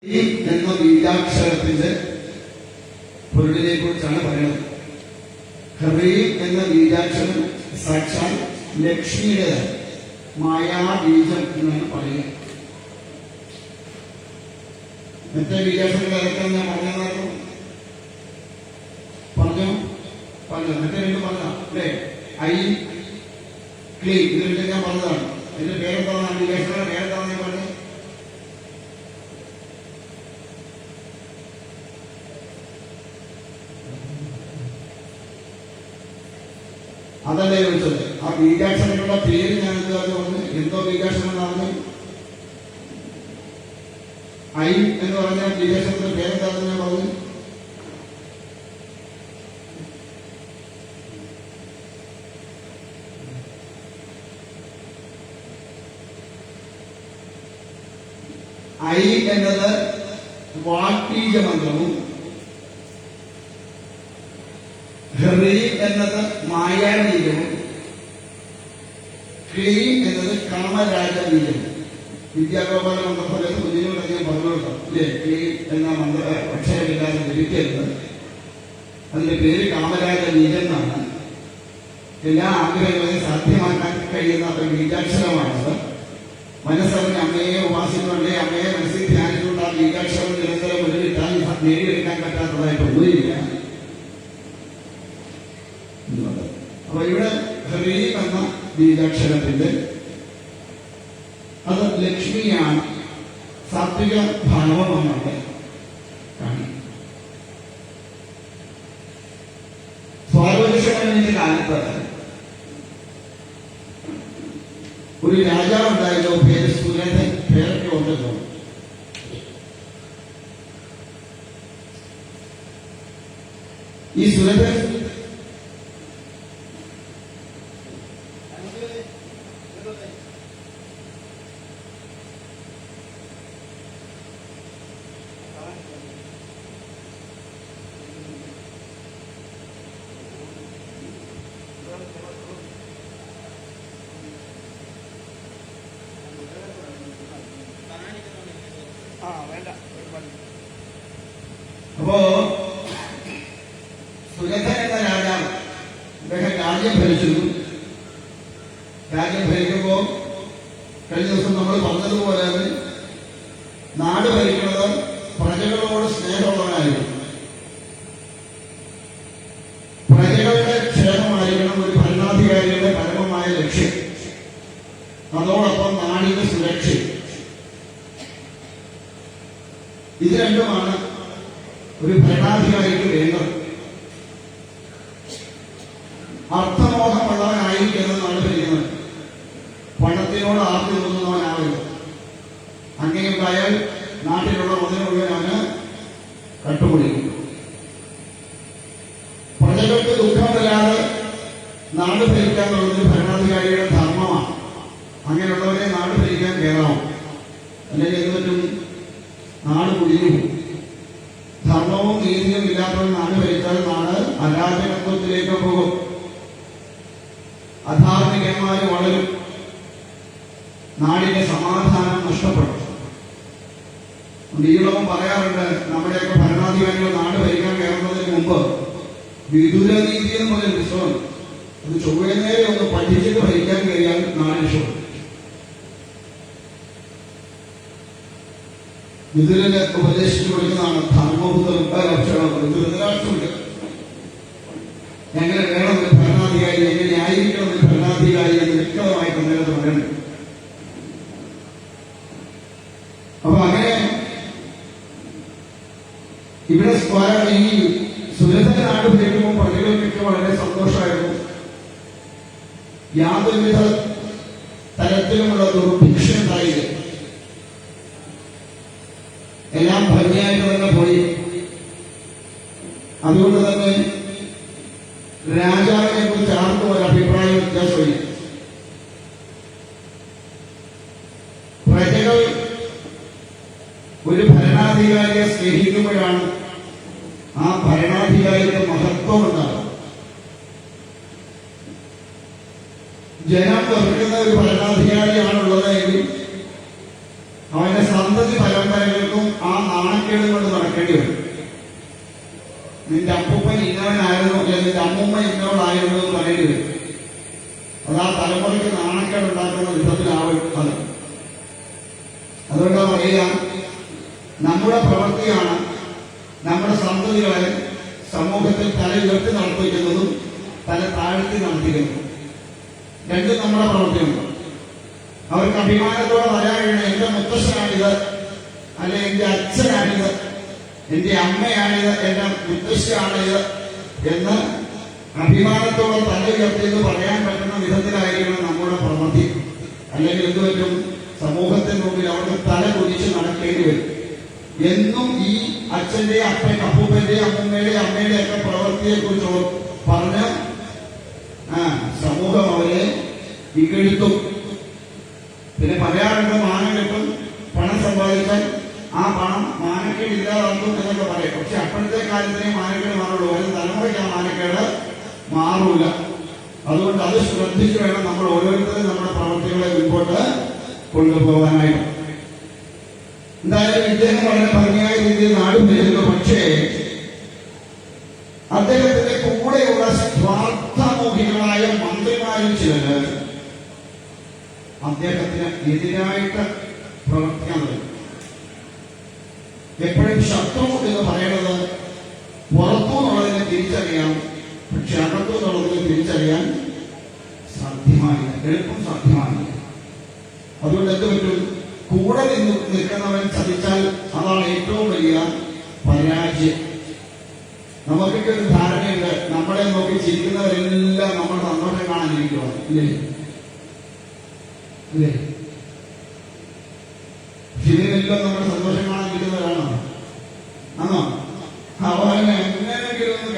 ഈ എന്ന ബീജാക്ഷരത്തിന്റെ പൊരുളിനെ കുറിച്ചാണ് പറയുന്നത്. ഹ്രീം എന്ന ബീജാക്ഷരം സാക്ഷാൽ ലക്ഷ്മിയുടെ മായാബീജം എന്നാണ് പറയുക. മറ്റേ ബീജാക്ഷരങ്ങൾ അതൊക്കെ ഞാൻ പറഞ്ഞതായിരുന്നു. പറഞ്ഞു മറ്റേ രണ്ടും പറഞ്ഞ അല്ലേ? ഐ ക്ലീ ഇത് രണ്ടും ഞാൻ പറഞ്ഞതാണ്. അതിന്റെ പേരെന്താണ്? ബീജാക്ഷരങ്ങളുടെ പേരെന്താണെന്ന് ഞാൻ പറഞ്ഞു. അതല്ലേ ചോദിച്ചത്. ആ ബീജാക്ഷരങ്ങളുടെ പേര് ഞാൻ എന്താന്ന് പറഞ്ഞു? എന്തോ ബീജാക്ഷരങ്ങളാണ്. ഐ എന്ന് പറഞ്ഞ ബീജാക്ഷരത്തിന്റെ പേരെന്താണെന്ന് ഞാൻ പറഞ്ഞു. ഐ എന്നത് വാക്ബീജ മന്ത്രവും ഹ്രീം എന്നത് മായാബീജവും ക്ലീം എന്നത് കാമരാജബീജവും. വിദ്യാഗോപാല മന്ത്രഫലം കുഞ്ഞുങ്ങളധികം പറഞ്ഞോട്ടോ അല്ലേ? ക്ലീം എന്ന മന്ത്ര അക്ഷരമില്ലാതെ ലഭിക്കരുത്. അതിന്റെ പേര് കാമരാജബീജം എന്നാണ്. എല്ലാ ആഗ്രഹങ്ങളെയും സാധ്യമാക്കാൻ കഴിയുന്ന ഒരു ബീജാക്ഷരമാണത്. മനസ്സറിഞ്ഞ് അമ്മയെ ഉപാസിക്കുന്നുണ്ട്. അമ്മയെ മനസ്സിൽ ധ്യാനിച്ചുകൊണ്ട് ആ ബീജാക്ഷരം നിരന്തരം മുന്നിലിട്ടാൽ നേടിയെടുക്കാൻ പറ്റാത്തതായിട്ട് ഒന്നുമില്ല. അപ്പൊ ഇവിടെ ഹ്രീം എന്ന ബീജാക്ഷരത്തിന്റെ അത് ലക്ഷ്മിയാണ്. സാത്വിക ഭാവമാണ് കാണി. സ്വാരോചിഷത്തിന്റെ കാലത്ത് ഒരു രാജാവ് ഉണ്ടായല്ലോ, പേര് സുരഥൻ. പേരൊക്കെ ഉണ്ടല്ലോ. ഈ സുരഥൻ അപ്പോ സുരഥൻ എന്ന രാജാവ് അദ്ദേഹം രാജ്യം ഭരിച്ചിരുന്നു. രാജ്യം ഭരിക്കുമ്പോ കഴിഞ്ഞ ദിവസം നമ്മൾ പറഞ്ഞതുപോലെ നാട് ഭരിക്കുന്നത് പ്രജകളോട് സ്നേഹമുള്ളവനായിരുന്നു. പ്രജകളുടെ ക്ഷേമമായിരിക്കണം ഒരു ഭരണാധികാരിയുടെ പരമമായ ലക്ഷ്യം. അതോടൊപ്പം നാടിന്റെ സുരക്ഷ. ഇത് രണ്ടുമാണ് ഒരു ഭരണാധികാരിക്ക് വേണ്ടത്. അർത്ഥബോധമുള്ളവനായിരിക്കുന്നത് നാട് ഭരിക്കുന്നത്. പണത്തിനോട് ആർത്തി തോന്നുന്നവനാവില്ല. അങ്ങനെയുണ്ടായാൽ നാട്ടിലുള്ള മുതലുള്ളവനാണ് കട്ടുപിടിക്കും. പ്രജകൾക്ക് ദുഃഖം വരാതെ നാട് ഭരിക്കാൻ എന്നുള്ളത് ഭരണാധികാരിയുടെ ധർമ്മമാണ്. അങ്ങനെയുള്ളവരെ നാട് ഭരിക്കാൻ കയറാവും. അല്ലെങ്കിൽ എന്ത് പറ്റും? നാട് കുടിഞ്ഞു പോകും. ധർമ്മവും നീതിയും ഇല്ലാത്തവർ നാട് ഭരിച്ചാൽ നാട് അരാജകത്വത്തിലേക്ക് പോകും. അധാർമികന്മാര് വളരും. നാടിന്റെ സമാധാനം നഷ്ടപ്പെടും. ഈളവും പറയാറുണ്ട്, നമ്മുടെയൊക്കെ ഭരണാധികാരികൾ നാട് ഭരിക്കാൻ കയറുന്നതിന് മുമ്പ് വിദുരനീതി എന്ന് പറഞ്ഞ പുസ്തകം അത് ചൊവ്വേ നേരെ ഒന്ന് പഠിച്ചിട്ട് ഭരിക്കാൻ കഴിയാൻ നാട് രക്ഷപ്പെടും. വിദുരനെ ഉപദേശിച്ചു കൊടുക്കുന്നതാണ് ധർമ്മബുദ്ധരാഷ്ട്രമുണ്ട്. എങ്ങനെ വേണം ഒരു ഭരണാധികാരി, എങ്ങനെ ആയിരിക്കണം ഒരു ഭരണാധികാരി എന്ന് വ്യക്തമായിട്ട് നേരത്തെ പറയണം. അപ്പൊ അങ്ങനെ ഇവിടെ ഈ സുരഥ നാട് ഭരിക്കുമ്പോൾ പ്രജകൾക്കൊക്കെ വളരെ സന്തോഷമായിരുന്നു. യാതൊരുവിധ തരത്തിലുമുള്ള ദുർഭിക്ഷ ഉണ്ടായില്ല. എല്ലാം ഭംഗിയായിട്ട് തന്നെ പോയി. അതുകൊണ്ട് തന്നെ രാജാവിനെ കുറിച്ച് ആർക്കും ഒരു അഭിപ്രായ വ്യത്യാസമില്ല. പ്രജകൾ ഒരു ഭരണാധികാരിയെ സ്നേഹിക്കുമ്പോഴാണ് ആ ഭരണാധികാരിയുടെ മഹത്വം ഉണ്ടാകും. ജനം വെറുക്കുന്ന ഒരു ഭരണാധികാരിയാണുള്ളത് എങ്കിൽ അവന്റെ സന്തതി പരമ്പരകൾക്കും ആ നാണക്കേടും കൊണ്ട് നടക്കേണ്ടി വരും. നിന്റെ അപ്പൂപ്പൻ ഇന്നവനായിരുന്നു അല്ലെങ്കിൽ നിന്റെ അമ്മൂമ്മ ഇന്നവളായിരുന്നു എന്ന് പറയേണ്ടി വരും. അത് ആ തലമുറയ്ക്ക് നാണക്കേട് ഉണ്ടാക്കുന്ന വിധത്തിലാവും അത്. അതുകൊണ്ടാണ് പറയുക, നമ്മുടെ പ്രവൃത്തിയാണ് നമ്മുടെ സന്തതികളെ സമൂഹത്തിൽ തല ഉയർത്തി നടത്തിക്കുന്നതും തല താഴ്ത്തി നടത്തിക്കുന്നതും. രണ്ടും നമ്മുടെ പ്രവൃത്തിയുണ്ട്. അവർക്ക് അഭിമാനത്തോടെ പറയാൻ കഴിയണം, എന്റെ മുത്തശ്ശനാണിത്, അല്ലെ എന്റെ അച്ഛനാണിത്, എന്റെ അമ്മയാണിത്, എന്റെ മുത്തശ്ശിയാണിത് എന്ന് അഭിമാനത്തോടെ തല ഉയർത്തിയെന്ന് പറയാൻ പറ്റുന്ന വിധത്തിലായിരിക്കണം നമ്മുടെ പ്രവൃത്തി. അല്ലെങ്കിൽ എന്ത് പറ്റും? സമൂഹത്തിന് മുമ്പിൽ അവർക്ക് തല കുരിച്ച് നടക്കേണ്ടി വരും. എന്നും ഈ അച്ഛന്റെ അപ്പൂപ്പന്റെ അമ്മൂമ്മയുടെ അമ്മയുടെ ഒക്കെ പ്രവൃത്തിയെ കുറിച്ച് പറഞ്ഞ് സമൂഹം അവരെ ഇകഴ്ത്തും. പിന്നെ പറയാറുണ്ട്, മാനം കിട്ടും, പണം സമ്പാദിച്ചാൽ ആ പണം മാനക്കേട് ഇല്ലാതാക്കും എന്നൊക്കെ പറയും. പക്ഷെ അപ്പോഴത്തെ കാലത്തിനെ മാനക്കേട് മാറുള്ളൂ, ഒരു തലമുറയ്ക്ക് ആ മാനക്കേട് മാറൂല. അതുകൊണ്ട് അത് ശ്രദ്ധിച്ചു വേണം നമ്മൾ ഓരോരുത്തരും നമ്മുടെ പ്രവൃത്തികളെ മുൻപോട്ട് കൊണ്ടുപോകാനായിട്ട്. എന്തായാലും ഇദ്ദേഹം വളരെ ഭംഗിയായ രീതിയിൽ നാടും വരുന്നു. പക്ഷേ അദ്ദേഹത്തിന്റെ കൂടെയുള്ള സ്വാർത്ഥമോഹികളായ മന്ത്രിമാരിൽ ചിലര് അദ്ദേഹത്തിന് എതിരായിട്ട് പ്രവർത്തിക്കാൻ തുടങ്ങി. എപ്പോഴും ശത്രു എന്ന് പറയുന്നത് പുറത്തു നിന്നുള്ളതിനെ തിരിച്ചറിയാം, പക്ഷെ അകത്തു നിന്നുള്ളതിനെ തിരിച്ചറിയാൻ സാധ്യമായില്ല, എളുപ്പം സാധ്യമായില്ല. അതുകൊണ്ട് എന്ത് പറ്റും? കൂടെ നിൽക്കുന്നവൻ ചതിച്ചാൽ അതാണ് ഏറ്റവും വലിയ പരാജയം. നമുക്കൊക്കെ ഒരു ധാരണയുണ്ട്, നമ്മളെ നോക്കി ചിരിക്കുന്നവരെല്ലാം നമ്മൾ സന്തോഷം കാണാനിരിക്കുവാണ്, ഇല്ലേ? ഇല്ലേ? ഇതിനെല്ലാം നമ്മൾ സന്തോഷം കാണാനിരിക്കുന്നവരാണോ? ആണോ? അവനെ എങ്ങനെയെങ്കിലും ഒന്ന്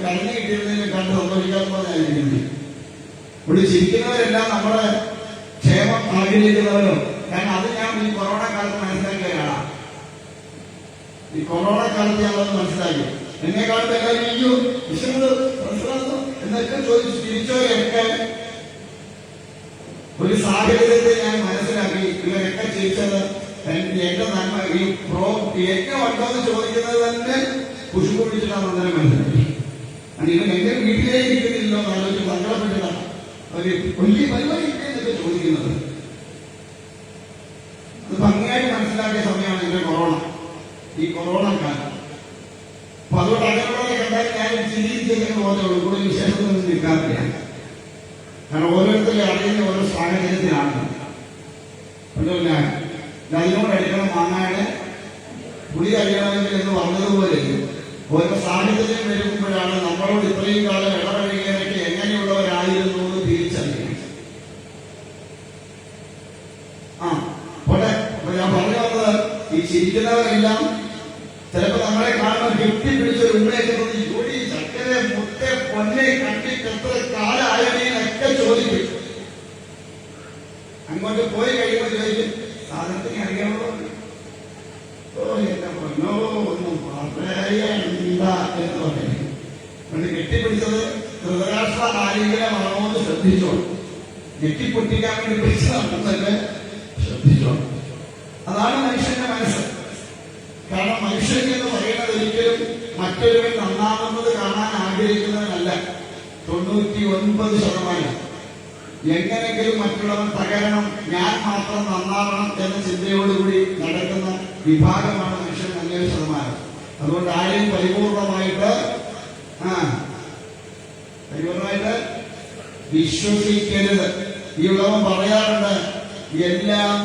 കരഞ്ഞു കിട്ടിയതിൽ കണ്ട് സന്തോഷിക്കാമെന്നായിരിക്കുന്നത്. ഇവിടെ ചിരിക്കുന്നവരെല്ലാം നമ്മുടെ ക്ഷേമം ആഗ്രഹിക്കുന്നവരോ? കാരണം അത് ഞാൻ ഈ കൊറോണ കാലത്ത് മനസ്സിലാക്കിയതാണ്. ഈ കൊറോണ കാലത്ത് ഞാനത് മനസ്സിലാക്കി. എന്നെക്കാലത്ത് എല്ലാവരും എന്നൊക്കെ ചോദിച്ചു ചിരിച്ചവരൊക്കെ ഒരു സാഹചര്യത്തെ ഞാൻ മനസ്സിലാക്കി. ഇവരൊക്കെ ചിരിച്ചത് എന്റെ നന്മ ഈ ഏറ്റവും ഉണ്ടോന്ന് ചോദിക്കുന്നത് തന്നെ കുശുമ്പ് പിടിച്ചിട്ടാണ് അന്നേരം മനസ്സിലാക്കി. ഇവൻ എന്റെ വീട്ടിലേക്ക് ഇരിക്കുന്നില്ലോ എന്ന് ആലോചിച്ച് സങ്കടപ്പെട്ടിട്ടാണ് ഒരു വലിയ പരിപാടി എന്നൊക്കെ ചോദിക്കുന്നത്. അത് ഭംഗിയായിട്ട് മനസ്സിലാക്കിയ സമയമാണ് ഇതിന്റെ കൊറോണ, ഈ കൊറോണ കാലം. അപ്പൊ അതുകൊണ്ട് അങ്ങനെയുള്ളവരെ കണ്ടാൽ ഞാൻ ചിരിച്ചെങ്കിലും പോകുന്നുള്ളൂ, കൂടുതൽ വിശേഷമൊന്നും നിൽക്കാറില്ല. കാരണം ഓരോരുത്തരും അറിയുന്ന ഓരോ സാഹചര്യത്തിലാണ്. അതുകൊണ്ട് അതിനോട് അടിക്കണം മാങ്ങായുടെ പുളി അറിയണമെങ്കിൽ എന്ന് പറഞ്ഞതുപോലെ ഓരോ സാഹചര്യം വരുമ്പോഴാണ് നമ്മളോട് ഇത്രയും കാലം ഇടപഴകിയവരൊക്കെ എങ്ങനെയുള്ളവരായിരുന്നു എന്ന് തിരിച്ചറിയണം. ഞാൻ പറഞ്ഞു വന്നത്, ഈ ചിരിക്കുന്നവരെല്ലാം ചിലപ്പോ നമ്മളെ കാണുമ്പോൾ കെട്ടിപ്പിടിച്ചൊരു ഉമ്മയൊക്കെ ജോലി ചക്കര മുട്ട പൊന്നെ കണ്ടിട്ട് എത്ര കാലായതിനൊക്കെ ചോദിക്കും. അങ്ങോട്ട് പോയി കഴിയുമ്പോൾ ചോദിക്കും, സാധനത്തിന് അറിയാമോ? ഓ എന്റെ പൊന്നോ ഒന്നും പറയണ്ട എന്ന് പറയും. അതുകൊണ്ട് കെട്ടിപ്പിടിച്ചത് ധൃതരാഷ്ട്ര ആലിംഗനമാണോ എന്ന് ശ്രദ്ധിച്ചോ. ഞെട്ടിപ്പൊട്ടിക്കാൻ വേണ്ടി പിടിച്ചതാണെന്നല്ലേ ശ്രദ്ധിച്ചോ. അതാണ് മനുഷ്യന്റെ മനസ്സ്. കാരണം മനുഷ്യൻ എന്ന് പറയുന്നത് ഒരിക്കലും മറ്റൊരുവൻ നന്നാവുന്നത് കാണാൻ ആഗ്രഹിക്കുന്നവനല്ല. 99% എങ്ങനെങ്കിലും മറ്റുള്ളവൻ തകരണം, ഞാൻ മാത്രം നന്നാവണം എന്ന ചിന്തയോടുകൂടി നടക്കുന്ന വിഭാഗമാണ് മനുഷ്യൻ 50%. അതുകൊണ്ട് ആരെയും പരിപൂർണമായിട്ട് വിശ്വസിക്കരുത്. ഈ ഉള്ളവൻ പറയാറുണ്ട്, എല്ലാം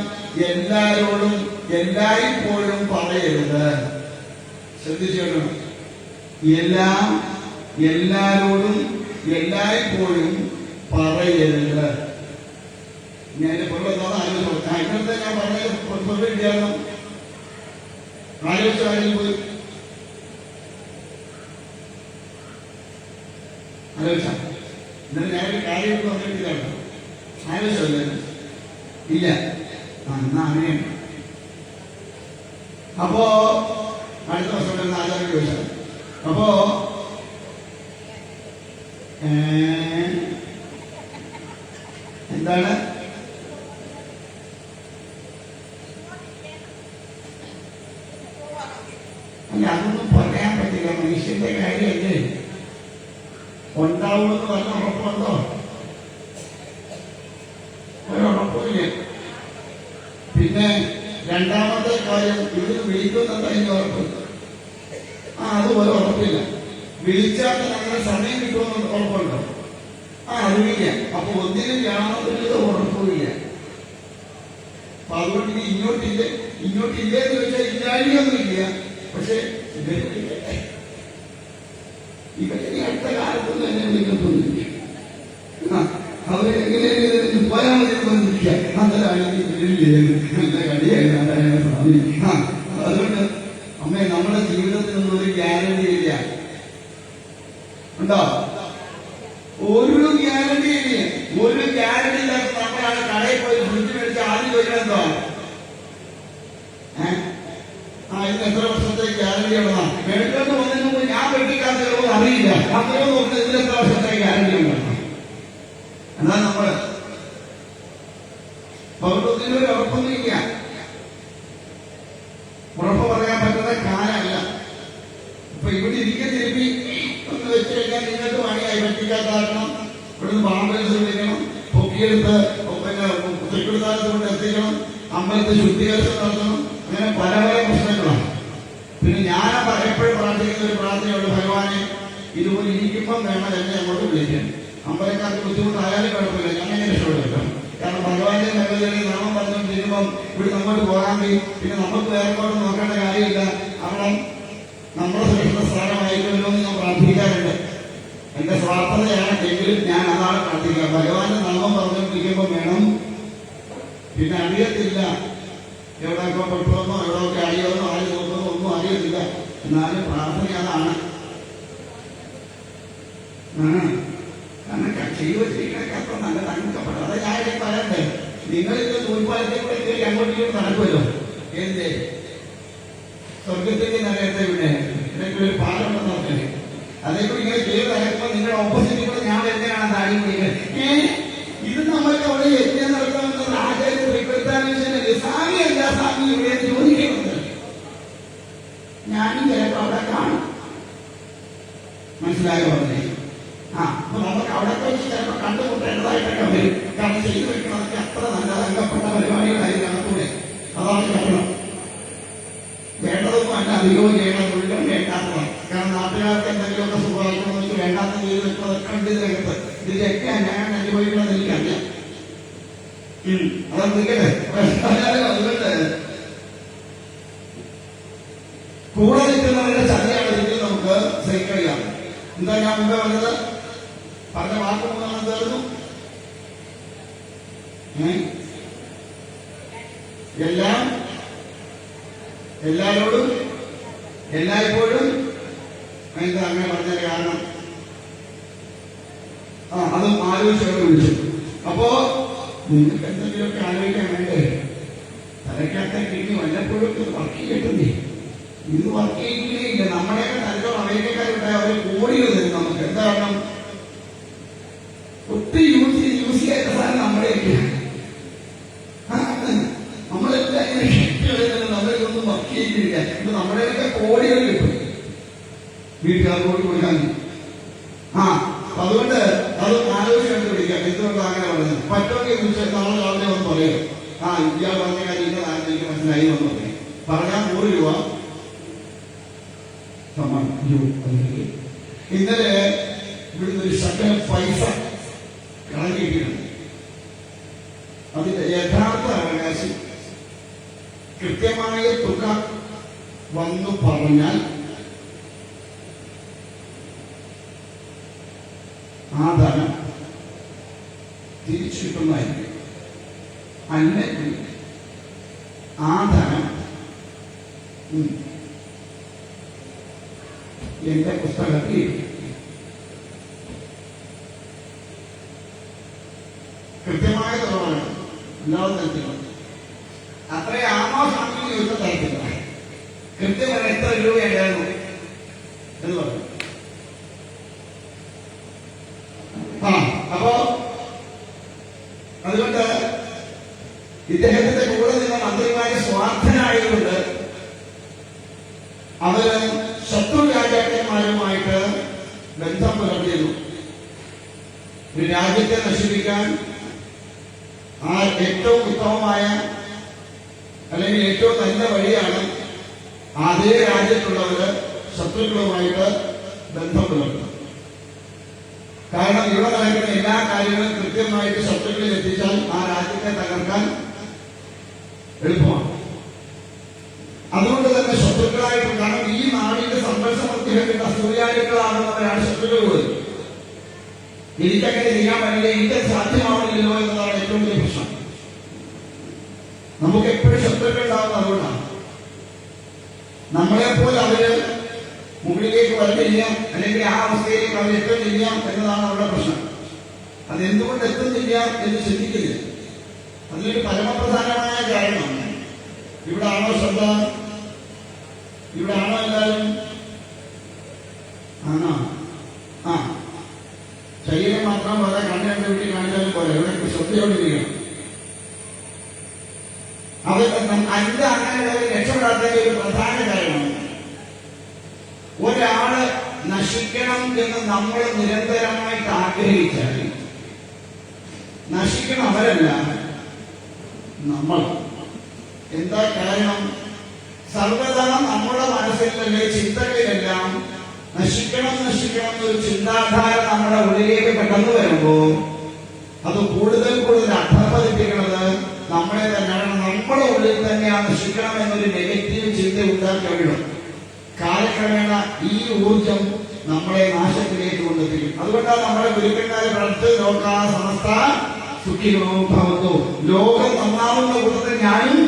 എല്ലാരോടും എല്ലായ്പ്പോഴും പറയരുത്. ശ്രദ്ധിച്ചോളൂ, എല്ലാം എല്ലാരോടും എല്ലായ്പ്പോഴും പറയരുത്. ഞാൻ പൊരുളെന്താണ് ആലോചിച്ചു. ഇന്നത്തെ ഞാൻ പറഞ്ഞത് പൊരുളില്ലായിരുന്നു. ആലോചിച്ചു ആരെങ്കിലും പോയി ആലോചിച്ച ഇന്നലെ ഞാനൊരു കാര്യമൊന്നും വന്നിട്ടില്ല. ആലോചിച്ചല്ലേ? ഇല്ല. എന്നാ അങ്ങനെയാണ്. അപ്പോ അടുത്ത വർഷം വരുന്ന ആചാരം ചോദിച്ചാൽ അപ്പോ എന്താണ് അല്ല, അതൊന്നും പറയാൻ പറ്റില്ല. മനുഷ്യന്റെ കാര്യമല്ലേ. ഉണ്ടാവുമെന്ന് പറഞ്ഞ ഉറപ്പുണ്ടോ? ഒരുറപ്പുമില്ല. പിന്നെ രണ്ടാമത്തെ കാര്യം, ഇതിന് വിളിക്കുന്നതിന് ഉറപ്പ്. അതുപോലെ ഉറപ്പില്ല. വിളിച്ചാൽ അങ്ങനെ സമയം കിട്ടുമെന്ന് ഉറപ്പുണ്ടോ? അറിയില്ല. അപ്പൊ ഒന്നിനും യാതൊരു ഉറപ്പുമില്ല. അപ്പൊ അതുകൊണ്ട് ഇനി ഇങ്ങോട്ടില്ലേന്ന് വെച്ചാൽ ഇല്ലാഴിയൊന്നുമില്ല. പക്ഷെ ഇവരെ അടുത്ത കാലത്തൊന്നും എന്നെ വിളിക്കത്തൊന്നുമില്ല. അവരെങ്ങനെ പോയാൽ മതി വന്നിരിക്കുക. അന്നേരമാണെങ്കിൽ നല്ല കടിയായി സ്വാമി. അതുകൊണ്ട് അമ്മേ, നമ്മുടെ ജീവിതത്തിനൊന്നും ഒരു ഗ്യാരണ്ടി ഇല്ല. ഉണ്ടോ? ഒരു ഗ്യാരണ്ടി ഇല്ല. ഒരു ഗ്യാരണ്ടി ഇല്ലാത്ത നമ്മളാണ് കടയിൽ പോയി ഫ്രിഡ്ജ് മേടിച്ച് ആദ്യം ചോദിക്കണം എന്തോ, ഇന്ന് എത്ര വർഷത്തെ ഗ്യാരണ്ടി ഉള്ളതാണ്. മേടിച്ചോണ്ട് വന്നതിന് മുമ്പ് ഞാൻ വെട്ടിക്കാത്തത് അറിയില്ല. അത്രയും നോക്കുന്നത് ഇതിന് എത്ര വർഷത്തെ ഗ്യാരണ്ടി ഉണ്ടാണ്. എന്നാ നമ്മള് പൗരത്വത്തിനൊരു ഉറപ്പൊന്നുമില്ല. ഉറപ്പ് പറയാൻ പറ്റുന്ന കാലമല്ല. ഇപ്പൊ ഇവിടെ ഇരിക്കത്തിരിപ്പി ഒന്ന് വെച്ച് കഴിഞ്ഞാൽ നിങ്ങൾക്ക് പണിയായി. വെട്ടിക്കാത്താക്കണം, ഇവിടുന്ന് പാമ്പേഴ്സ് വിളിക്കണം, പൊക്കിയെടുത്ത് പിന്നെ തെക്കുടുത്താലത്ത് കൊണ്ട് എത്തിക്കണം, അമ്പലത്തിൽ ശുദ്ധീകരണം നടത്തണം. അങ്ങനെ പല പല പ്രശ്നങ്ങളാണ്. പിന്നെ ഞാൻ എപ്പോഴും പ്രാർത്ഥിക്കുന്ന ഒരു പ്രാർത്ഥനയുണ്ട്, ഭഗവാനെ ഇതുപോലെ ഇരിക്കുമ്പം വേണം എന്നെ അങ്ങോട്ട് വിളിക്കാൻ. അമ്പലക്കാർക്ക് ബുദ്ധിമുട്ടായാലും കുഴപ്പമില്ല, ഞാൻ എങ്ങനെ രക്ഷപ്പെടില്ല. കാരണം ഭഗവാന്റെ ഭഗവതിയുടെ നാമം പറഞ്ഞുകൊണ്ടിരിക്കുമ്പം ഇവിടെ അങ്ങോട്ട് പോകാൻ പിന്നെ നമുക്ക് വേറെ അങ്ങോട്ട് നോക്കേണ്ട കാര്യമില്ല. അവിടെ നമ്മുടെ സുരക്ഷിത സ്ഥാനമായിരിക്കുമല്ലോ എന്ന് ഞാൻ പ്രാർത്ഥിക്കാറുണ്ട്. എന്റെ സ്വാർത്ഥതയാണ് എങ്കിലും ഞാൻ അതാണ് പ്രാർത്ഥിക്കുക. ഭഗവാന്റെ നാമം പറഞ്ഞുകൊണ്ടിരിക്കുമ്പോൾ വേണം. പിന്നെ അറിയത്തില്ല എവിടെയൊക്കെ പെട്ടുവന്നോ എവിടെയൊക്കെ അറിയുമെന്നോ ആര് നോക്കുന്നോ ഒന്നും അറിയത്തില്ല. എന്നാലും പ്രാർത്ഥന അതാണ്. കാരണം ചെയ്തു വെച്ചിരിക്കണൊക്കെ അത്ര നല്ല തങ്കപ്പെട്ടു. അത് ഞാൻ ഇവിടെ പറയണ്ടേ, നിങ്ങളിത് നൂൽപ്പാലത്തിൽ കൂടെ കയറി അങ്ങോട്ടും നടക്കുമല്ലോ. എന്തേ സ്വർഗത്തിന്റെ നഗരത്തെ ഇവിടെ ഒരു പാലം ഉണ്ടെന്ന് പറഞ്ഞത്, അതേക്കൂടി ഇങ്ങനെ കയറി നടക്കുമ്പോൾ നിങ്ങളുടെ ഓപ്പോസിറ്റിൽ കൂടെ ഞാൻ വരുന്നതാണ് താഴെ വിളിക്കുന്നത്. ഇത് നമ്മൾക്ക് അവിടെ യജ്ഞം നടത്താമെന്നത് ആചാര്യ റിക്വസ്റ്റാനല്ലേ. സാമിയല്ല, സാമി ഇവിടെ ചോദിക്കുന്നത്. ഞാനും ചിലപ്പോൾ അവിടെ കാണും. മനസ്സിലായോ പറഞ്ഞേ? അപ്പൊ നമുക്ക് അവിടെ വെച്ച് ചിലപ്പോൾ കണ്ടുമുട്ടേണ്ടതായിട്ടൊക്കെ വരും. കാരണം ചെയ്തു വെക്കണതൊക്കെ അത്ര നല്ല തങ്കപ്പെട്ട പരിപാടികളായി നടക്കൂടെ. അതാണ് കാരണം. വേണ്ടതൊന്നും അല്ല അധികവും ചെയ്യണം, മുഴുവൻ വേണ്ടാത്തതാണ്. കാരണം നാട്ടുകാർക്ക് എന്തെങ്കിലുമൊക്കെ സുഖമാക്കണമെന്ന് വെച്ച് വേണ്ടാത്ത ചെയ്ത് വെക്കുന്നതൊക്കെ ഉണ്ട് ഇതിനകത്ത്. ഇതിലൊക്കെ ഞാൻ അനുഭവിക്കണമെന്ന് എനിക്കറിയാം. അത് നിൽക്കട്ടെ. അതുകൊണ്ട് കൂടെ നിൽക്കുന്നവരുടെ ചതിയാണ് ഇതിൽ നമുക്ക് സഹിക്കറിയാം. എന്താ ഞാൻ മുമ്പേ പറഞ്ഞത്? പറഞ്ഞ വാക്ക് മൂന്നാണ് തീർന്നു. എല്ലാം എല്ലാരോടും എല്ലായ്പ്പോഴും എന്താ അങ്ങനെ പറഞ്ഞ കാരണം അതും ആലോചിച്ചവരെ വിളിച്ചു. അപ്പോ നിങ്ങൾക്ക് എന്തെങ്കിലുമൊക്കെ ആലോചിക്കാൻ വേണ്ടേ? തലയ്ക്കകത്തെ കിട്ടി വല്ലപ്പോഴും വർക്ക് ചെയ്യട്ടെ. ഇത് വർക്ക് ചെയ്യുകയേ ഇല്ല. നമ്മുടെയൊക്കെ തലച്ചോ അമേരിക്കക്കാരുണ്ടായ അവർ കോടികൾ തരും നമുക്ക്. എന്താ കാരണം? ഒത്തിരി യൂസ് ചെയ്യാത്ത സാധനം നമ്മുടെയൊക്കെയാണ്. നമ്മളെല്ലാം ഇങ്ങനെ ശക്തികളിൽ നമ്മളിതൊന്നും വർക്ക് ചെയ്യില്ല. ഇത് നമ്മുടെയൊക്കെ കോടികൾ കിട്ടും വീട്ടുകാർക്ക് കൊടുക്കാൻ. അതുകൊണ്ട് അത് ആലോചിച്ച് കണ്ടുപിടിക്കാം. എന്തുകൊണ്ടാണ് അങ്ങനെ പറഞ്ഞത്? പറ്റുമെങ്കിൽ നാളെ രാവിലെ ഒന്ന് പറയും. ഇയാൾ പറഞ്ഞ കാര്യം ഇന്ന നാളെ എനിക്ക് മനസ്സിലായി എന്ന് പറയും. പറഞ്ഞാൽ 100 രൂപ ഇന്നലെ ഇവിടുന്ന് ഒരു ശകല പൈസ കളഞ്ഞിരിക്കണം. അതിന്റെ യഥാർത്ഥ അവകാശം കൃത്യമായ തുക വന്നു പറഞ്ഞാൽ ആ ധനം തിരിച്ചു കിട്ടുന്നതായിരിക്കും. അല്ലെങ്കിൽ ആ ധനം എന്റെ പുസ്തകത്തിൽ കൃത്യമായ തുറവാണ്. അല്ലാതെ തരത്തില്ല. അത്രേ ആമാസാണെന്ന് ചോദിച്ച തരത്തില്ല. കൃത്യമായി എത്ര രൂപയുണ്ടായിരുന്നു എന്ന് പറഞ്ഞു. അപ്പോ അതുകൊണ്ട് ഇദ്ദേഹത്തിന്റെ കൂടെ നിന്ന മന്ത്രിമാര് സ്വാർത്ഥനായതുകൊണ്ട് അവര് ശത്രു രാജാക്കന്മാരുമായിട്ട് ബന്ധം പുലർത്തിയിരുന്നു. ഒരു രാജ്യത്തെ നശിപ്പിക്കാൻ ഏറ്റവും ഉത്തമമായ അല്ലെങ്കിൽ ഏറ്റവും നല്ല വഴിയാണ് അതേ രാജ്യത്തുള്ളവര് ശത്രുക്കളുമായിട്ട് ബന്ധം പുലർത്തുന്നത്. കാരണം ഇവിടെ നടക്കുന്ന എല്ലാ കാര്യങ്ങളും കൃത്യമായിട്ട് ശത്രുക്കളിൽ എത്തിച്ചാൽ ആ രാജ്യത്തെ തകർക്കാൻ എളുപ്പമാണ്. അതുകൊണ്ട് തന്നെ ശത്രുക്കളായിട്ട്, കാരണം ഈ നാടിന്റെ സമ്പൽ സമൃദ്ധികളുടെ സൂര്യാലുക്കളാകുന്നവരാണ് ശത്രുക്കൾ. എനിക്കങ്ങനെ ചെയ്യാൻ പറ്റില്ല, എനിക്ക് സാധ്യമാവുന്നില്ലല്ലോ എന്നതാണ് ഏറ്റവും വലിയ പ്രശ്നം. നമുക്ക് എപ്പോഴും ശത്രുക്കൾ ഉണ്ടാവുന്നത് അതുകൊണ്ടാണ്. നമ്മളെപ്പോലെ അവര് മുകളിലേക്ക് വരുന്നില്ല, അല്ലെങ്കിൽ ആ അവസ്ഥയിലേക്ക് അവർ എത്തുന്നില്ല എന്നതാണ് അവരുടെ പ്രശ്നം. അതെന്തുകൊണ്ട് എത്തുന്നില്ല എന്ന് ചിന്തിക്കുന്നില്ല. അതിലൊരു പരമപ്രധാനമായ കാരണമാണ്, ഇവിടെ ആണോ ശ്രദ്ധ, ഇവിടെ ആണോ എല്ലാവരും? ആണോ? ആ, ശരീരം മാത്രം പോലെ കണ്ണ് കണ്ട് വീട്ടിൽ കാണിച്ചാലും പോലെ ഇവിടെ ശ്രദ്ധയോടിരിക്കണം. അല്ല, അങ്ങനെയുള്ളവർ രക്ഷപ്പെടാത്തതിന്റെ ഒരു പ്രധാന കാരണം, ഒരാള് നശിക്കണം എന്ന് നമ്മൾ നിരന്തരമായിട്ട് ആഗ്രഹിച്ചാൽ നശിക്കണം അവരല്ല, നമ്മൾ. എന്താ കാരണം? സർവദാ നമ്മുടെ മനസ്സിലെ ചിന്തകളിലെല്ലാം നശിക്കണം നശിക്കണം എന്നൊരു ചിന്താധാര നമ്മുടെ ഉള്ളിലേക്ക് കടന്നു വരുമ്പോ അത് കൂടുതൽ കൂടുതൽ അധപ്പതിപ്പിക്കുന്നത് നമ്മളെ തന്നെയാണ്. നമ്മുടെ ഉള്ളിൽ തന്നെ ആ നശിക്കണം എന്നൊരു നെഗറ്റീവ് ചിന്ത ഉണ്ടാക്കി കഴിയണം. കാലക്രമേണ ഈ ഊർജം നമ്മളെ നാശത്തിലേക്ക് കൊണ്ടെത്തിക്കും. അതുകൊണ്ടാണ് നമ്മുടെ ഗുരുക്കന്മാരെ പ്രവർത്തി ലോകാ സമസ്ത സുഖിനോ ഭവതോ, ലോകം നന്നാവുന്ന കൂട്ടത്തിൽ ഞാനും.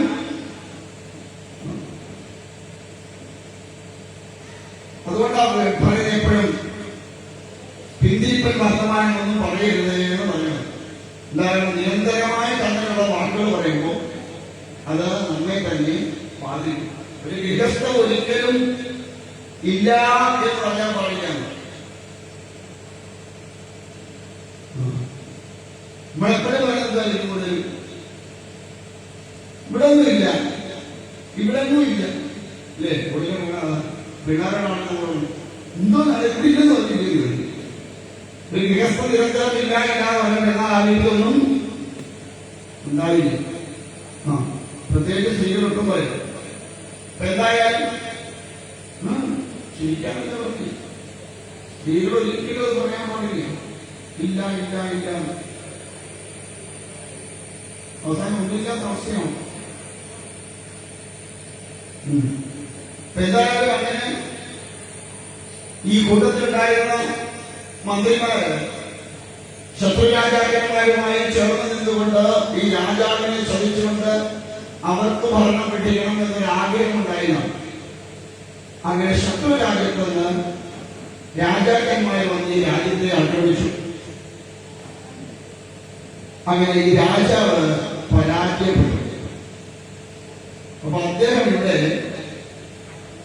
അതുകൊണ്ടാണ് പറയുന്നത് എപ്പോഴും പിന്തിരിപ്പൻ വർത്തമാനമൊന്നും പറയരുത് എന്ന് പറയുന്നത്. എന്തായാലും നിരന്തരമായി തന്നെയുള്ള വാക്കുകൾ പറയുമ്പോൾ അത് നമ്മെ തന്നെ ബാധിക്കും. ഒരു ഗൃഹസ്ഥ ഒരിക്കലും ഇല്ല എന്ന് പറയാൻ പാടില്ല. നമ്മളെപ്പോഴും പറയുന്നത് കൂടുതൽ ഇവിടെ ഒന്നുമില്ല, ഇവിടെ ഒന്നും ഇല്ല അല്ലേ? പിണറാണ് എന്തോ നടക്കില്ലെന്ന് പറഞ്ഞില്ല. ഒരു ഗൃഹസ്ഥ നിരന്തരം ഇല്ല എന്നാൽ ആരെയൊന്നും ഉണ്ടാവില്ല. ആ, പ്രത്യേകിച്ച് സ്ത്രീകളൊട്ടും പറയും. എന്തായാലും ചിരിക്കാനല്ല പറഞ്ഞു. സ്ത്രീകൾ ഒരിക്കലും അത് പറയാൻ പാടില്ല. ഇല്ല ഇല്ല ഇല്ല, അവസാനം ഒന്നുമില്ലാത്ത അവസ്ഥയാണ്. എന്തായാലും അങ്ങനെ ഈ കൂട്ടത്തിലുണ്ടായിരുന്ന മന്ത്രിമാര് ശത്രുരാജാക്കന്മാരുമായി ചേർന്ന് നിന്നുകൊണ്ട് ഈ രാജാവിനെ ചതിച്ചുകൊണ്ട് അവർക്ക് ഭരണം കിട്ടിക്കണം എന്നൊരു ആഗ്രഹം ഉണ്ടായിരുന്നു. അങ്ങനെ ശത്രു രാജ്യത്ത് നിന്ന് രാജാക്കന്മാർ വന്ന് ഈ രാജ്യത്തെ ആക്രമിച്ചു. അങ്ങനെ ഈ രാജാവ് പരാജയപ്പെട്ടു. അപ്പൊ അദ്ദേഹം ഇവിടെ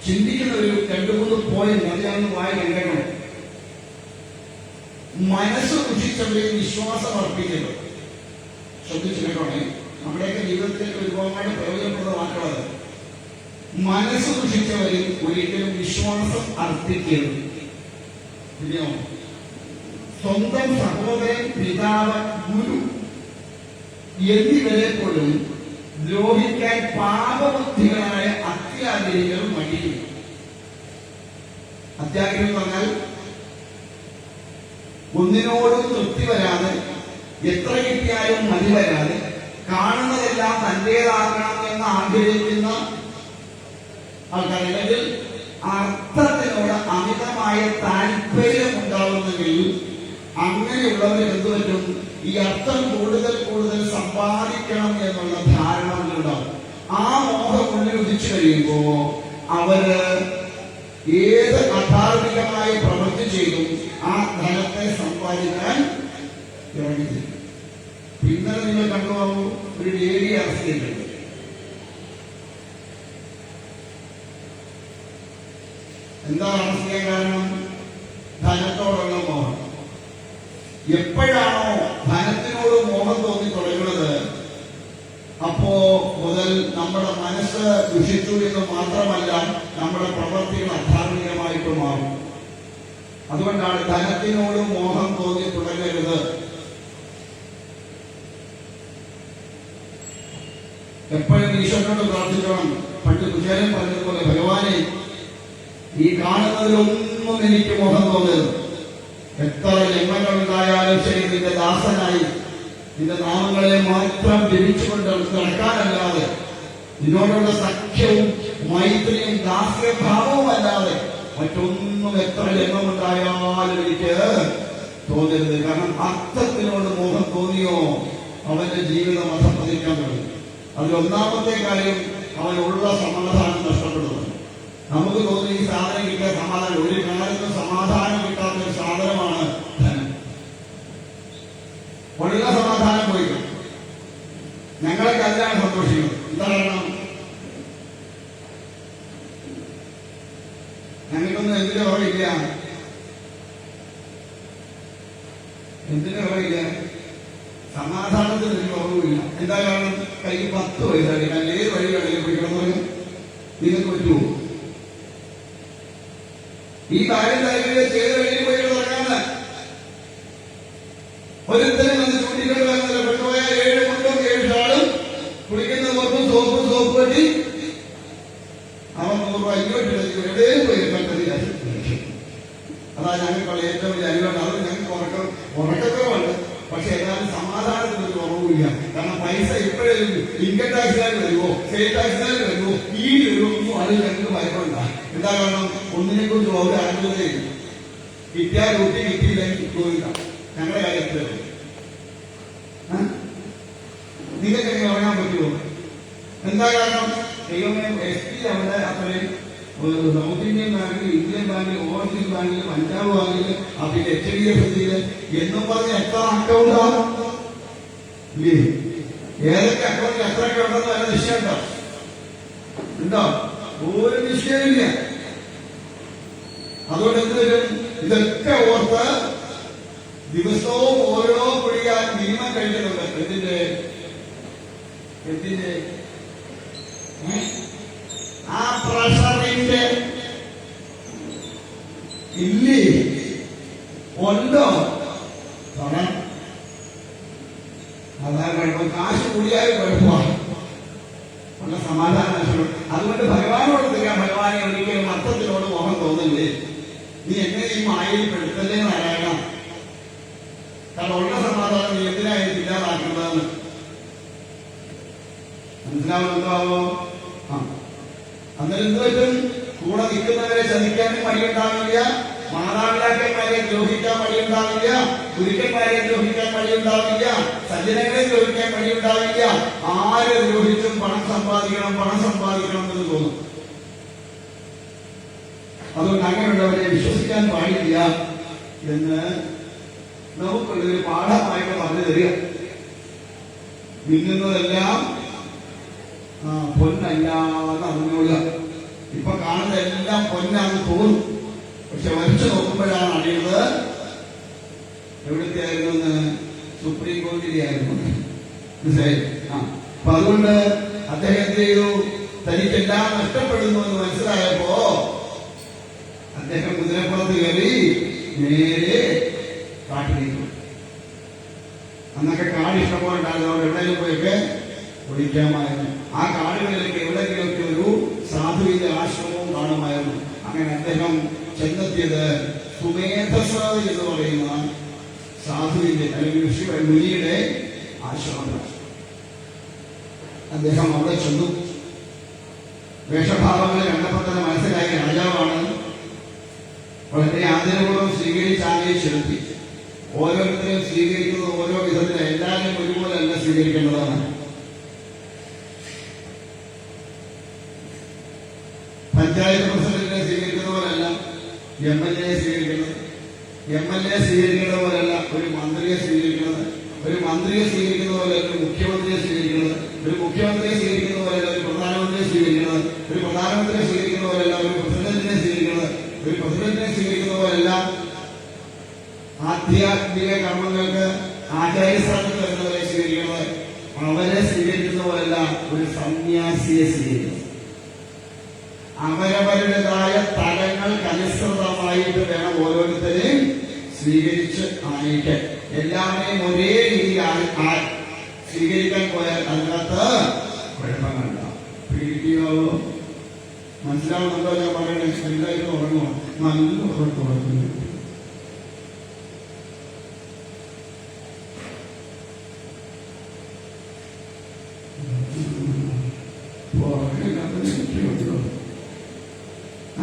ചിന്തിക്കുന്ന ഒരു 2-3 പോയിന്റ് അദ്ദേഹം വായി കണ്ടണം. മനസ്സ് ദുഷിച്ചവരെയും വിശ്വാസം അർപ്പിക്കുന്നത്. ശ്രദ്ധിച്ചു കേട്ടോണേ, നമ്മുടെയൊക്കെ ജീവിതത്തിൽ ഒരുപാട് പ്രയോജനപ്രദ വാക്കുള്ളത്. മനസ്സ് ദുഷിച്ചവരിൽ ഒരിക്കലും വിശ്വാസം അർപ്പിക്കരുത്. സ്വന്തം സഹോദരൻ, പിതാവ്, ഗുരു എന്നിവരെ പോലും ദ്രോഹിക്കാൻ പാപബുദ്ധികളായ അത്യാഗ്രഹികൾ മടിക്കും. അത്യാഗ്രഹം എന്ന് പറഞ്ഞാൽ ഒന്നിനോടും തൃപ്തി വരാതെ, എത്ര കിട്ടിയാലും മതി വരാതെ, കാണുന്നതെല്ലാം തന്റേതാകണം എന്ന് ആഗ്രഹിക്കുന്ന ആൾക്കാർ, അല്ലെങ്കിൽ അർത്ഥത്തിനോട് അമിതമായ താല്പര്യം ഉണ്ടാവുന്നെങ്കിൽ അങ്ങനെയുള്ളവർ എന്തുപറ്റും? ഈ അർത്ഥം കൂടുതൽ കൂടുതൽ സമ്പാദിക്കണം എന്നുള്ള ധാരണ ഉണ്ടാവും. ആ മോഹം ഉള്ളിൽ ഉദിച്ചു കഴിയുമ്പോ അവര് ഏത് അധാർമികമായ പ്രവൃത്തി ചെയ്തും ആ ധനത്തെ സമ്പാദിക്കാൻ ഇറങ്ങി. പിന്നെ നിങ്ങൾ കണ്ടുപോകും, ഒരു ലേഡി അറസ്റ്റ് ചെയ്തിട്ടുണ്ട്. എന്താ അറസ്റ്റ് ചെയ്യാൻ കാരണം? ധനത്തോടുള്ള മോഹം. എപ്പോഴാണോ ധനത്തിനോട് മോഹം തോന്നി തുടങ്ങുന്നത്, അപ്പോ മുതൽ നമ്മുടെ മനസ്സ് ദുഷിച്ചു എന്ന് മാത്രമല്ല, നമ്മുടെ പ്രവൃത്തികൾ അതുകൊണ്ടാണ് ധനത്തിനോട് മോഹം തോന്നി തുടങ്ങരുത്. എപ്പോഴും ഈശ്വരനോട് പ്രാർത്ഥിക്കണം. പണ്ട് കുചേലൻ പറഞ്ഞതുപോലെ, ഭഗവാനെ, ഈ കാണുന്നതിലൊന്നും എനിക്ക് മോഹം തോന്നരുത്. എത്ര ജന്മങ്ങൾ ഉണ്ടായാലും ശരി, നിന്റെ ദാസനായി നിന്റെ നാമങ്ങളെ മാത്രം ജപിച്ചുകൊണ്ട് നടക്കാനല്ലാതെ, നിന്നോടുള്ള സഖ്യവും മൈത്രിയും ദാസ്യഭാവവും അല്ലാതെ മറ്റൊന്നും എത്ര ജന്മമുണ്ടായാലും എനിക്ക് തോന്നരുത്. കാരണം അർത്ഥത്തിനോട് മോഹം തോന്നിയോ അവന്റെ ജീവിതം അധപ്പതിക്കാൻ തുടങ്ങി. അതിലൊന്നാമത്തെ കാര്യം, അവനുള്ള സമാധാനം നഷ്ടപ്പെടുന്നത്. നമുക്ക് തോന്നുന്നു ഈ സാധനം കിട്ടിയ സമാധാനം, ഒരു കാലത്തും സമാധാനം കിട്ടാത്ത ഒരു സാധനമാണ് ധനം. ഉള്ള സമാധാനം പോയി. ഞങ്ങളൊക്കെ അതിലാണ് സന്തോഷിക്കുന്നത്. എന്താ കാരണം? ഞങ്ങൾക്കൊന്നും എന്തിന്റെ കുറവില്ല. എന്തിന്റെ കുറവില്ല? സമാധാനത്തിന് ഒരു കുറവുമില്ല. എന്താ കാരണം? കയ്യിൽ 10 പൈസ ഞാൻ ഏത് വഴി വേണമെങ്കിലും പിടിക്കണമെന്ന് നിങ്ങൾക്ക് പറ്റുമോ? ഈ കാര്യം തലയിൽ ചെയ്ത് വഴിയിൽ പോയി തുടങ്ങാന്ന് ഒരുത്തരം വന്ന് ചൂണ്ടിക്കൊണ്ട് വരുന്നില്ല. പെട്ടുപോയ 7 മുണ്ടും 7 ഷാളും കുളിക്കുന്ന നോക്കും സോപ്പ് കെട്ടി അവൻ 100 രൂപ ഇങ്ങോട്ട് എവിടെയും പോയി കണ്ടതില്ല. അതാ ഞങ്ങൾക്കുള്ള ഏറ്റവും വലിയ അനുഭവം. അത് ഞങ്ങൾക്ക് ഉറക്കക്കുറവുണ്ട്. പക്ഷെ എന്നാലും സമാധാനത്തിന് ഒരു കുറവില്ല. കാരണം പൈസ ഇപ്പോഴും ഇൻകം ടാക്സുകാർ വരുമോ, സ്റ്റേറ്റ് ടാക്സുകാർ വരുമോ, ഈ ഒന്നും അത് ഞങ്ങൾക്ക് ഭയപ്പെടണ്ട. എന്താ കാരണം? ഒന്നിനെ കുറിച്ച് ഒരു ആഗ്രഹതയില്ല. കിട്ടിയാൽ ഊട്ടി, കിട്ടിയില്ലെങ്കിൽ പോയില്ല. ഞങ്ങളുടെ കാര്യത്തിൽ നിങ്ങൾക്ക് എങ്ങനെ ഉറങ്ങാൻ പറ്റുമോ? എന്താ കാരണം? ദൈവമേ, SP അവിടെ അത്രയും സൗത്ത് ഇന്ത്യൻ ബാങ്കിൽ, ഇന്ത്യൻ ബാങ്കിൽ, ഓവർസീസ് ബാങ്കിൽ, പഞ്ചാബ് ബാങ്കിൽ, പിന്നെ HDFC എന്നും പറഞ്ഞ് എത്ര അക്കൗണ്ടാണ് ഇല്ലേ? ഏതൊക്കെ അക്കൗണ്ടിൽ എത്ര അക്കൗണ്ടെന്ന് വല്ല നിശ്ചയമുണ്ടോ? ഉണ്ടോ? ഒരു നിശ്ചയമില്ല. അതുകൊണ്ട് എന്ത് വരും? ഇതൊക്കെ ഓർത്ത് ദിവസവും ഓരോ കുഴിയാൻ മിനിമം കഴിക്കുന്നുണ്ട്. എന്തിന്റെ ആ പ്രഷറിന്റെ ഇല്ലേ ഉണ്ടോ? അതാ കുഴപ്പം. കാശ് കൂടിയാലും കുഴപ്പമാണ്. ഉള്ള സമാധാനം നഷ്ടപ്പെടും. അതുകൊണ്ട് ഭഗവാനോട് തിരികാൻ, ഭഗവാനെ ഒരിക്കലും അർത്ഥത്തിനോട് മോഹം തോന്നില്ലേ, നീ എന്നെ ഈ മായയിൽ പെടുത്തല്ലേ നാരായണ. കാരണം ഉള്ള സമാധാനം നീ എന്തിനായിട്ട് ഇല്ലാതാക്കേണ്ടതെന്ന് മനസ്സിലാവുന്നുണ്ടാവോ? അന്നേരം എന്ത് പറ്റും? കൂടെ നിൽക്കുന്നവരെ ചതിക്കാനും മടിയുണ്ടാവില്ല, മാതാപിതാക്കന്മാരെ ദ്രോഹിക്കാൻ മടിയുണ്ടാവില്ല, ഗുരുക്കന്മാരെ ദ്രോഹിക്കാൻ മടിയുണ്ടാവില്ല, സജ്ജനങ്ങളെ ദ്രോഹിക്കാൻ മടിയുണ്ടാവില്ല. ആരെ ദ്രോഹിച്ചും പണം സമ്പാദിക്കണം എന്ന് തോന്നും. അതുകൊണ്ട് അങ്ങനെയുള്ളവരെ വിശ്വസിക്കാൻ പാടില്ല എന്ന് നമുക്കുള്ളൊരു പാഠമായിട്ട് പറഞ്ഞു തരിക. മിന്നുന്നതെല്ലാം പൊന്നല്ലാന്ന് അറിഞ്ഞോളുക. ഇപ്പൊ കാണുന്നതെല്ലാം പൊന്നാന്ന് തോന്നും. പക്ഷെ വരച്ചു നോക്കുമ്പോഴാണ് അറിയുന്നത് എവിടുത്തെ ആയിരുന്നു? സുപ്രീം കോടതിയിലെ ആയിരുന്നു. മനസ്സിലായി? അപ്പൊ അതുകൊണ്ട് അദ്ദേഹം എന്ത് ചെയ്തു? തനിക്കെല്ലാം നഷ്ടപ്പെടുന്നു എന്ന് മനസ്സിലായപ്പോ അദ്ദേഹം കുതിരപ്പുറത്ത് കയറി നേരെ കാട്ടിലേക്ക്. അന്നൊക്കെ കാട് ഇഷ്ടംപോലെ ഉണ്ടായിരുന്നു. അവിടെ എവിടെയെങ്കിലും പോയൊക്കെ ഒഴിക്കാമായിരുന്നു. ആ കാടുകളിലേക്ക് എവിടെയെങ്കിലുമൊക്കെ ഒരു സാധുവിന്റെ ആശ്രമവും കാണുമായിരുന്നു. അങ്ങനെ അദ്ദേഹം ചെന്നെത്തിയത് സുമേധസ എന്ന് പറയുന്ന സാധുവിന്റെ അല്ലെങ്കിൽ മുനിയുടെ ആശ്രമം. അദ്ദേഹം അവിടെ ചെന്നു. വേഷഭാവങ്ങൾ കണ്ടപ്പോൾ തന്നെ മനസ്സിലായ രാജാവാണ്. വളരെ ആദരപൂർവ്വം സ്വീകരിച്ച് ആകെ ചെലുത്തി. ഓരോരുത്തരെയും സ്വീകരിക്കുന്നത് ഓരോ വിധത്തിലും, എല്ലാവരും ഒരുപോലെ അല്ല സ്വീകരിക്കേണ്ടതാണ്. പഞ്ചായത്ത് പ്രസിഡന്റിനെ സ്വീകരിക്കുന്ന പോലല്ല MLA സ്വീകരിക്കുന്നത്. MLA സ്വീകരിക്കുന്ന പോലല്ല ഒരു മന്ത്രിയെ സ്വീകരിക്കുന്നത്. ഒരു മന്ത്രിയെ സ്വീകരിക്കുന്ന പോലെ ഒരു മുഖ്യമന്ത്രിയെ സ്വീകരിക്കുന്നത്. ഒരു മുഖ്യമന്ത്രിയെ സ്വീകരിക്കുന്ന പോലെയല്ല ഒരു പ്രധാനമന്ത്രിയെ സ്വീകരിക്കുന്നത്. ഒരു പ്രധാനമന്ത്രിയെ സ്വീകരിക്കുന്ന പോലെയല്ല ഒരു പ്രസിഡന്റിനെ സ്വീകരിക്കുന്നത്. ഒരു പ്രസിഡന്റിനെ സ്വീകരിക്കുന്ന പോലെയല്ല ആധ്യാത്മിക കർമ്മങ്ങൾക്ക് ആചാര്യസ്ഥാനത്ത് വരുന്നവരെ സ്വീകരിക്കുന്നത്. അവരെ സ്വീകരിക്കുന്ന പോലെയല്ല ഒരു സന്യാസിയെ സ്വീകരിക്കുന്നത്. അവരവരുടേതായ തലങ്ങൾക്ക് അനുസൃതമായിട്ട് വേണം ഓരോരുത്തരെയും സ്വീകരിച്ച് അയക്കാൻ. എല്ലാവരെയും ഒരേ രീതിയിൽ സ്വീകരിക്കാൻ പോയാൽ അതിനകത്ത് കുഴപ്പങ്ങളുണ്ടാവും. പിടിക്കുകയോ മനസ്സിലാവുന്നുണ്ടോ ഞാൻ പറയണേ? എല്ലാവരും ഉറങ്ങുമോ? നല്ല ഉറങ്ങുന്നു.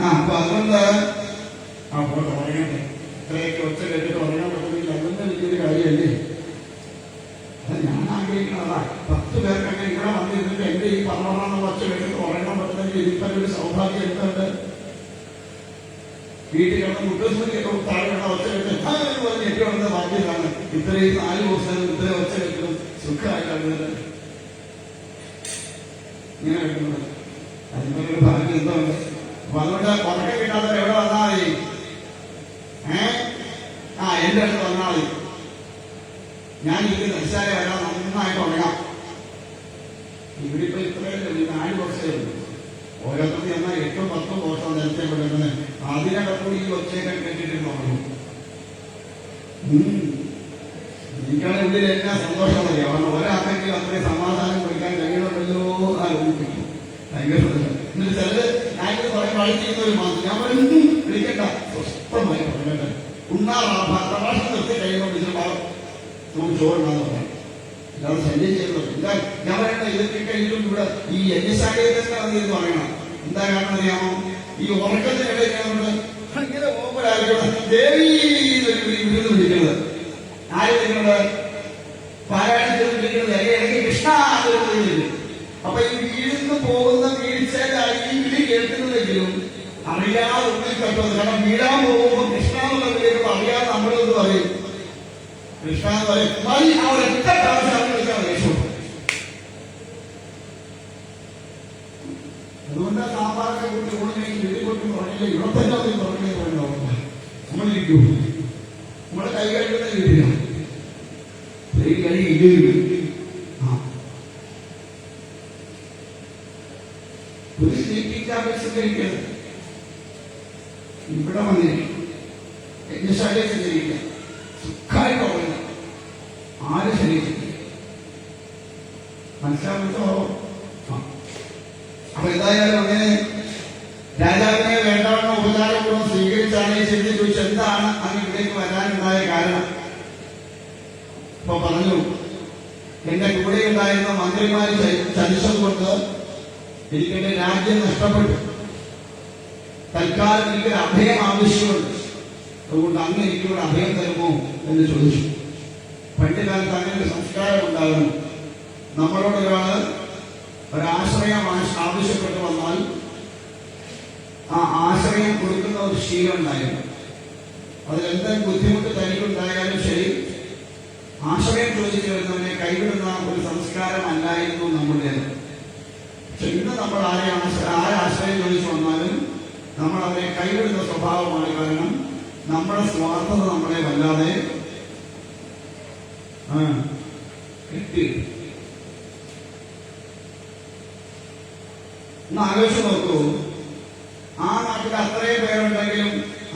അപ്പൊ അതുകൊണ്ട് അപ്പോൾ ഉറങ്ങട്ടെ. ഇത്രയൊക്കെ ഒച്ച കേട്ടിട്ട് ഉറങ്ങാൻ പറ്റുന്നില്ല. അതൊന്നും വലിയൊരു കാര്യമല്ലേ? അത് ഞാൻ ആഗ്രഹിക്കുന്നതാ. 10 പേർക്ക് അങ്ങനെ ഇവിടെ വന്നിരുന്നിട്ട് എന്റെ ഈ 12 ഒച്ച കേട്ടിട്ട് ഉറങ്ങാൻ പറ്റുന്നെങ്കിൽ ഇതിപ്പോ ഒരു സൗഭാഗ്യം എന്തുണ്ട്? വീട്ടിൽ കിടന്ന് മുട്ടൂസ്മതിയൊക്കെ താഴെ കിടന്ന ഒച്ച കേട്ട് പറഞ്ഞ് ഏറ്റവും ഭാഗ്യമാണ്. ഇത്രയും 4 ദിവസം ഇത്രയും ഒച്ച കേട്ടതും സുഖമായിട്ടാണ് ഇങ്ങനെ കിട്ടുന്നത്. അതിനൊരു ഭാഗ്യം എന്തുണ്ട്? അപ്പൊ അതുകൊണ്ട് ഉറക്കം കിട്ടാത്തവർ എവിടെ വന്നാൽ മതി? എന്റെ അടുത്ത് വന്നാൽ മതി. ഞാൻ എനിക്ക് നിസ്സാരം വരാൻ നന്നായിട്ട് ഉറങ്ങാം. ഇവിടെ ഇപ്പൊ ഇത്രയല്ലേ 4 വർഷമേ ഉള്ളൂ. ഓരോരുത്തർക്ക് എന്നാൽ 8 ഉം 10 വർഷം നേരത്തെ കൊടുക്കുന്നത്. അതിനകത്തുകൂടി ഈ ഒച്ചയൊക്കെ കേട്ടിട്ടുണ്ടോ? നിങ്ങളുടെ ഉള്ളിൽ എന്നാ സന്തോഷം മതി. കാരണം ഒരാൾക്കെങ്കിലും അത്രയും സമാധാനം കൊടുക്കാൻ കഴിയണമല്ലോ ആലോചിപ്പിക്കും. ഭയങ്കര എന്നിട്ട് ചിലര് ഞാനിത് പറയുമ്പോൾ അഴിക്കുന്ന ഒരു മാസം ഞാൻ പറയുന്നു വിളിക്കണ്ട, സ്വസ്ഥമായി പറയട്ടെ. പ്രഭാഷണം നിർത്തി കഴിയുമ്പോൾ വിളിച്ചപ്പോൾ നമുക്ക് ചോറുണ്ടാന്ന് പറയാം. അല്ലാതെ ശല്യം ചെയ്യുന്നത് എന്താ ഞാൻ പറയണ്ട. ഇതൊക്കെ കഴിഞ്ഞിട്ടും ഇവിടെ ഈ യജ്ഞശാലയിൽ തന്നെ അത് എന്ന് പറയണം. എന്താ കാരണം അറിയാമോ? ഈ ഉറക്കത്തിനിടയിൽ ഇങ്ങനെ ഓപ്പരായിരിക്കണം ദേവി വിരുന്ന് വിളിക്കുന്നത്. ആര് വിളിക്കുന്നത്? പാരായണത്തിൽ വിളിക്കുന്നത് അല്ലെങ്കിൽ കൃഷ്ണ വിളിക്കുന്നത്. അപ്പൊ ഈ വീഴുന്നു പോകുന്ന വീഴ്ചയിലായി ഈ വിളി കേൾക്കുന്നുണ്ടെങ്കിലും അറിയാതെ ഉള്ളിൽ തട്ടുന്നത്. കാരണം വീഴാൻ പോകുമ്പോൾ കൃഷ്ണ എന്നുള്ള വിളിക്കുമ്പോൾ അറിയാതെ നമ്മളെന്ന് പറയും കൃഷ്ണ എന്ന് പറയും. ആ ഒരൊറ്റ പ്രാവശ്യം വിളിക്കാൻ രക്ഷപ്പെട്ടു. അതുകൊണ്ട് സാമ്പാറൊക്കെ കൂട്ടി ഊണിനെ വീട്ടിൽ കൊട്ടി പറഞ്ഞില്ല. ഇവിടെ തന്നെ പറഞ്ഞോ നമ്മളിരിക്കൂ. നമ്മളെ കൈ കഴിക്കുന്ന വീട്ടിലാണ് കൈ കഴിയും. ഒരു സ്ലീപ്പിംഗ് ടാബ്ലറ്റ്സ് കഴിക്കരുത്. ഇവിടെ വന്നിരിക്കും. യജ്ഞശാലയെ സഞ്ചരിക്കുക. സുഖമായിട്ട് ഉറങ്ങുക. ആരും ശരീരത്തില്ല. മനസ്സിലാവുന്നോ? അപ്പൊ എന്തായാലും അങ്ങനെ രാജാവിനെ വേണ്ടവണ്ണം ഉപചാരപൂർവ്വം സ്വീകരിച്ചാണ് ഈ ചെറിയ ചോദിച്ചു എന്താണ് അങ്ങ് ഇവിടേക്ക് വരാനുണ്ടായ കാരണം. ഇപ്പൊ പറഞ്ഞു എന്റെ കൂടെ ഉണ്ടായിരുന്ന മന്ത്രിമാര് ചതിച്ചതുകൊണ്ട് എനിക്കെന്റെ രാജ്യം നഷ്ടപ്പെട്ടു. തൽക്കാലം എനിക്കൊരു അഭയം ആവശ്യമുണ്ട്. അതുകൊണ്ട് അങ്ങ് എനിക്കൊരു അഭയം തരുമോ എന്ന് ചോദിച്ചു. പണ്ട് കാലത്ത് അങ്ങനെ ഒരു സംസ്കാരം ഉണ്ടാകുന്നു. നമ്മളോട് ഒരാശ്രയം ആവശ്യപ്പെട്ട് വന്നാൽ ആ ആശ്രയം കൊടുക്കുന്ന ഒരു ശീലം ഉണ്ടായിരുന്നു. അതിലെന്തെങ്കിലും ബുദ്ധിമുട്ട് തനിക്കുണ്ടായാലും ശരി ആശ്രയം ചോദിച്ചു വരുന്നവനെ കൈവിടുന്ന ഒരു സംസ്കാരം അല്ലായിരുന്നു നമ്മുടേത്. പക്ഷെ ഇന്ന് നമ്മൾ ആരാശ്രയം ചോദിച്ചു വന്നാലും നമ്മൾ അവരെ കൈവിടുന്ന സ്വഭാവമാണ്. കാരണം നമ്മുടെ സ്വാർത്ഥത നമ്മളെ വല്ലാതെ കിട്ടി. ഒന്ന് ആലോചിച്ച് നോക്കൂ. ആ നാട്ടിൽ അത്രയും പേരുണ്ടെങ്കിലും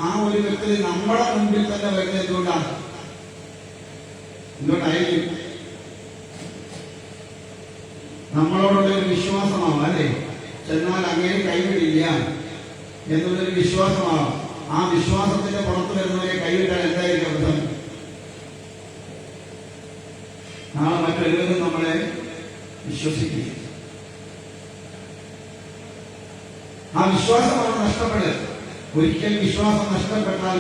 ആ ഒരു വ്യക്തി നമ്മുടെ മുമ്പിൽ തന്നെ വരുന്നത് എന്തുകൊണ്ടായിരിക്കും? നമ്മളോടുള്ള ഒരു വിശ്വാസമാവാം അല്ലേ? ചെന്നാൽ അങ്ങനെ കൈവിടില്ല എന്നുള്ളൊരു വിശ്വാസമാവാം. ആ വിശ്വാസത്തിന്റെ പുറത്ത് വരുന്നവരെ കൈവിട്ടാൽ എന്തായിരിക്കും അർത്ഥം? നാളെ മറ്റൊരുവരും നമ്മളെ വിശ്വസിക്കും. ആ വിശ്വാസം അവിടെ നഷ്ടപ്പെടുക. ഒരിക്കൽ വിശ്വാസം നഷ്ടപ്പെട്ടാൽ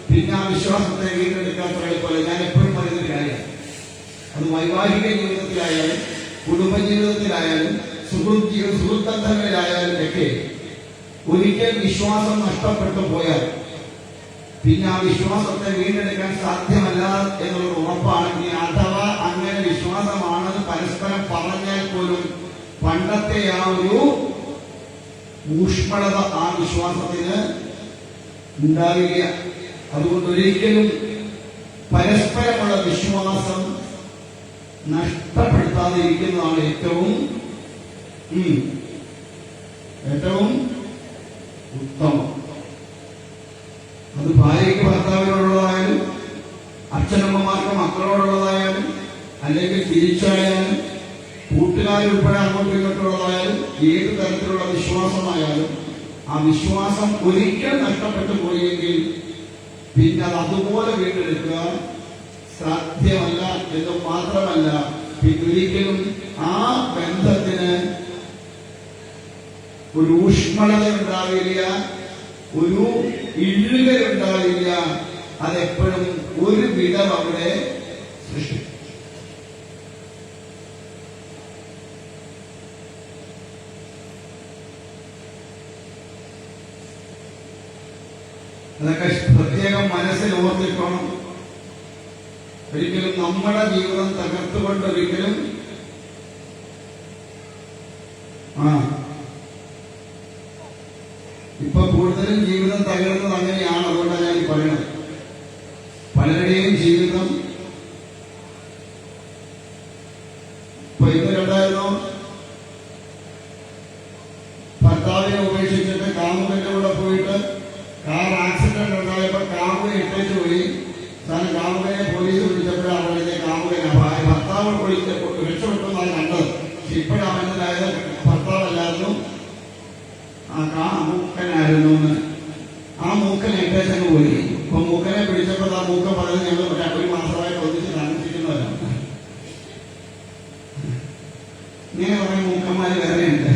പിന്നെ ആ വിശ്വാസത്തെ വീണ്ടെടുക്കാൻ പോലെ ഞാൻ എപ്പോഴും പറയുന്നൊരു കാര്യം. അത് വൈവാഹിക ജീവിതത്തിലായാലും കുടുംബജീവിതത്തിലായാലും സുഹൃത്തബന്ധങ്ങളിലായാലും ഒക്കെ ഒരിക്കൽ വിശ്വാസം നഷ്ടപ്പെട്ടു പോയാൽ പിന്നെ ആ വിശ്വാസത്തെ വീണ്ടെടുക്കാൻ സാധ്യമല്ല എന്നുള്ള ഉറപ്പാണെങ്കിൽ, അഥവാ അങ്ങനെ വിശ്വാസമാണെന്ന് പരസ്പരം പറഞ്ഞാൽ പോലും പണ്ടത്തെ ആ ഒരു ഊഷ്മളത ആ വിശ്വാസത്തിന് ഉണ്ടാവില്ല. അതുകൊണ്ട് ഒരിക്കലും പരസ്പരമുള്ള വിശ്വാസം നഷ്ടപ്പെടുത്താതെ ഇരിക്കുന്നതാണ് ഏറ്റവും ഉത്തമം. അത് ഭാര്യയ്ക്ക് ഭർത്താവിനോടുള്ളതായാലും അച്ഛനമ്മമാർക്ക് മക്കളോടുള്ളതായാലും അല്ലെങ്കിൽ തിരിച്ചായാലും കൂട്ടുകാരുൾപ്പെടെ അങ്ങോട്ടും ഇങ്ങോട്ടുള്ളതായാലും ഏത് തരത്തിലുള്ള വിശ്വാസമായാലും ആ വിശ്വാസം ഒരിക്കൽ നഷ്ടപ്പെട്ടു പോയെങ്കിൽ പിന്നെ അത് അതുപോലെ വീണ്ടെടുക്കുക സാധ്യമല്ല എന്ന് മാത്രമല്ല, ഒരിക്കലും ആ ബന്ധത്തിന് ഒരു ഊഷ്മളത ഉണ്ടാവില്ല, ഒരു ഇഴുകലുണ്ടാവില്ല. അതെപ്പോഴും ഒരു വിടവ് അവിടെ സൃഷ്ടിക്കും. അതൊക്കെ പ്രത്യേകം മനസ്സിൽ ഓർത്തിക്കണം. ഒരിക്കലും നമ്മുടെ ജീവിതം തകർത്തുകൊണ്ട് ഒരിക്കലും ഇപ്പൊ കൂടുതലും ജീവിതം തകർന്നത് അങ്ങനെയാണ്. അതുകൊണ്ടാണ് ഞാൻ പറയുന്നത്. പലരുടെയും ജീവിതം ഇപ്പൊ ഇവരുണ്ടായിരുന്നു, ഭർത്താവിനെ ഉപേക്ഷിച്ചിട്ട് കാമുകന്റെ കൂടെ പോയിട്ട് കാർ ആക്സിഡന്റ് ഉണ്ടായപ്പോ കാമുകനെ ഇട്ടേച്ച് പോയി. കാരണം കാമുകനെ പോലീസ് വിളിച്ചപ്പോഴാണ് അവരുടെ കാമുകനെ ഭർത്താവ് രക്ഷപ്പെട്ടെന്നാണ് കണ്ടത്. പക്ഷെ ഇപ്പോഴാണ് മനസ്സിലായത് ഭർത്താവല്ലായിരുന്നു, ആ കാമുക്കനായിരുന്നു എന്ന്. ആ മൂക്കനെ ഇട്ടേച്ചങ്ങ് പോയി. അപ്പൊ മൂക്കനെ പിടിച്ചപ്പോൾ ആ മൂക്ക പറഞ്ഞത് ഞങ്ങൾ ഒരു മാസമായിട്ട് ഒന്നിച്ച് താമസിക്കുന്നവരാണ്. ഇങ്ങനെ പറഞ്ഞ മൂക്കന്മാര് വേറെയുണ്ട്.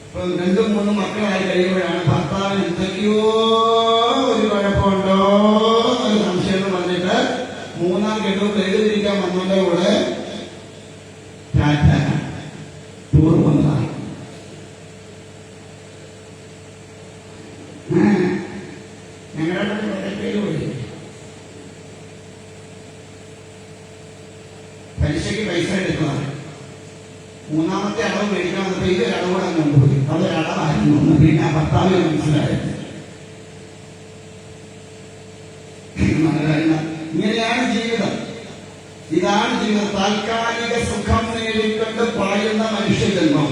ഇപ്പൊ 2-3 മക്കളായി കഴിയുമ്പോഴാണ് ഭർത്താവിന് എന്തൊക്കെയോ ഒരു കുഴപ്പമുണ്ടോ എന്നൊരു സംശയം വന്നിട്ട് 3-ാം കെട്ടും എഴുതിരിക്കാൻ വന്നതിന്റെ കൂടെ ടൂർ വന്നതാണ്. ഞങ്ങളുടെ പേര് പോയി പലിശയ്ക്ക് പൈസ എടുക്കുന്നതാണ്. 3-ാമത്തെ അളവ് മേടിക്കാൻ വന്നപ്പോ ഇതൊരളവോടെ കൊണ്ടുപോയി. അതൊരളവായിരുന്നു എന്ന് പിന്നെ ഭർത്താവിന് മനസ്സിലായത്. ഇങ്ങനെയാണ് ജീവിതം. ഇതാണ് ജീവിതം. താൽക്കാലിക സുഖം നേടിക്കൊണ്ട് പായുന്ന മനുഷ്യജന്മം.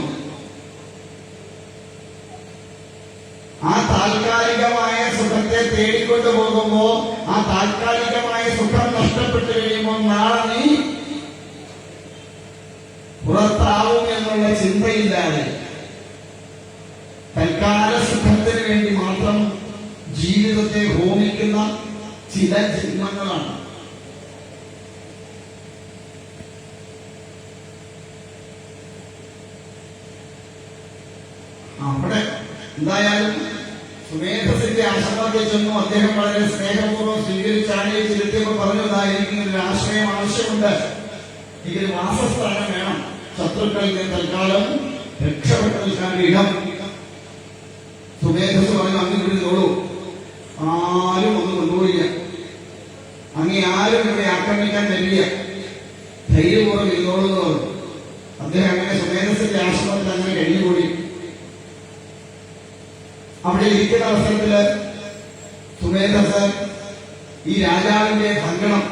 ആ താൽക്കാലികമായ സുഖത്തെ തേടിക്കൊണ്ടു പോകുമ്പോ ആ താൽക്കാലികമായ സുഖം നഷ്ടപ്പെട്ടു കഴിയുമ്പോൾ നാളെ നീ പുറത്താവും എന്നുള്ള ചിന്തയില്ലാതെ തൽക്കാല സുഖത്തിന് വേണ്ടി മാത്രം ജീവിതത്തെ ഹോമിക്കുന്ന ചില ജന്മങ്ങളാണ്. അവിടെ എന്തായാലും സുമേധസിന്റെ ആശ്രമത്തിൽ ചെന്നു. അദ്ദേഹം വളരെ സ്നേഹപൂർവ്വം സ്വീകരിച്ച് ആനയിച്ചിരുത്തിയപ്പോൾ പറഞ്ഞതായിരിക്കും ഒരു ആശ്രയം ആവശ്യമുണ്ട്, എനിക്കൊരു വാസസ്ഥാനം വേണം, ശത്രുക്കളിൽ നിന്ന് തൽക്കാലം രക്ഷപ്പെട്ടു നിൽക്കാൻ ഇടം. സുമേധസ് പറഞ്ഞു, അങ്ങനെ വിടുന്നോളൂ, ആരും ഒന്നും കൊണ്ടുപോയില്ല, അങ്ങനെ ആരും ഇവിടെ ആക്രമിക്കാൻ വരില്ല, ധൈര്യപൂർവ്വം ഇരുന്നോളൂ എന്ന് പറഞ്ഞു. അദ്ദേഹം അങ്ങനെ സുമേധസിന്റെ ആശ്രമത്തിൽ അങ്ങനെ കഴിഞ്ഞുകൂടി. അവിടെ ഇരിക്കുന്ന അവസരത്തില് സുമേധസ് ഈ രാജാവിന്റെ സങ്കടം,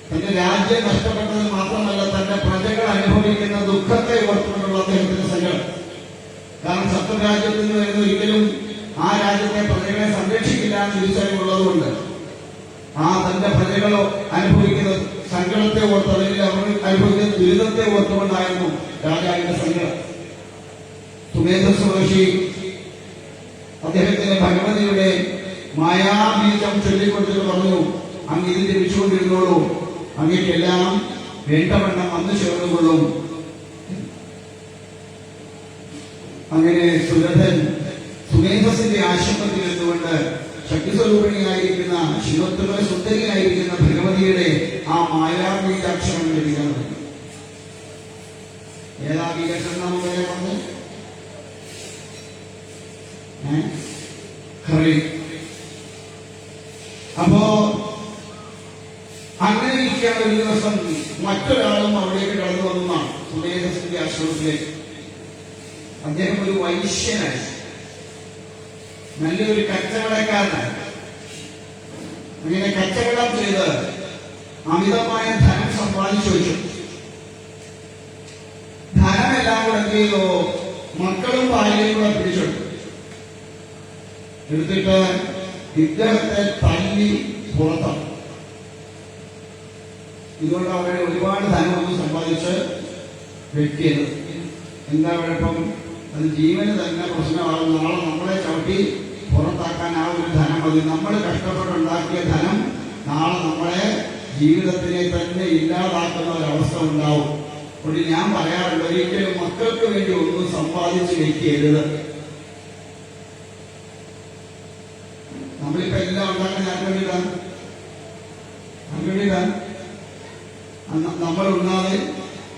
തന്റെ രാജ്യം നഷ്ടപ്പെട്ടത് മാത്രമല്ല തന്റെ പ്രജകൾ അനുഭവിക്കുന്ന ദുഃഖത്തെ ഓർത്തുകൊണ്ടുള്ള അദ്ദേഹത്തിന്റെ സങ്കടം. കാരണം ശത്രുരാജ്യത്തിൽ നിന്ന് വരുന്ന ഒരിക്കലും ആ രാജ്യത്തെ പ്രജകളെ സംരക്ഷിക്കില്ല എന്ന് തിരിച്ചറിവുള്ളതുകൊണ്ട് ആ തന്റെ പ്രജകളോ അനുഭവിക്കുന്ന സങ്കടത്തെ ഓർത്ത് അല്ലെങ്കിൽ അവർ അനുഭവിക്കുന്ന ദുരിതത്തെ ഓർത്തുകൊണ്ടായിരുന്നു രാജാവിന്റെ സങ്കടം. സുമേധസ് മഹർഷി അദ്ദേഹത്തിന്റെ ഭഗവതിയുടെ മായാബീജം ചൊല്ലിക്കൊണ്ടിട്ട് പറഞ്ഞു, അങ്ങ് ഇത് ജപിച്ചുകൊണ്ടിരുന്നോളൂ, അങ്ങേക്കെല്ലാം വേണ്ടവണ്ണം വന്നു ചേർന്നുകൊള്ളും. അങ്ങനെ സുരഥൻ സുമേധസിന്റെ ആശ്രമത്തിൽ നിന്നുകൊണ്ട് ശക്തിസ്വരൂപിണിയായിരിക്കുന്ന ശിവത്വ സുന്ദരിയായിരിക്കുന്ന ഭഗവതിയുടെ ആ മായാബീജാക്ഷരം ലഭിക്കാൻ തുടങ്ങി. ഏതാ ബീജാക്ഷരം നമുക്ക് പറഞ്ഞു? അപ്പോ അങ്ങനെ ഇരിക്കാൻ ഒരു ദിവസം മറ്റൊരാളും അവിടേക്ക് കടന്നു വന്നതാണ് സുമേധസിന്റെ ആശ്രമത്തിലേക്ക്. അദ്ദേഹം ഒരു വൈശ്യനായി, നല്ലൊരു കച്ചവടക്കാരനായി. അങ്ങനെ കച്ചവടം ചെയ്ത് അമിതമായ ധനം സമ്പാദിച്ചു വെച്ചു. ധനമെല്ലാം കൂടെ എന്ത് ചെയ്തോ, മക്കളും ഭാര്യയും കൂടെ പിടിച്ചെടുത്തു. എടുത്തിട്ട് ഇദ്ദേഹത്തെ തല്ലി പുറത്താക്കും. ഇതുകൊണ്ട് അവരെ ഒരുപാട് ധനമൊന്നും സമ്പാദിച്ച് വെക്കരുത്. എന്താ കുഴപ്പം? അത് ജീവന് തന്നെ പ്രശ്നമാകും. നാളെ നമ്മളെ ചവിട്ടി പുറത്താക്കാൻ ആ ഒരു ധനം മതി. നമ്മൾ കഷ്ടപ്പെട്ടുണ്ടാക്കിയ ധനം നാളെ നമ്മളെ ജീവിതത്തിനെ തന്നെ ഇല്ലാതാക്കുന്ന ഒരവസ്ഥ ഉണ്ടാവും. അതുകൊണ്ട് ഞാൻ പറയാറുണ്ട്, ഒരിക്കലും മക്കൾക്ക് വേണ്ടി ഒന്നും സമ്പാദിച്ച് വെക്കരുത്. നമ്മളിപ്പോ എല്ലാം ഉണ്ടാക്കാൻ ആർക്ക് വേണ്ടിയിട്ടാണ്? നമ്മൾ ഉണ്ണാതെ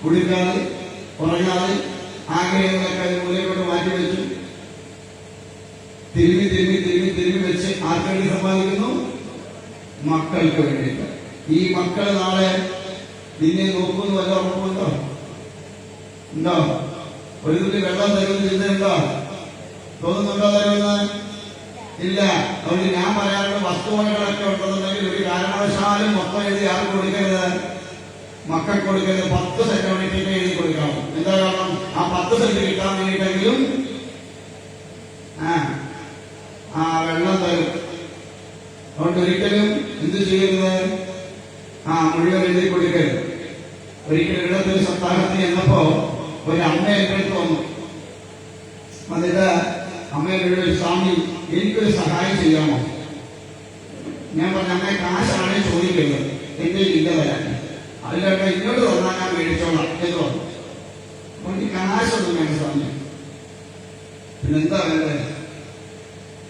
കുടിക്കാതെ ഉറങ്ങാതെ ആഗ്രഹങ്ങളൊക്കെ മൂലയോട് മാറ്റിവെച്ചു തിരുമ്പി വെച്ച് ആർക്ക് വേണ്ടി സമ്പാദിക്കുന്നു? മക്കൾക്ക് വേണ്ടിയിട്ട്. ഈ മക്കൾ നാളെ നിന്നെ നോക്കുന്നു വല്ല ഉറപ്പുണ്ടോ? ഉണ്ടോ? ഒരു തുള്ളി വെള്ളം തരുമെന്ന് ചിന്തയുണ്ടോ? തോന്നുന്നുണ്ടോ തരുമെന്ന്? ഇല്ല. അതുകൊണ്ട് ഞാൻ പറയാറുണ്ട്, വസ്തുവകകളൊക്കെ ഉണ്ടെന്നുണ്ടെങ്കിൽ ഒരു കാരണവശാലും മൊത്തം എഴുതി ആർക്ക് കൊടുക്കരുത്? മക്കൾക്ക് കൊടുക്കരുത്. 10 സെന്റ് വേണ്ടിയിട്ട് എഴുതി കൊടുക്കാവും. എന്താ കാരണം? ആ 10 സെന്റ് കിട്ടാൻ വേണ്ടിയിട്ടെങ്കിലും വെള്ളം തരും. അതുകൊണ്ട് ഒരിക്കലും എന്ത് ചെയ്യരുത്? മുഴുവൻ എഴുതി കൊടുക്കരുത്. ഒരിക്കലും ഇടത്തൊരു സപ്താഹത്തിൽ എന്നപ്പോ ഒരു അമ്മ എന്റെ അടുത്ത് വന്നു. എന്നിട്ട് അമ്മയുടെ സ്വാമി എനിക്കൊരു സഹായം ചെയ്യാമോ? ഞാൻ പറഞ്ഞു, അമ്മയെ കാശാണെ ചോദിക്കരുത്, എന്റെ ഇല്ല തരാൻ. അതിലൊക്കെ ഇങ്ങോട്ട് തന്നാൽ ഞാൻ മേടിച്ചോളാം എന്ന് പറഞ്ഞു. എനിക്ക് കാശൊന്നും വേണ്ട സ്വാമി. പിന്നെന്താ വേണ്ടത്?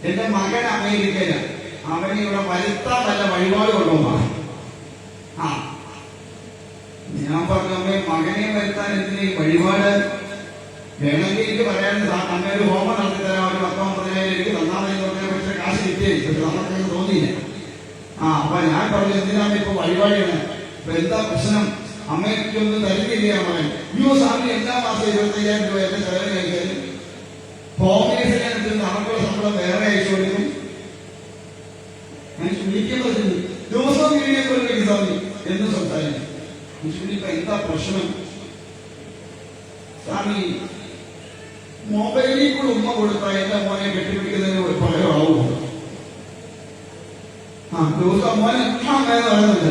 എന്റെ മകൻ അമേരിക്കയിലാണ്. അവനെ ഇവിടെ വരുത്താൻ വല്ല വഴിപാട് കൊണ്ടുപോകാം. ഞാൻ പറഞ്ഞു, അമ്മയെ മകനെ വരുത്താൻ എന്തിനാ വഴിപാട്? വേണമെങ്കിൽ എനിക്ക് പറയാൻ അമ്മ ഒരു ഹോമം നടത്തി തരാം, ഒരു 10-15 എനിക്ക് തന്നാൽ മതി എന്ന് പറഞ്ഞാൽ പക്ഷേ കാശ് കിട്ടിയായി. പക്ഷെ നമുക്കൊന്നും തോന്നിയില്ല. അപ്പൊ ഞാൻ പറഞ്ഞു, എന്തിനാണ് ഇപ്പൊ വഴിപാടിയാണ്? ഇപ്പൊ എന്താ പ്രശ്നം? അമ്മയ്ക്കൊന്നും തരുന്നില്ല മകൻ. സ്വാമി എല്ലാ മാസം 25,000 രൂപ എന്റെ ചെലവിന് കഴിച്ചാലും ഹോമിനേഴ്സിനെ നമുക്കുള്ള ശമ്പളം വേറെ അയച്ചു കൊടുക്കും. ഞാൻ ചുരുക്കുന്നത് ദിവസവും വീഡിയോ കൊടുക്കും സ്വാമി എന്ന് സംസാരിക്കും. ഇപ്പൊ എന്താ പ്രശ്നം? സ്വാമി, മൊബൈലിൽ കൂടെ ഉമ്മ കൊടുത്താൽ എന്റെ മോനെ കെട്ടിപ്പിടിക്കുന്നതിന് പകരമാവും. ദിവസം മോനെ അമ്മയെന്ന് പറയുന്നില്ല.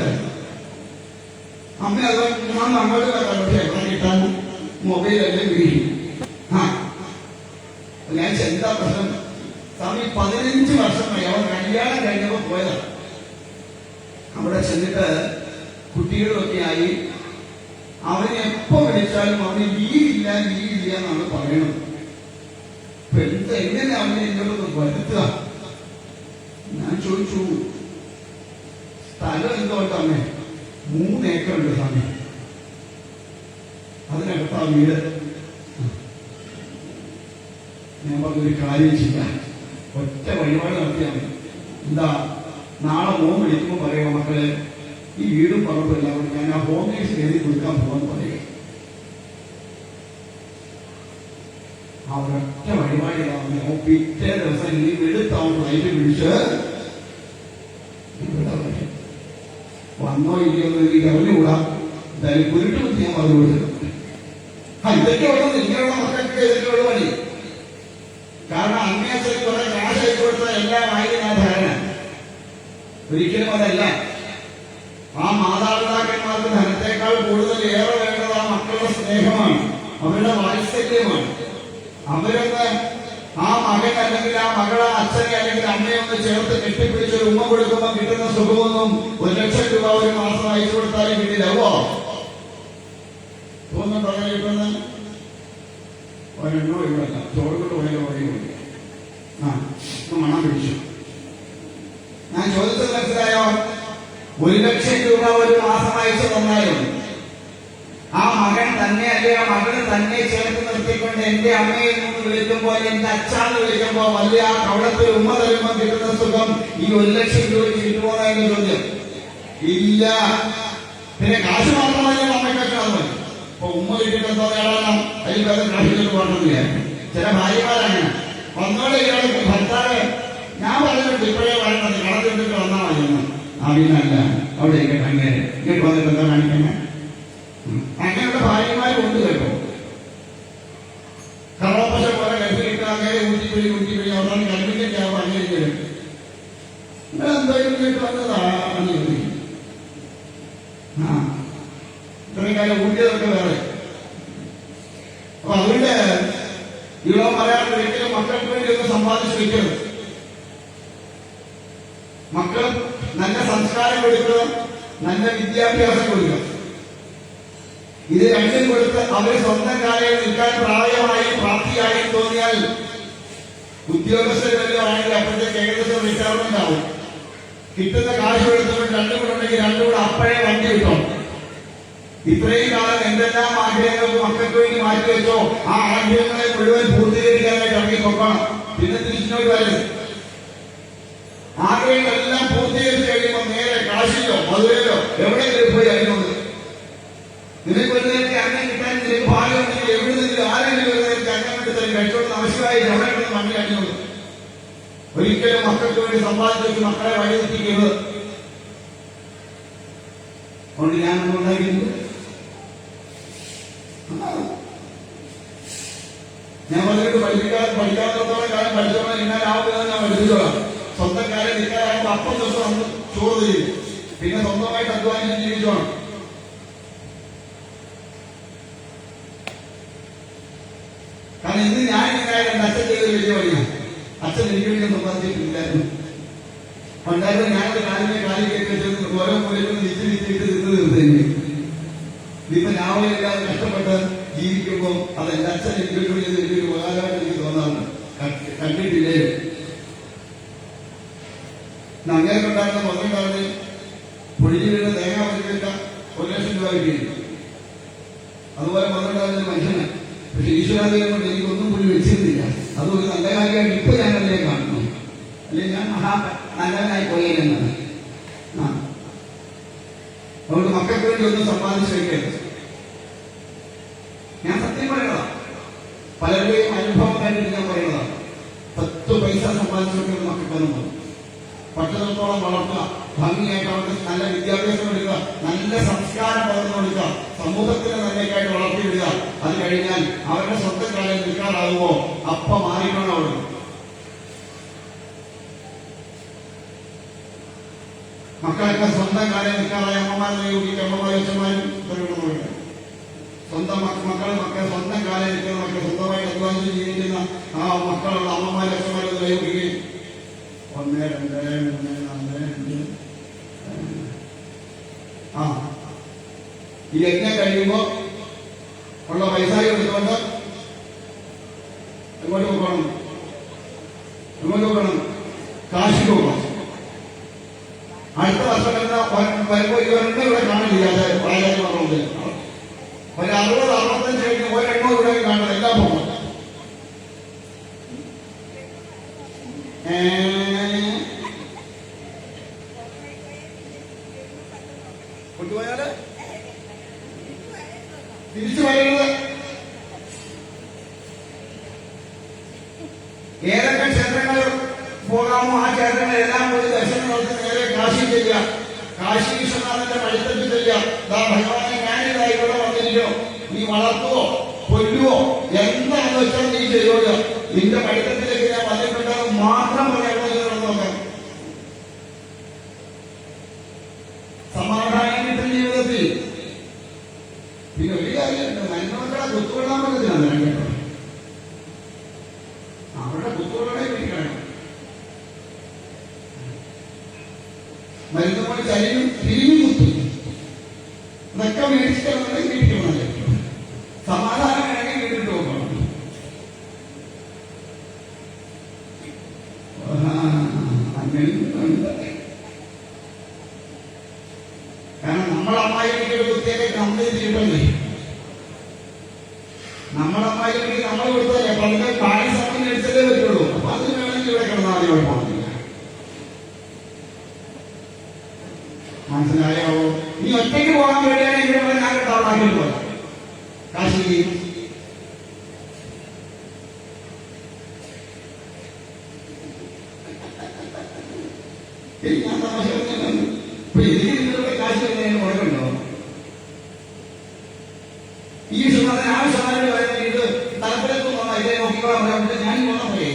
അമ്മ അതുകൊണ്ട് ഞാൻ അങ്ങോട്ട് പക്ഷെ എവിടെ കിട്ടാൻ മൊബൈലല്ലേ വീഴി. ഞാൻ എന്താ പ്രശ്നം? സ്വാമി 15 വർഷമായി അവൻ കല്യാണം കഴിഞ്ഞപ്പോ പോയതാണ്. അവിടെ ചെന്നിട്ട് കുട്ടികളൊക്കെ ആയി. അവന് എപ്പോ വിളിച്ചാലും അവന് ലീവില്ല എന്നാണ് പറയണത്. എങ്ങനെ അവനെ എന്നോടൊന്ന് വരുത്തുക? ഞാൻ ചോദിച്ചു, സ്ഥലം എന്തോട്ട് അമ്മേ? 3 ഏക്കറുണ്ട് സ്വാമി, അതിനകത്താ വീട്. ഞാൻ പറഞ്ഞൊരു കാര്യം ചെയ്യാം, ഒറ്റ വഴിപാട് നടത്തിയാൽ മതി. എന്താ? നാളെ മോൻ വിളിക്കുമ്പോൾ പറയുക, മക്കളെ ഈ വീടും പറമ്പില്ല, ഞാൻ ആ ഹോം നേഴ്സിന് എഴുതി കൊടുക്കാൻ പോകാന്ന് പറയുക. ആ ഒരൊറ്റ വഴിപാടിലാവുന്ന പിറ്റേ ദിവസം നീ വെളുത്താവുന്ന ഫ്ലൈറ്റ് പിടിച്ച് വന്നോ ഇല്ലയോ എനിക്ക് അറിഞ്ഞുകൂടാ. എന്തായാലും കുരുട്ട് കുത്തി ഞാൻ പറഞ്ഞു കൊടുത്തിട്ടുണ്ട്. ഇതൊക്കെ ഉള്ളത് ഇങ്ങനെയുള്ള മക്കൾക്ക് ഇതൊക്കെയുള്ള പണി. കാരണം അന്വേഷണം കുറെ കാശ് അയച്ചു കൊടുത്ത എല്ലാം ആയിരുന്ന ധാരണ. ഒരിക്കലും അതല്ല. ആ മാതാപിതാക്കന്മാർക്ക് ധനത്തെക്കാൾ കൂടുതൽ ഏറെ വേണ്ടത് ആ മക്കളുടെ സ്നേഹമാണ്, അവരുടെ വാത്സല്യമാണ്. അവരൊന്ന് ആ മകൻ അല്ലെങ്കിൽ ആ മകളെ അച്ഛനെ അല്ലെങ്കിൽ അമ്മയെ ഒന്ന് ചേർത്ത് കെട്ടിപ്പിടിച്ചൊരു ഉമ്മ കൊടുക്കുമ്പോൾ കിട്ടുന്ന സുഖമൊന്നും 1 ലക്ഷം രൂപ ഒരു മാസം അയച്ചു കൊടുത്താലും കിട്ടില്ലവോ? തോന്നുന്നുണ്ടോ അങ്ങനെ കിട്ടുന്നത്? ഒരെണ്ണോ ഇവിടല്ല, ചോറ് കൊണ്ട് പോയാലോ വഴിയുണ്ട്. മണം പിടിച്ചു. ഞാൻ ചോദിച്ചത് മനസ്സിലായോ? 1 ലക്ഷം രൂപ ഒരു മാസം അയച്ചു തന്നാലും ആ മകൻ തന്നെ അല്ലെ ആ മകള് തന്നെ ചേർത്ത് നിർത്തിക്കൊണ്ട് എന്റെ അമ്മയെ നിന്ന് വിളിക്കുമ്പോൾ, എന്റെ അച്ഛാന്ന് വിളിക്കുമ്പോൾ വലിയ ആ കവളത്തിൽ ഉമ്മ തരുമ്പോൾ കിട്ടുന്ന സുഖം ഈ 1 ലക്ഷം രൂപയ്ക്ക് കിട്ടുമോ എന്ന ചോദ്യം ഇല്ല. പിന്നെ കാശ് മാത്രമല്ല അമ്മയ്ക്കൊക്കെ അത് മതി. ഇപ്പൊ ഉമ്മ കിട്ടിയിട്ട് എന്തോ നേടാനോ അതിൽ വേറെ കാശിലേക്ക് പോകണമെന്നില്ല. ചില ഭാര്യമാരങ്ങനെ വന്നോടെ ഇയാൾക്ക് ഭർത്താവ് ഞാൻ പറഞ്ഞിട്ട് ഇപ്പോഴേ പറയുന്നത് കടത്തിട്ട് വന്നാൽ മതിയെന്ന്. പിന്നല്ല അവിടെ അങ്ങനെ ഇങ്ങോട്ട് വന്നിട്ട് എന്താ കാണിക്കുന്നത്? അങ്ങനെയുള്ള ഭാര്യമാരുണ്ട് കേട്ടോ. കള്ളപ്പശ പോലെ ഗർഭിണിട്ട് അങ്ങനെ ഊട്ടിപ്പിടി അവസാനം കൽപ്പിക്കാൻ അങ്ങനെ എന്തോരും കേട്ട് വന്നതാണ് ജോലി. ഇത്രയും കാലം ഊട്ടിയതൊക്കെ വേറെ. അപ്പൊ അതുകൊണ്ട് ഇളവ മലയാളം ഒരിക്കലും മക്കൾക്ക് വേണ്ടി ഒന്ന് സമ്പാദിച്ചു വയ്ക്കരുത്. മക്കൾ നല്ല സംസ്കാരം കൊടുക്കുക, നല്ല വിദ്യാഭ്യാസം കൊടുക്കുക. ഇത് രണ്ടും കൊടുത്ത് അവര് സ്വന്തം കാര്യം നിൽക്കാൻ പ്രായമായി പ്രാപ്തിയായി തോന്നിയാൽ ഉദ്യോഗസ്ഥർ വരികയാണെങ്കിൽ അപ്പോഴത്തേക്ക് ഏകദേശം റിട്ടയർമെന്റ് ആവും. കിട്ടുന്ന കാശ് കൊടുത്തപ്പോൾ രണ്ടും കൂടെ ഉണ്ടെങ്കിൽ രണ്ടും കൂടെ അപ്പോഴേ വണ്ടി കിട്ടും. ഇത്രയും കാലം എന്തെല്ലാം ആഗ്രഹങ്ങൾക്ക് മക്കൾക്ക് വേണ്ടി മാറ്റിവെച്ചോ ആ ആഗ്രഹങ്ങളെ മുഴുവൻ പൂർത്തീകരിക്കാനായിട്ട് ഇറങ്ങി നോക്കണം. പിന്നെ തിരിച്ചിനോട് വരരുത്. ആഗ്രഹങ്ങളെല്ലാം പൂർത്തീകരിച്ച് കഴിയുമ്പോൾ നേരെ കാശിലോ മധുരയിലോ എവിടെയെങ്കിലും പോയി അറിയുന്നത്. നിനക്ക് ഒരു നേരത്തെ അന്നം കിട്ടാൻ നിനക്ക് ഭാഗ്യമുണ്ടെങ്കിൽ എവിടെന്നെങ്കിലും ആരെങ്കിലും ഒരു നേരത്തെ അന്നം കിട്ടുന്നതിന് കഴിച്ചോണ്ട് ആവശ്യമായി എവിടെ മണ്ണി അടിഞ്ഞത്. ഒരിക്കലും മക്കൾക്ക് വേണ്ടി സമ്പാദിച്ചു മക്കളെ വഴിതെറ്റിക്കരുത്. അതുകൊണ്ട് ഞാനൊന്നും ഉണ്ടാക്കിയിട്ടുണ്ട്. ഞാൻ പറഞ്ഞിട്ട് പഠിക്കാവുന്നിടത്തോളം കാലം പഠിച്ചോളാം, ഇന്നാലാവുന്നത് ഞാൻ പഠിപ്പിച്ചോളാം. സ്വന്തം കാര്യം നിൽക്കാറാകുമ്പോൾ അപ്പം ദിവസം നമ്മൾ ചോറ് ചെയ്യും. പിന്നെ സ്വന്തമായിട്ട് അധ്വാനിച്ച് ജീവിച്ചോണം. കാരണം ഇന്ന് ഞാൻ ഇങ്ങനെ അച്ഛൻ ചെയ്ത് വലിയ പണിയാണ്. അച്ഛൻ എനിക്ക് വേണ്ടി സമ്പാദിച്ചിട്ടില്ലായിരുന്നു. പണ്ടായിരുന്നു ഞാനൊരു കാലിനെ കാലി കയറ്റി ഓരോ മൂലക്കും നിശ്ചയിച്ചിട്ട് തിന്നു തീർത്തേനെ. ഇപ്പൊ രാവിലെയില്ലാതെ കഷ്ടപ്പെട്ട് ജീവിക്കുമ്പോൾ അത് എന്റെ അച്ഛൻ എനിക്ക് വേണ്ടി വലിയൊരു ഉപകാരമായിട്ട് എനിക്ക് തോന്നാറുണ്ട്. കണ്ടിട്ടില്ലേ അങ്ങനെ ഉണ്ടായിരുന്ന പന്ത്രണ്ടാണ് പൊഴിഞ്ഞു വീഴുന്ന തേങ്ങ പറിക്കേണ്ട 1 ലക്ഷം രൂപ കിട്ടിയിരുന്നു. അതുപോലെ പന്ത്രണ്ടാകുന്ന മനുഷ്യന്. പക്ഷെ ഈശ്വരാധീനം കൊണ്ട് എനിക്കൊന്നും പുള്ളി വെച്ചിരുന്നില്ല. അതൊരു നല്ല കാര്യമായിട്ട് ഇപ്പൊ ഞാൻ അതിനെ കാണുന്നു. അല്ലെങ്കിൽ ഞാൻ നല്ലവനായി പോയേക്കുന്നത്. അതുകൊണ്ട് മക്കൾക്ക് വേണ്ടി ഒന്നും സമ്പാദിച്ചു വയ്ക്കരുത്. ഞാൻ സത്യം പറയുന്നതാണ്. പലരുടെയും അനുഭവം കണ്ടിട്ട് ഞാൻ പറയുന്നതാണ്. 10 പൈസ സമ്പാദിച്ചു വയ്ക്കുന്നത് മക്കൾക്കൊന്നും പോകും. പറ്റുന്നിടത്തോളം വളർത്തുക, ഭംഗിയായിട്ട് അവർക്ക് നല്ല വിദ്യാഭ്യാസം എടുക്കുക, നല്ല സംസ്കാരം പകർന്നു കൊടുക്കുക, സമൂഹത്തിന് നന്മയ്ക്കായിട്ട് വളർത്തിവിടുക. അത് കഴിഞ്ഞാൽ അവരുടെ സ്വന്തം കാലം നിൽക്കാറാകുമ്പോ അപ്പം മാറിക്കണം. അവർ മക്കളൊക്കെ സ്വന്തം കാലം നിൽക്കാറായ അമ്മമാരെ യോഗിക്ക് അമ്മമാരും അച്ഛന്മാരും പറയുന്നത് സ്വന്തം മക്കളെ സ്വന്തം കാലം നിൽക്കുന്ന മക്കളെ സ്വന്തമായിട്ട് അധ്വാനിച്ച് ജീവിക്കുന്ന ആ മക്കളുള്ള അമ്മമാരും അച്ഛന്മാരും യോഗിക്കുകയും 1, 2, 3, 4, 5 ഈ യജ്ഞം കഴിയുമ്പോ ഉള്ള പൈസ എടുത്തുകൊണ്ട് എങ്ങോട്ട് പോകണം? കാശിക്ക് പോകണം. അടുത്ത വർഷം വരുമ്പോ ഇവരുടെ ഇവിടെ കാണില്ല. പ്രായം പറഞ്ഞത് ഒരു 60-65 കഴിഞ്ഞ് ഒരെണ്ണോ ഇവിടെ കാണണം. എല്ലാം പോകണം. കൊണ്ടുപോയാല് തിരിച്ചു വരുന്നത് ഏതൊക്കെ ക്ഷേത്രങ്ങളിൽ പോകാമോ ആ ക്ഷേത്രങ്ങളെല്ലാം പോയി ദർശനം നടത്തി നേരെ കാശി ചെല്ലുക. കാശി വിശ്വനാഥന്റെ പഴുത്തത്തിൽ ചെല്ലുക. ഭഗവാനെ ഞാനിതാ ഇവിടെ വന്നിരിക്കോ, നീ വളർത്തുവോ കൊല്ലുവോ എന്താണെന്ന് വെച്ചാൽ നീ ചെയ്യുക. നിന്റെ പഴുത്തത്തിലേക്ക് ഞാൻ വന്നിട്ടുണ്ടെന്ന് മാത്രം പറയാൻ നോക്കാം. സമാധാനം കിട്ടും ജീവിതത്തിൽ. പിന്നെ ഒരു കാര്യമുണ്ട്, നന്മക്കളെ കുത്തുകൊള്ളാൻ പറ്റത്തില്ല. കേട്ടോ, അവരുടെ കുത്തുകൊള്ളനെ പിടിക്കണം. മരുന്ന് പോലെ ചരിയും തിരിഞ്ഞു കുത്തും. ഇതൊക്കെ മേടിച്ചിട്ടുണ്ടെങ്കിൽ വീട്ടിൽ സമാധാനം വേണമെങ്കിൽ വീട്ടിട്ട് പോകണം. കാരണം നമ്മളെ അമ്മായിക്ക് ഒരു കുത്തിയൊക്കെ നമ്മൾ ചെയ്യണ്ടേ. നമ്മളെ അമ്മായിക്ക് നമ്മൾ കൊടുത്തല്ലേ പണ്ട് പാടി സമയം മേടിച്ചതേ പറ്റുള്ളൂ. അപ്പൊ അതിന് വേണമെങ്കിൽ ഇവിടെ കിടന്നാൽ മതി, കുഴപ്പമില്ല. മനസ്സിലായോ? നീ ഒറ്റയ്ക്ക് പോകാൻ വേണ്ടിയാണ് ഇവിടെ ഞാൻ തവണാക്കിട്ട് പോയത് കാശി. ഞാൻ തമാശ ഇപ്പൊ എനിക്ക് നിങ്ങളുടെ കാശ് വരുന്നതിന് മുടക്കുണ്ടോ? ഈ വിശ്വനാഥൻ ആ വിശ്വനാഥന് പറയുന്നത് ഇത് തലപ്പുറത്ത് വന്നാൽ ഇതേ നോക്കിക്കോളാൻ പറയാൻ ഞാൻ വന്ന പോലെ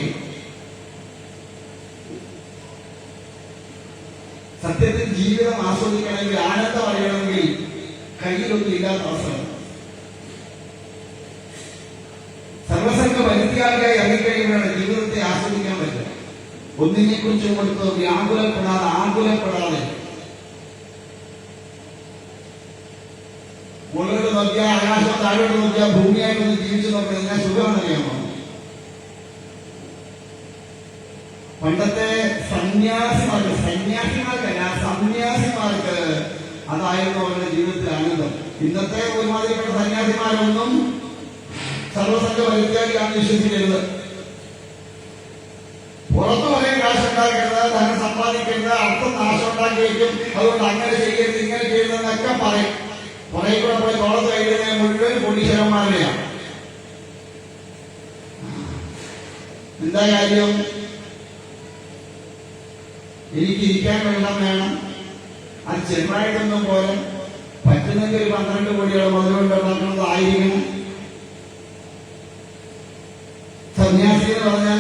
സത്യത്തിൽ ജീവിതം ആസ്വദിക്കണമെങ്കിൽ, ആനന്ദം അറിയണമെങ്കിൽ കയ്യിലൊന്നും ഇല്ലാത്ത അവസരം. സർവസംഘ പരിത്യാഗിയായി ഇറങ്ങിക്കഴിയുമ്പോഴാണ് ജീവിതത്തെ ആസ്വദിക്കാൻ പറ്റുക. ഒന്നിനെ കുറിച്ചും കൊടുത്ത് വ്യാകുലപ്പെടാതെ, ആകുലപ്പെടാതെ മുകളിലോട്ട് നോക്കിയാൽ ആകാശം, താഴോട്ട് നോക്കിയാൽ ഭൂമിയായിട്ടൊന്ന് ജീവിച്ചു നോക്കുന്നത് ഞാൻ സുഖമാണെന്നറിയാമോ? പണ്ടത്തെ സന്യാസിമാർക്കല്ല, സന്യാസിമാർക്ക് അതായിരുന്നു അവരുടെ ജീവിതത്തിൽ ആനന്ദം. ഇന്നത്തെ ഒരുമാതിരിപ്പെട്ട സന്യാസിമാരൊന്നും സർവസംഘ പരിത്യാഗിയാണ് വിശ്വസിക്കരുത്. പുറത്തു പറയാൻ കാശുണ്ടാക്കരുത്, ധനം സമ്പാദിക്കരുത്, അർത്ഥം നാശം ഉണ്ടാക്കി വയ്ക്കും, അതുകൊണ്ട് അങ്ങനെ ചെയ്യരുത്, ഇങ്ങനെ ചെയ്യരുതെന്നൊക്കെ പറയും. പുറകെ കൂടെ പോയി തോളത്ത് കഴിയുന്ന മുഴുവൻ കോടീശ്വരന്മാരുടെയാണ്. എന്താ കാര്യം? എനിക്ക് ഇരിക്കാൻ വെള്ളം വേണം, അത് ചെറുതായിട്ടൊന്നും പോലെ പറ്റുന്നെങ്കിൽ 12 കോടിയോളം മുതലുണ്ടാക്കുന്നതായിരിക്കണം. സന്യാസി എന്ന് പറഞ്ഞാൽ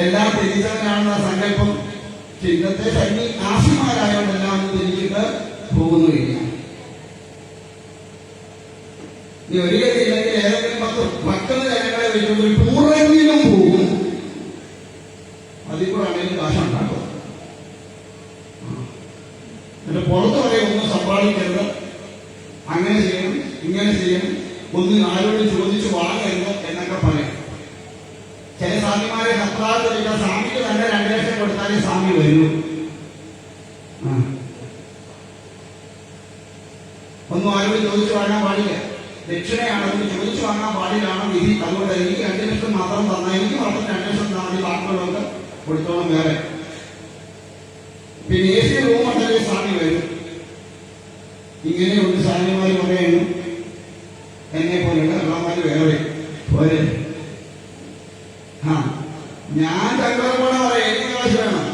എല്ലാം തിരിച്ചവനാണെന്ന സങ്കല്പം ഇന്നത്തെ സന്യാസിമാരായോണ്ട് എല്ലാം തിരിച്ചിട്ട് പോകുന്നില്ല. നീ ഒരു ഗതിയില്ലെങ്കിൽ ഏതെങ്കിലും 10 ജനങ്ങളെ വെച്ചുകൊണ്ട് ഒരു ടൂറെങ്കിലും പോകും, അതിൽ കൂടെ ആണെങ്കിലും കാശുണ്ടാക്കും. എന്നിട്ട് പുറത്ത് പറയും ഒന്നും സമ്പാദിക്കരുത്, അങ്ങനെ ചെയ്യണം, ഇങ്ങനെ ചെയ്യണം, ഒന്നും ആരോടും ചോദിച്ചു വാങ്ങരുത് എന്നൊക്കെ പറയും. ചില സ്വാമിമാരെ സത്രാധിക സ്വാമിക്ക് തന്നെ 2 ലക്ഷം കൊടുത്താലേ സ്വാമി വരൂ. ഒന്നും ആരോടും ചോദിച്ചു വാങ്ങാൻ പാടില്ല, ദക്ഷിണയാണ്, അതിന് ചോദിച്ചു വാങ്ങാൻ പാടില്ലാണ് വിധി. അതുകൊണ്ട് എനിക്ക് 2 ലക്ഷം മാത്രം തന്നാൽ എനിക്ക് മാത്രം 2 ലക്ഷം തന്നാൽ മതി, ബാക്കിയുള്ളവർക്ക് കൊടുത്തോളം വേറെ. പിന്നെ AC റൂം ഉണ്ടെങ്കിൽ സ്വാമി വരും. ഇങ്ങനെയുണ്ട് സ്വാമിമാർ പറയുന്നു. എന്നെ പോലെയുള്ള കള്ളന്മാര് വേറെ പോരെ. ഞാൻ ചക്രപോണ പറയാം, എനിക്ക് കാശ് വേണം.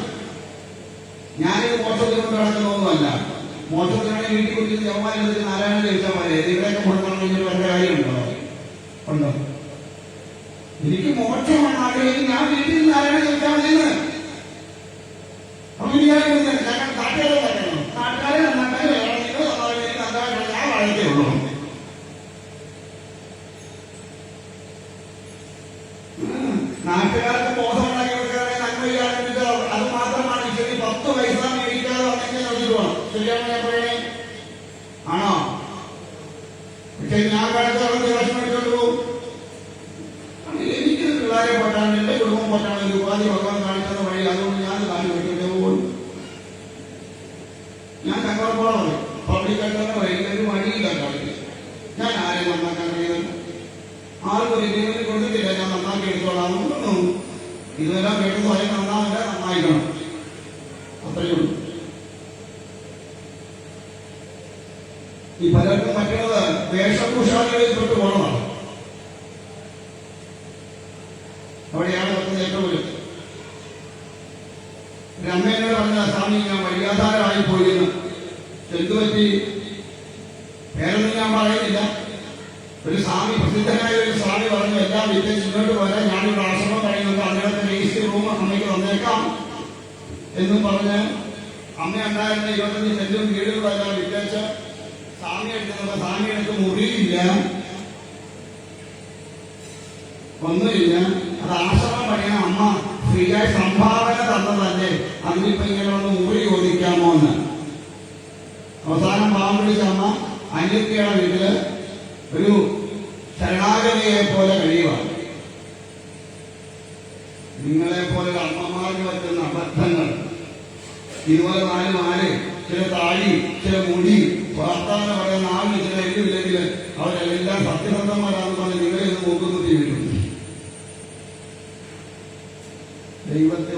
ഞാനിത് മോക്ഷത്തിന് കൊണ്ട് നടക്കുന്നൊന്നുമല്ല. മോക്ഷത്തിനാണെങ്കിൽ വീട്ടിൽ കുറിച്ച് ജവമാനത്തിൽ നാരായണ ചോദിച്ചാൽ പോലെ ഇവിടെയൊക്കെ കൊടുക്കണമെങ്കിൽ വേണ്ട കാര്യമുണ്ടോ? ഉണ്ടോ? എനിക്ക് മോക്ഷമാണ് ആഗ്രഹിക്കും, ഞാൻ വീട്ടിൽ നാരായണ ചോദിച്ചാൽ മതിയെന്ന്. അപ്പൊ ഞാൻ നാട്ടുകാരെ പറയണം, നാട്ടുകാരെ നന്നാക്കാൻ ഞാൻ വളർത്തേ ഉള്ളൂ. നാട്ടുകാർക്ക് ബോധമുണ്ടാക്കി കൊടുക്കാതെ നന്മ ചെയ്യാറുണ്ട്. അത് മാത്രമാണ് ശരി. 10 പൈസ മേടിക്കാതെ വന്നെങ്കിൽ നോക്കിട്ട് പോകണം. ശരിയാണോ ഞാൻ പറയണേ? ആണോ? പക്ഷെ ഞാൻ കാണിച്ചോളം ദിവസം മേടിച്ചോണ്ട് പോകും. എനിക്ക് പിള്ളേരെ പൊട്ടാൻ, എന്റെ കുടുംബം പൊട്ടാൻ ഒരു ഉപാധി ഭഗവാൻ കാണിച്ചെന്ന വഴി. അതുകൊണ്ട് ഞാൻ കാശ് മേടിച്ചോണ്ടേ പോകും. ഞാൻ ചങ്ങോളപ്പോളം പറയും, പബ്ലിക്കായിട്ടാണ് പറയുന്നത്, ഒരു വഴിയില്ല കളിക്ക്. ഞാൻ ആരെയും നന്നാക്കാൻ കഴിയുന്നത് ആർക്കും ഒരു ജീവനിൽ കൊടുത്തിട്ടില്ല. ഞാൻ നന്നാക്കി എടുത്തോളാം. ഇതുവരെ കേട്ടത് വഴി നന്നാവില്ല, നന്നായിക്കണം, അത്രയേ ഉള്ളൂ. ഈ പലർക്കും പറ്റുന്നത് വേഷഭൂഷാദികളിൽ തൊട്ട് പോകണമാണ്. അവിടെയാണ് പറ്റുന്നത് ഏറ്റവും വലുത്. ഒരു അമ്മേനോട് പറഞ്ഞ സ്വാമി ഞാൻ വഴിയാധാരമായി പോയിരുന്നു. എന്തുപറ്റി? വേറൊന്നും ഞാൻ പറയുന്നില്ല. ഒരു സ്വാമി, പ്രസിദ്ധനായ ഒരു സ്വാമി പറഞ്ഞു, എല്ലാം വിദ്യാഭ്യാസം ഇങ്ങോട്ട് വരാൻ ഞാനൊരു ആശ്രമം കഴിയുന്നത്, അതിനകത്ത് AC റൂം അമ്മയ്ക്ക് തന്നേക്കാം എന്നും പറഞ്ഞ് അമ്മ ഉണ്ടായിരുന്ന 25 സെന്റും വീടുകളെല്ലാം വിറ്റേച്ച് സ്വാമി എടുക്കുന്നത്. സ്വാമി എടുത്ത് മുറിയില്ല, ഒന്നുമില്ല. അത് ആശ്രമം പണിയാൻ അമ്മ ഫ്രീയായി സംഭാവന തന്നതല്ലേ, അതിനിപ്പോ ഇങ്ങനെ ഒന്ന് മുറി ചോദിക്കാമോ എന്ന്. അവസാനം പാവം പിടിച്ച അമ്മ അനിയത്തിയുടെ വീട്ടില് ഒരു ശരണാഗതിയെ പോലെ കഴിയുക. നിങ്ങളെ പോലെ അമ്മമാർക്ക് പറ്റുന്ന അബദ്ധങ്ങൾ ഇതുപോലെ 4 ചില താഴി, ചില മുടി, വാർത്താന്ന് പറയുന്ന ആളിന് ചില എല്ലുമില്ലെങ്കിൽ അവരെല്ലാം സത്യസന്ധന്മാരാണെന്ന് പറഞ്ഞ് നിങ്ങളെ ഇത് നോക്കുന്നത് വീഴും. ദൈവത്തെ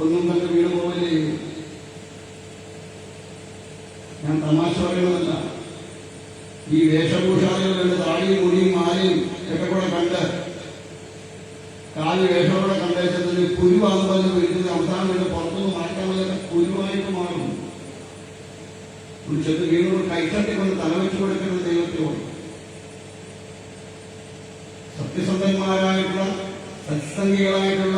ഒന്നും കണ്ട് വീട് പോവല്ലേ. ഞാൻ തമാശ പറയുന്നതല്ല. ഈ വേഷഭൂഷാദികൾ കണ്ട് താടിയും മുടിയും മാലയും ഒക്കെ കൂടെ കണ്ട് കാല് വേഷത്തോടെ കണ്ടേച്ചതിന് കുരുവാകുമ്പോൾ വീട്ടിൽ അവസാനം വീട് പുറത്തുനിന്ന് മാറ്റാൻ വല്ല കുരുവായിട്ട് മാറും. ചെന്ന് വീടുകൾ കൈത്തട്ടിക്കൊണ്ട് തലവെച്ചു കൊടുക്കുന്ന ദൈവത്തോട്. സത്യസന്ധന്മാരായിട്ടുള്ള, സത്സംഗികളായിട്ടുള്ള,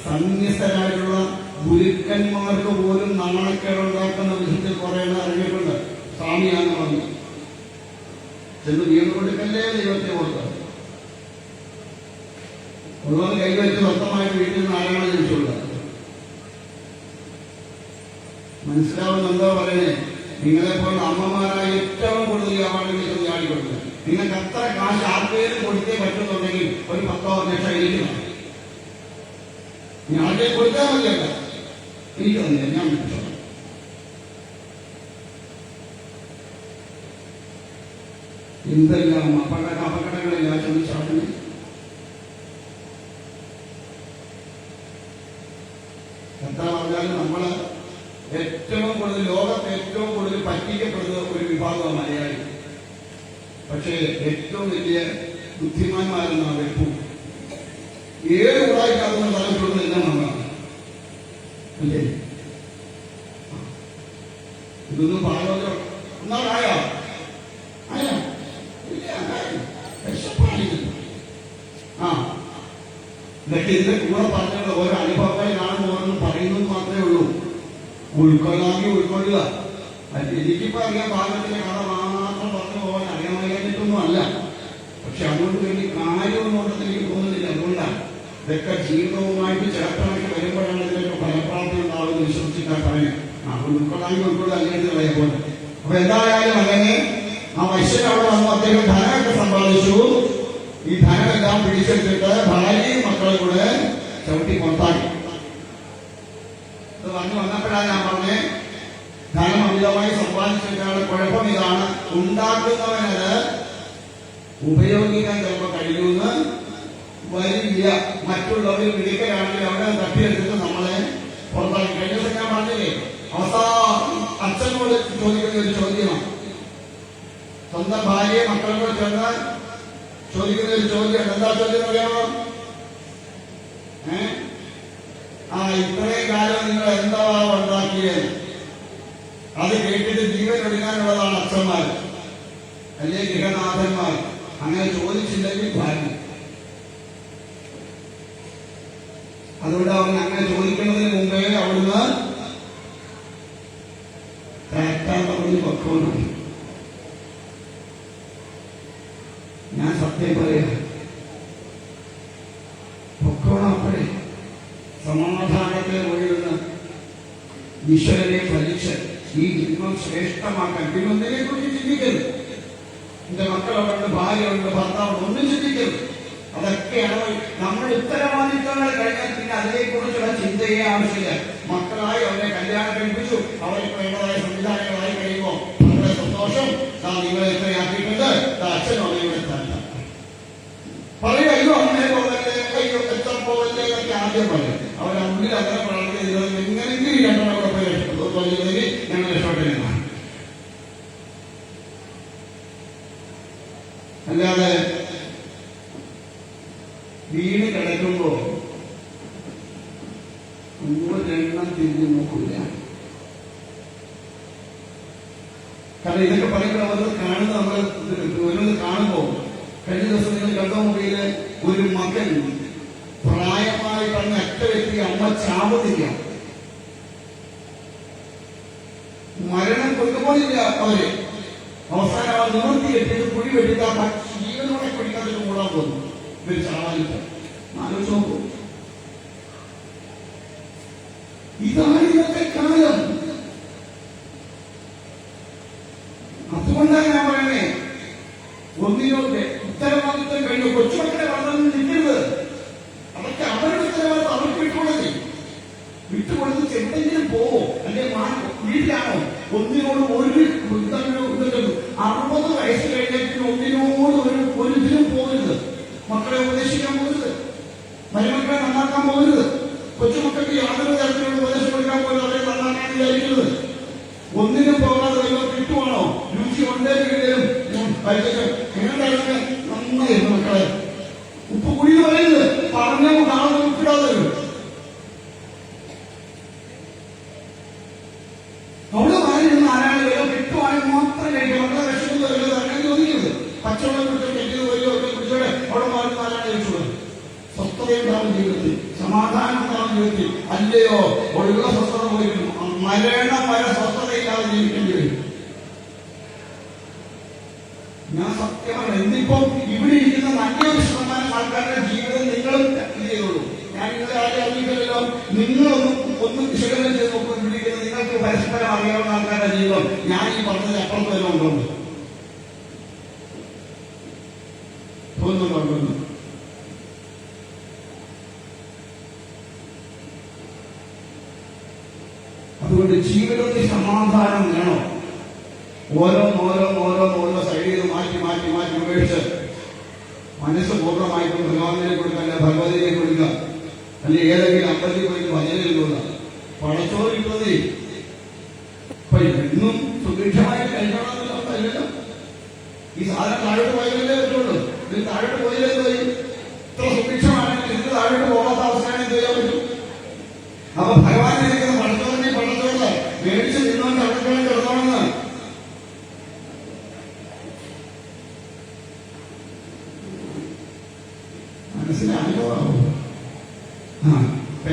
സന്യസ്തരായിട്ടുള്ള ഗുരുക്കന്മാർക്ക് പോലും നാണക്കേടുണ്ടാക്കുന്ന വിധത്തിൽ കുറെ ഇറങ്ങിയിട്ടുണ്ട്. സ്വാമിയാന്ന് പറഞ്ഞു ചെന്ന് വീണ് കൊടുക്കല്ലേ ദൈവത്തെ ഓർത്ത് ഉള്ളത് കൈവച്ച് സ്വന്തമായിട്ട് വീട്ടിൽ നിന്ന് ആരാണ് ചോദിച്ചുള്ളത്. മനസ്സിലാവുന്നുണ്ടോ പറയണേ? നിങ്ങളെപ്പോലുള്ള അമ്മമാരായ ഏറ്റവും കൂടുതൽ അവാർഡുകൾ ചാടിക്കൊടുക്കുക. നിങ്ങൾക്ക് അത്ര കാശ് ആർക്കേലും കൊടുത്തേ പറ്റുന്നുണ്ടെങ്കിൽ ഒരു 10 ലക്ഷം ഇരിക്കണം. ഞാൻ ആർക്കെ കൊടുത്താൽ മതിയല്ല, എനിക്ക് തന്നെ ഞാൻ വിളിച്ചോളാം. എന്തെല്ലാം അപകടങ്ങളില്ല ചോദിച്ചാൽ എത്ര പറഞ്ഞാലും നമ്മള് ഏറ്റവും കൂടുതൽ ലോകത്ത് ഏറ്റവും കൂടുതൽ പറ്റിക്കപ്പെടുന്ന ഒരു വിഭാഗമാണ് മലയാളി. പക്ഷേ ഏറ്റവും വലിയ ബുദ്ധിമാന്മാരെന്നാണ് വെപ്പും. ഏത് ഉടായിട്ടാകുന്ന തലത്തിലുള്ള എല്ലാം നമ്മളാണ് അല്ലേ? ഇതൊന്നും പാലോചന ഒന്നാളായോ ഇതൊക്കെ ഇതിന്റെ കൂടെ പറഞ്ഞുള്ള ഓരോ അനുഭവങ്ങളെ കാണുമ്പോൾ പറയുന്നത് മാത്രമേ ഉള്ളൂ. ഉൾക്കൊള്ളാമെങ്കിൽ ഉൾക്കൊള്ളുക. എനിക്കിപ്പോ അറിയാൻ ഭാഗത്തിന്റെ കഥ മാത്രം പറഞ്ഞു പോകാൻ അറിയാമായിട്ടൊന്നും അല്ല. പക്ഷെ അതുകൊണ്ട് വേണ്ടി കാര്യമൊന്നും എനിക്ക് തോന്നുന്നില്ല. അതുകൊണ്ടാണ് ഇതൊക്കെ ജീവിതവുമായിട്ട് ചേർത്തണക്ക് വരുമ്പോഴാണ് ഇതിനൊക്കെ ഫലപ്രാപ്തി ഉണ്ടാവുമെന്ന് വിശ്വസിക്കാൻ പറയാം. ഉൾക്കൊള്ളാമെങ്കിൽ ഉൾക്കൊള്ളുക, അല്ലെങ്കിൽ പോലെ. അപ്പൊ എന്തായാലും അങ്ങനെ ആ വൈശ്യൻ അവിടെ വന്നു. അദ്ദേഹം ധനമൊക്കെ സമ്പാദിച്ചു. ഈ ധനമെല്ലാം പിടിച്ചെടുത്തിട്ട് ഭാര്യയും മക്കളും കൂടെ ചവിട്ടി പുറത്താക്കി. ഇത് വന്നപ്പോഴാണ് ഞാൻ പറഞ്ഞേ, ധനം അമിതമായി സമ്പാദിച്ചിട്ടാണ്. കുഴപ്പം ഇതാണ്, ഉണ്ടാക്കുന്നവനത് ഉപയോഗിക്കാൻ ചിലപ്പോൾ കഴിയുമെന്ന് വരില്ല. മറ്റുള്ളവർ മിടുക്കരാണെങ്കിൽ അവിടെ തട്ടിയെടുത്തിട്ട് നമ്മളെ പുറത്താക്കി. കഴിഞ്ഞ ദിവസം ഞാൻ പറഞ്ഞില്ലേ, അവസാനം അച്ഛനോട് ചോദിക്കുന്ന ഒരു ചോദ്യമാണ്. സ്വന്തം ഭാര്യയെ മക്കളോട് ചെന്നാൽ ചോദിക്കുന്ന ഒരു ചോദ്യമാണ്. എന്താ ചോദ്യം അറിയാമോ? ഇത്രയും കാലം നിങ്ങൾ എന്താ ഉണ്ടാക്കിയത്? അത് കേട്ടിട്ട് ജീവൻ എടുക്കാനുള്ളതാണ് അച്ഛന്മാർ, അല്ലേ ഗൃഹനാഥന്മാർ. അങ്ങനെ ചോദിച്ചില്ലെങ്കിൽ ഭാര്യ. അതുകൊണ്ട് അവൻ അങ്ങനെ ചോദിക്കുന്നതിന് മുമ്പേ അവിടുന്ന് പറഞ്ഞ് പക്വമാണ്. ഞാൻ സത്യം പറയാം, പൊക്കോണപ്പോഴേ സമാധാനത്തെ ഒഴിയുന്ന ഈശ്വരനെ ഫലിച്ച് ഈ ജന്മം ശ്രേഷ്ഠമാക്കാൻ പിന്നെ ഒന്നിനെ കുറിച്ച് ചിന്തിക്കരുത്. എന്റെ മക്കളുണ്ട്, ഭാര്യയുണ്ട്, ഭർത്താവുണ്ട്, ഒന്നും ചിന്തിക്കരുത്. അതൊക്കെയാണ് നമ്മുടെ ഉത്തരവാദിത്തങ്ങൾ കഴിഞ്ഞാൽ പിന്നെ അതിനെക്കുറിച്ചുള്ള ചിന്തയെ ആവശ്യമില്ല. മക്കളായി അവരെ കല്യാണം കഴിപ്പിച്ചു, അവർക്ക് വേണ്ടതായ സംവിധാനങ്ങളായി കഴിയുമ്പോൾ അവരുടെ സന്തോഷം നിങ്ങളെ എത്രയാക്കിയിട്ടുണ്ട്. അച്ഛനും അമ്മയുടെ തന്നെ പറയും, അയ്യോ അങ്ങനെ പോകല്ലേ, അയ്യോ എത്ര പോകല്ലേ എന്നൊക്കെ ആദ്യം പറയും. അവരുടെ മുന്നിൽ അങ്ങനെ പ്രവർത്തിക്കുന്നത് എങ്ങനെയെങ്കിലും രണ്ടെണ്ണം പോയി രക്ഷപ്പെട്ടു ഞങ്ങൾ രക്ഷപ്പെട്ടു. അല്ലാതെ വീട് കിടക്കുമ്പോ ഒരെണ്ണം തിരിഞ്ഞു നോക്കൂല. കാരണം ഇതൊക്കെ പറയുമ്പോൾ അവർ കാണുന്ന നമ്മൾ ഓരോന്ന് കാണുമ്പോ, കഴിഞ്ഞ ദിവസം നിങ്ങൾ കണ്ട മുറിയില് ഒരു മകൻ പ്രായമായി പറഞ്ഞ ഒറ്റ വ്യക്തി അമ്മ ചാവുന്നില്ല, മരണം കൊണ്ടുപോയില്ല അവര്. അവസാനം അവർ നിവർത്തി കെട്ടിട്ട് കുഴി വെട്ടിട്ട് ജീവനോടെ കുടിക്കാതിട്ട് മൂടാൻ പോകുന്നു. ഇവര് ചാവാനില്ല. ആലോചിച്ച് നോക്കൂ, ഇതാണ് ഇന്നത്തെ കാലം. അതുകൊണ്ടാണ് ഞാൻ പറയണേ, ഒന്നിനോട് ഉത്തരവാദിത്വം കഴിഞ്ഞു. കൊച്ചുമക്കളെ വളർന്നു നിൽക്കരുത്. അതൊക്കെ അവരുടെ ഉത്തരവാദിത്വം അവർക്ക് വിട്ടുകൊടുത്തി. വിട്ടുകൊടുത്ത് എവിടെയെങ്കിലും പോവോ, അല്ലെങ്കിൽ വീട്ടിലാണോ? ഒന്നിനോട് ഒരു 60 വയസ്സ് കഴിഞ്ഞിട്ട് ഒന്നിനോട് ഒരു ഇതിനും പോകരുത്. മക്കളെ ഉപദേശിക്കാൻ പോകരുത്, മരുമക്കളെ നന്നാക്കാൻ പോകരുത്, കൊച്ചുമക്കൾക്ക് യാതൊരു തരത്തിലുള്ള ഉപദേശം കൊടുക്കാൻ പോലും അവരെ നന്നാക്കാൻ വിചാരിക്കരുത്. ഒന്നിനും പോകാതെ വല്ല കിട്ടുവാണോ? രുചി ഉണ്ടെങ്കിലും എങ്ങനെയാണ് നന്നായിരുന്നു മക്കളെ. ഉപ്പ് കുടി പറയരുത്, പറഞ്ഞ നാളെ ഉപ്പിടാതെ അവിടെ മാറിയിരുന്ന ആരാണ് വല്ല കിട്ടുവാണെങ്കിൽ മാത്രം കഴിക്കും. മക്കളെ വിഷമം വരില്ല, അങ്ങനെ ചോദിക്കരുത്. പച്ചവെള്ളം കുടിച്ചോ കെട്ടിയത് വരികയോ ഒക്കെ കുടിച്ചോടെ അവിടെ മാറുന്ന ആരാണ് ചോദിച്ചോളൂ. സ്വസ്ഥതയുണ്ടാവും ജീവിതത്തിൽ. സമാധാനം ജീവിതത്തിൽ അല്ലയോ? ഒഴുകുന്ന സ്വസ്ഥത പോയിട്ട് മരണം വരെ സ്വസ്ഥതയില്ലാതെ ജീവിക്കേണ്ടി വരും. ഞാൻ സത്യമാണ്. എന്നിപ്പം ഇവിടെ ഇരിക്കുന്ന നല്ലൊരു ശതമാനം ആൾക്കാരുടെ ജീവിതം നിങ്ങളും ഇത് ചെയ്തോളൂ. ഞാൻ നിങ്ങളെ ആരും അറിയില്ലല്ലോ. നിങ്ങളൊന്നും വിശകലനം ചെയ്ത് നോക്കും. ഇവിടെ ഇരിക്കുന്ന നിങ്ങൾക്ക് പരസ്പരം അറിയാവുന്ന ആൾക്കാരുടെ ജീവിതം ഞാൻ ഈ പറഞ്ഞത് അപ്പുറത്ത് വരെ ഉണ്ടോ തോന്നുന്നുണ്ടോ? അതുകൊണ്ട് ജീവിതത്തിൽ സമാധാനം വേണം. ഓരോ സൈഡിൽ മാറ്റി ഉപേക്ഷിച്ച് മനസ്സ് പൂർണ്ണമായിട്ടും ഭഗവാനെ കൊടുക്കുക, അല്ല ഭഗവതിയെ കൊടുക്കുക, അല്ലെ ഏതെങ്കിലും അമ്പലത്തിൽ പോയിട്ട് ഭജനയിൽ കൊടുക്കുക. പടച്ചോറ് കിട്ടുന്നതേ അപ്പൊ എന്നും സുഭിക്ഷമായി കഴിക്കണമെന്നല്ലോ. ഈ സാധനം താഴോട്ട് പോയാലേ പറ്റുള്ളൂ. ഇത് താഴോട്ട് പോയാലേ പോയി ഇത്ര സുഭിക്ഷമാണെങ്കിൽ ഇതിന് താഴോട്ട് പോകാത്ത അവസ്ഥയാണ് എന്ത് ചെയ്യാൻ പറ്റും? അപ്പൊ ഭഗവാനെ ഇരിക്കുന്ന പടച്ചോറിനെ മേടിച്ച് നിന്നോണ്ട് അവിടെ കിടന്നോണെന്ന് മനസ്സിലായോ?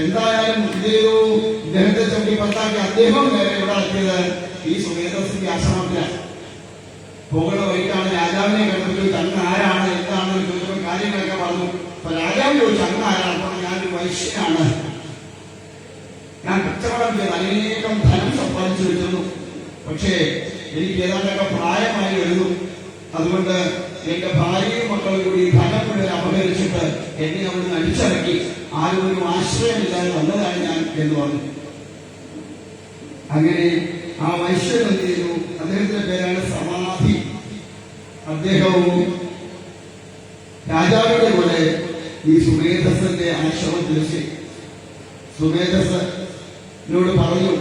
എന്തായാലും ഇദ്ദേഹത്തെ ചൊല്ലി പത്താക്കി അദ്ദേഹം നേരെ ഇവിടെ എത്തിയത് ഈ സുമേധസിന്റെ ആശ്രമത്തിലാണ്. പോകുന്ന വഴിക്കാണ് രാജാവിനെ കണ്ടു. അങ്ങ് ആരാണ് എന്താണെന്ന് ചോദിച്ചപ്പോൾ കാര്യങ്ങളൊക്കെ പറഞ്ഞു. അപ്പൊ രാജാവ് ചോദിച്ചു അങ്ങ് ആരാണ്? അപ്പോൾ ഞാനൊരു വൈശ്യനാണ്, ഞാൻ കച്ചവടം ചെയ്ത് അനേകം ധനം സമ്പാദിച്ചു വെച്ചിരുന്നു. പക്ഷേ എനിക്ക് ഏതാണ്ടൊക്കെ പ്രായമായി വരുന്നു. അതുകൊണ്ട് എന്റെ ഭാര്യയും മക്കളും കൂടി ധനം മുഴുവൻ അപഹരിച്ചിട്ട് എന്നെ അവിടുന്ന് അടിച്ചിറക്കി. ആരും ഒരു ആശ്രയമില്ലാതെ വന്നതാണ് ഞാൻ എന്ന് പറഞ്ഞു. അങ്ങനെ ആ വൈശ്യൻ എന്ത് ചെയ്തു? അദ്ദേഹത്തിന്റെ പേരാണ് സമാധി. അദ്ദേഹവും രാജാവിന്റെ പോലെ ഈ സുമേധസിന്റെ ആശ്രമത്തിലെത്തി. സുമേധസിനോട് പറഞ്ഞു,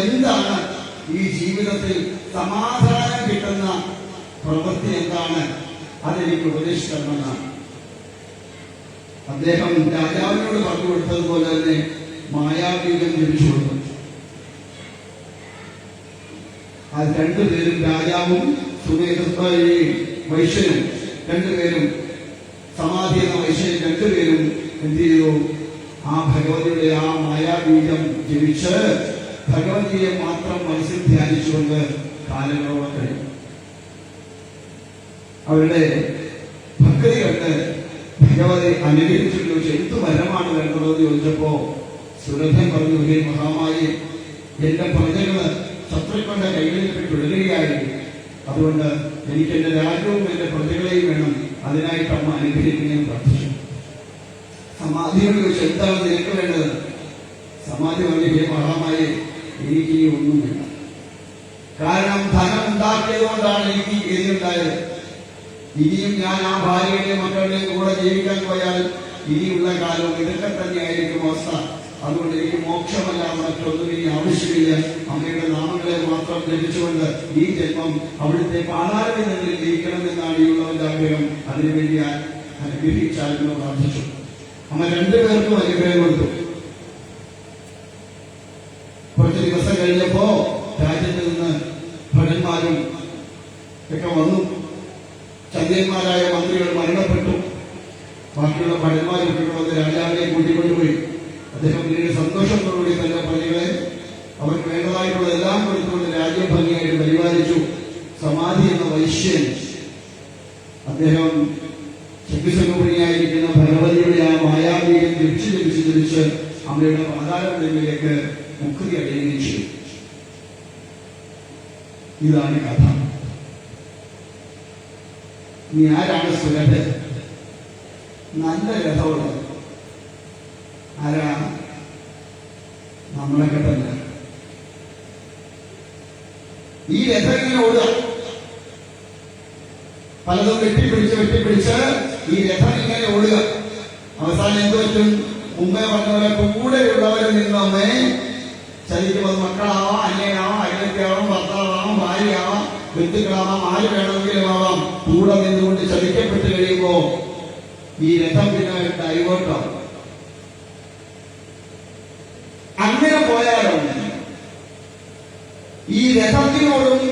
എന്താണ് ഈ ജീവിതത്തിൽ സമാധാനം കിട്ടുന്ന പ്രവൃത്തി, എന്താണ് അതെനിക്ക് ഉപദേശിക്കണമെന്നാണ്. അദ്ദേഹം രാജാവിനോട് പറഞ്ഞു കൊടുത്തതുപോലെ തന്നെ മായാവീകം ജപിച്ചു കൊടുത്തു. അത് രണ്ടുപേരും, രാജാവും വൈശ്യനും രണ്ടുപേരും, സമാധി എന്ന വൈശ്യനും രണ്ടുപേരും എന്ത് ചെയ്തു? ആ ഭഗവതിയുടെ ആ മായാബീജം ജപിച്ച് ഭഗവതിയെ മാത്രം മനസ്സിൽ ധ്യാനിച്ചുകൊണ്ട് കാലങ്ങളോളം കഴിഞ്ഞു. അവരുടെ ഭക്തി കണ്ട് ഭഗവതി അനുഗ്രഹിച്ചു ചോദിച്ചു, എന്ത് വരമാണ് വേണ്ടതെന്ന് ചോദിച്ചപ്പോ സുരഥൻ പറഞ്ഞു, ഹേ മഹാമായി, എന്റെ പ്രജകള് ശത്രുക്കളുടെ കൈകളിൽ തുടരുകയായിരുന്നു. അതുകൊണ്ട് എനിക്ക് എന്റെ രാജ്യവും എന്റെ പ്രജകളെയും വേണം. അതിനായിട്ട് അമ്മ അനുഗ്രഹിക്കുകയും പ്രാർത്ഥിച്ചു. സമാധിയോട് ചോദിച്ചു, എന്താണ് നിനക്ക് വേണ്ടത്? സമാധി പറഞ്ഞു, ഹേ മഹാമായി, എനിക്ക് ഇനി ഒന്നും വേണ്ട. കാരണം ധനം ഉണ്ടാക്കിയത് കൊണ്ടാണ് എനിക്ക് ഗതിയുണ്ടായത്. ഇനിയും ഞാൻ ആ ഭാര്യയുടെയും മക്കളുടെയും കൂടെ ജീവിക്കാൻ പോയാൽ ഇനിയുള്ള കാലവും ഇതൊക്കെ തന്നെയായിരിക്കും അവസ്ഥ. അതുകൊണ്ട് എനിക്ക് മോക്ഷമല്ലാതെ മറ്റൊന്നും ഇനി ആവശ്യമില്ല. അമ്മയുടെ നാമങ്ങളെ മാത്രം ജപിച്ചുകൊണ്ട് ഈ ജന്മം അവിടുത്തെ പാതാളങ്ങളിൽ ജയിക്കണമെന്നാണ് ഈ ഉള്ളവന്റെ ആഗ്രഹം. അതിനുവേണ്ടി അനുഗ്രഹിച്ചാലെന്ന് പ്രാർത്ഥിച്ചു. അമ്മ രണ്ടുപേർക്കും അനുഗ്രഹം കൊടുത്തു. കുറച്ച് ദിവസം കഴിഞ്ഞപ്പോ രാജ്യത്ത് നിന്ന് ഭടന്മാരും ഒക്കെ വന്നു. ചന്ദ്രന്മാരായ മന്ത്രികൾ മരണപ്പെട്ടു. ബാക്കിയുള്ള ഭടന്മാരൊക്കെ വന്ന് രാജാവിനെ കൂട്ടിക്കൊണ്ടുപോയി. അദ്ദേഹം പിന്നീട് സന്തോഷത്തോടുകൂടി തന്റെ പ്രജകളെ അവർക്ക് വേണ്ടതായിട്ടുള്ള എല്ലാം കൊടുത്തുകൊണ്ട് രാജ്യഭംഗിയായിട്ട് പരിപാലിച്ചു. സമാധി എന്ന വൈശ്യൻ അദ്ദേഹം ശക്തിസ്വരൂപിണിയായിരിക്കുന്ന ഭഗവതിയുടെ ആ മായാവീയം ജപിച്ച് അമ്മയുടെ പാതാളങ്ങളിലേക്ക് മുക്തി അടയുകയും ചെയ്തു. ഇതാണ് കഥ. ഇനി ആരാണ് സുരഥൻ? നല്ല രഥമുള്ളത് ആരാ? നമ്മളൊക്കെ തന്നെ. ഈ രഥം ഇങ്ങനെ ഓടുക, പലതും വെട്ടിപ്പിടിച്ച് ഈ രഥം ഇങ്ങനെ ഓടുക. അവസാനം എന്ത് പറ്റും? മുമ്പേ പറഞ്ഞ പോലെ കൂടെയുള്ളവരിൽ നിന്നൊന്നേ ചതിക്കുന്നത് മക്കളാവാം, അന്യനാവാം, അയലത്തിയാവാം, ഭർത്താവാം, ഭാര്യയാവാം, ബന്ധുക്കളാവാം, ആര് വേണമെങ്കിലും ആവാം. കൂടെ നിന്നുകൊണ്ട് ചതിക്കപ്പെട്ട് കഴിയുമ്പോ ഈ രഥം പിന്നെ ഡൈവേർട്ടാവും. അങ്ങനെ പോയാലും ഈ രഥത്തിനോടും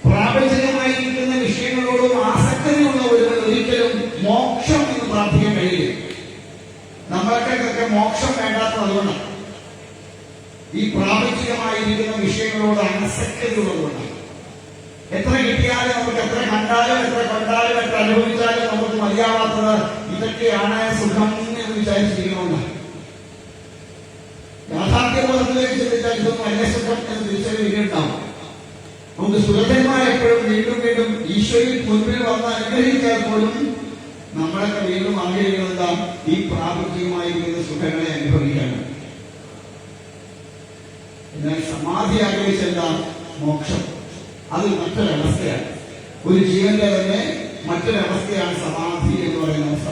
പ്രാപഞ്ചികമായിരിക്കുന്ന വിഷയങ്ങളോടും ആസക്തിയുള്ള ഒരുവൻ ഒരിക്കലും മോക്ഷം എന്ന് പ്രാർത്ഥിക്കാൻ കഴിയില്ല. നമ്മളൊക്കെ കാരണം അതുകൊണ്ടാണ്. ഈ പ്രാപഞ്ചികമായിരിക്കുന്ന വിഷയങ്ങളോട് അനസക്തതയുള്ളതുകൊണ്ടാണ്. എത്ര കിട്ടിയാലും നമുക്ക്, എത്ര കണ്ടാലും, എത്ര കണ്ടാലും, എത്ര അനുഭവിച്ചാലും നമുക്ക് മതിയാവാത്തത് ഇതൊക്കെയാണ് സുഖം എന്ന് വിചാരിച്ചിരിക്കണമെന്നാണ്. യാഥാർത്ഥ്യബോധത്തിലേക്ക് ചിന്തിച്ചാൽ ഇതൊന്നും അന്യ സുഖം എന്ന് തിരിച്ചറിയുണ്ടാവും. നമുക്ക് സുഖന്മാരെപ്പോഴും വീണ്ടും വീണ്ടും ഈശ്വരൻ മുൻപിൽ വന്ന് അനുഗ്രഹിച്ചാൽ പോലും നമ്മളൊക്കെ വീണ്ടും ആഗ്രഹിക്കുന്നത് ഈ പ്രാപഞ്ചികമായിരിക്കുന്ന സുഖങ്ങളെ അനുഭവിക്കാനാണ്. എന്നാൽ സമാധി ആഗ്രഹിച്ചെന്താ? മോക്ഷം. അത് മറ്റൊരവസ്ഥയാണ്. ഒരു ജീവന്റെ തന്നെ മറ്റൊരവസ്ഥയാണ് സമാധി എന്ന് പറയുന്ന അവസ്ഥ.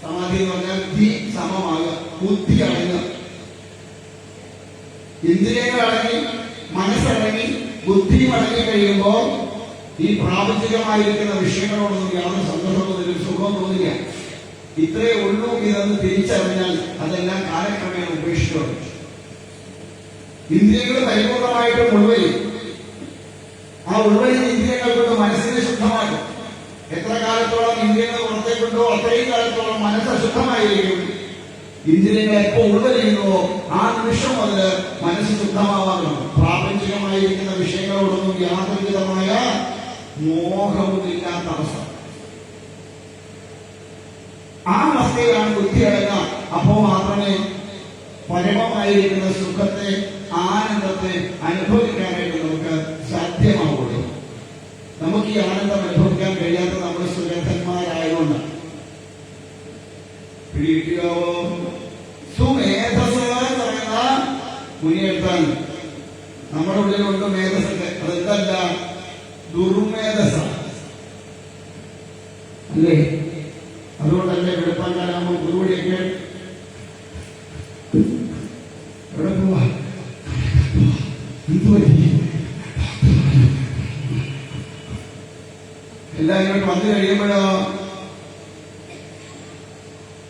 സമാധി എന്ന് പറഞ്ഞാൽ ബുദ്ധി സമമാകുക, ബുദ്ധി അടങ്ങുക. ഇന്ദ്രിയങ്ങൾ അടങ്ങി, മനസ്സടങ്ങി, ബുദ്ധിയും അടങ്ങി കഴിയുമ്പോൾ ഈ പ്രാപഞ്ചികമായിരിക്കുന്ന വിഷയങ്ങളോടൊന്നും യാതൊരു സന്തോഷവും തോന്നില്ല, സുഖവും തോന്നില്ല. ഇത്രയേ ഉള്ളൂ ഇതെന്ന് തിരിച്ചറിഞ്ഞാൽ അതെല്ലാം കാലക്രമേണ ഉപേക്ഷിച്ചു. ഇന്ദ്രിയങ്ങൾ പരിപൂർണമായിട്ട് ഉൾവലിയും. ആ ഉൾവലിയ ഇന്ദ്രിയങ്ങൾ കൊണ്ട് മനസ്സിനെ ശുദ്ധമാക്കും. എത്ര കാലത്തോളം ഇന്ദ്രിയങ്ങൾ പുറത്തേക്കുണ്ടോ അത്രയും കാലത്തോളം മനസ്സ് അശുദ്ധമായിരിക്കും. ഇന്ദ്രിയങ്ങൾ എപ്പോ ഉൾവലിയുന്നുവോ ആ നിമിഷം മുതൽ മനസ്സ് ശുദ്ധമാവാറുണ്ട്. പ്രാപഞ്ചികമായിരിക്കുന്ന വിഷയങ്ങളോടൊന്നും യാതൊരുവിധമായ മോഹവുമില്ലാത്ത അവസ്ഥ. ആ അവസ്ഥയിലാണ് ബുദ്ധി അടങ്ങുക. അപ്പോ മാത്രമേ പരമമായിരിക്കുന്ന സുഖത്തെ, ആനന്ദത്തെ അനുഭവിക്കാനായിട്ട് നമുക്ക് സാധ്യമാവുള്ളൂ. നമുക്ക് ഈ ആനന്ദം അനുഭവിക്കാൻ കഴിയാത്ത നമ്മൾ സുരക്ഷന്മാരായതുകൊണ്ട് പിടിക്കാവോ? സുമേധസ് എന്ന് പറയുന്ന മുനിയെടുത്താൽ നമ്മുടെ ഉള്ളിലുണ്ട് മേധസ്സൊക്കെ. അതെന്തല്ല, ദുർമേധസ അല്ലേ? അതുകൊണ്ടല്ലേ വെളുപ്പാങ്കാലാകുമ്പോൾ ഗുരുവടിയൊക്കെ എവിടെ പോവാ, എല്ലാം ഇങ്ങോട്ട് വന്നു കഴിയുമ്പോഴോ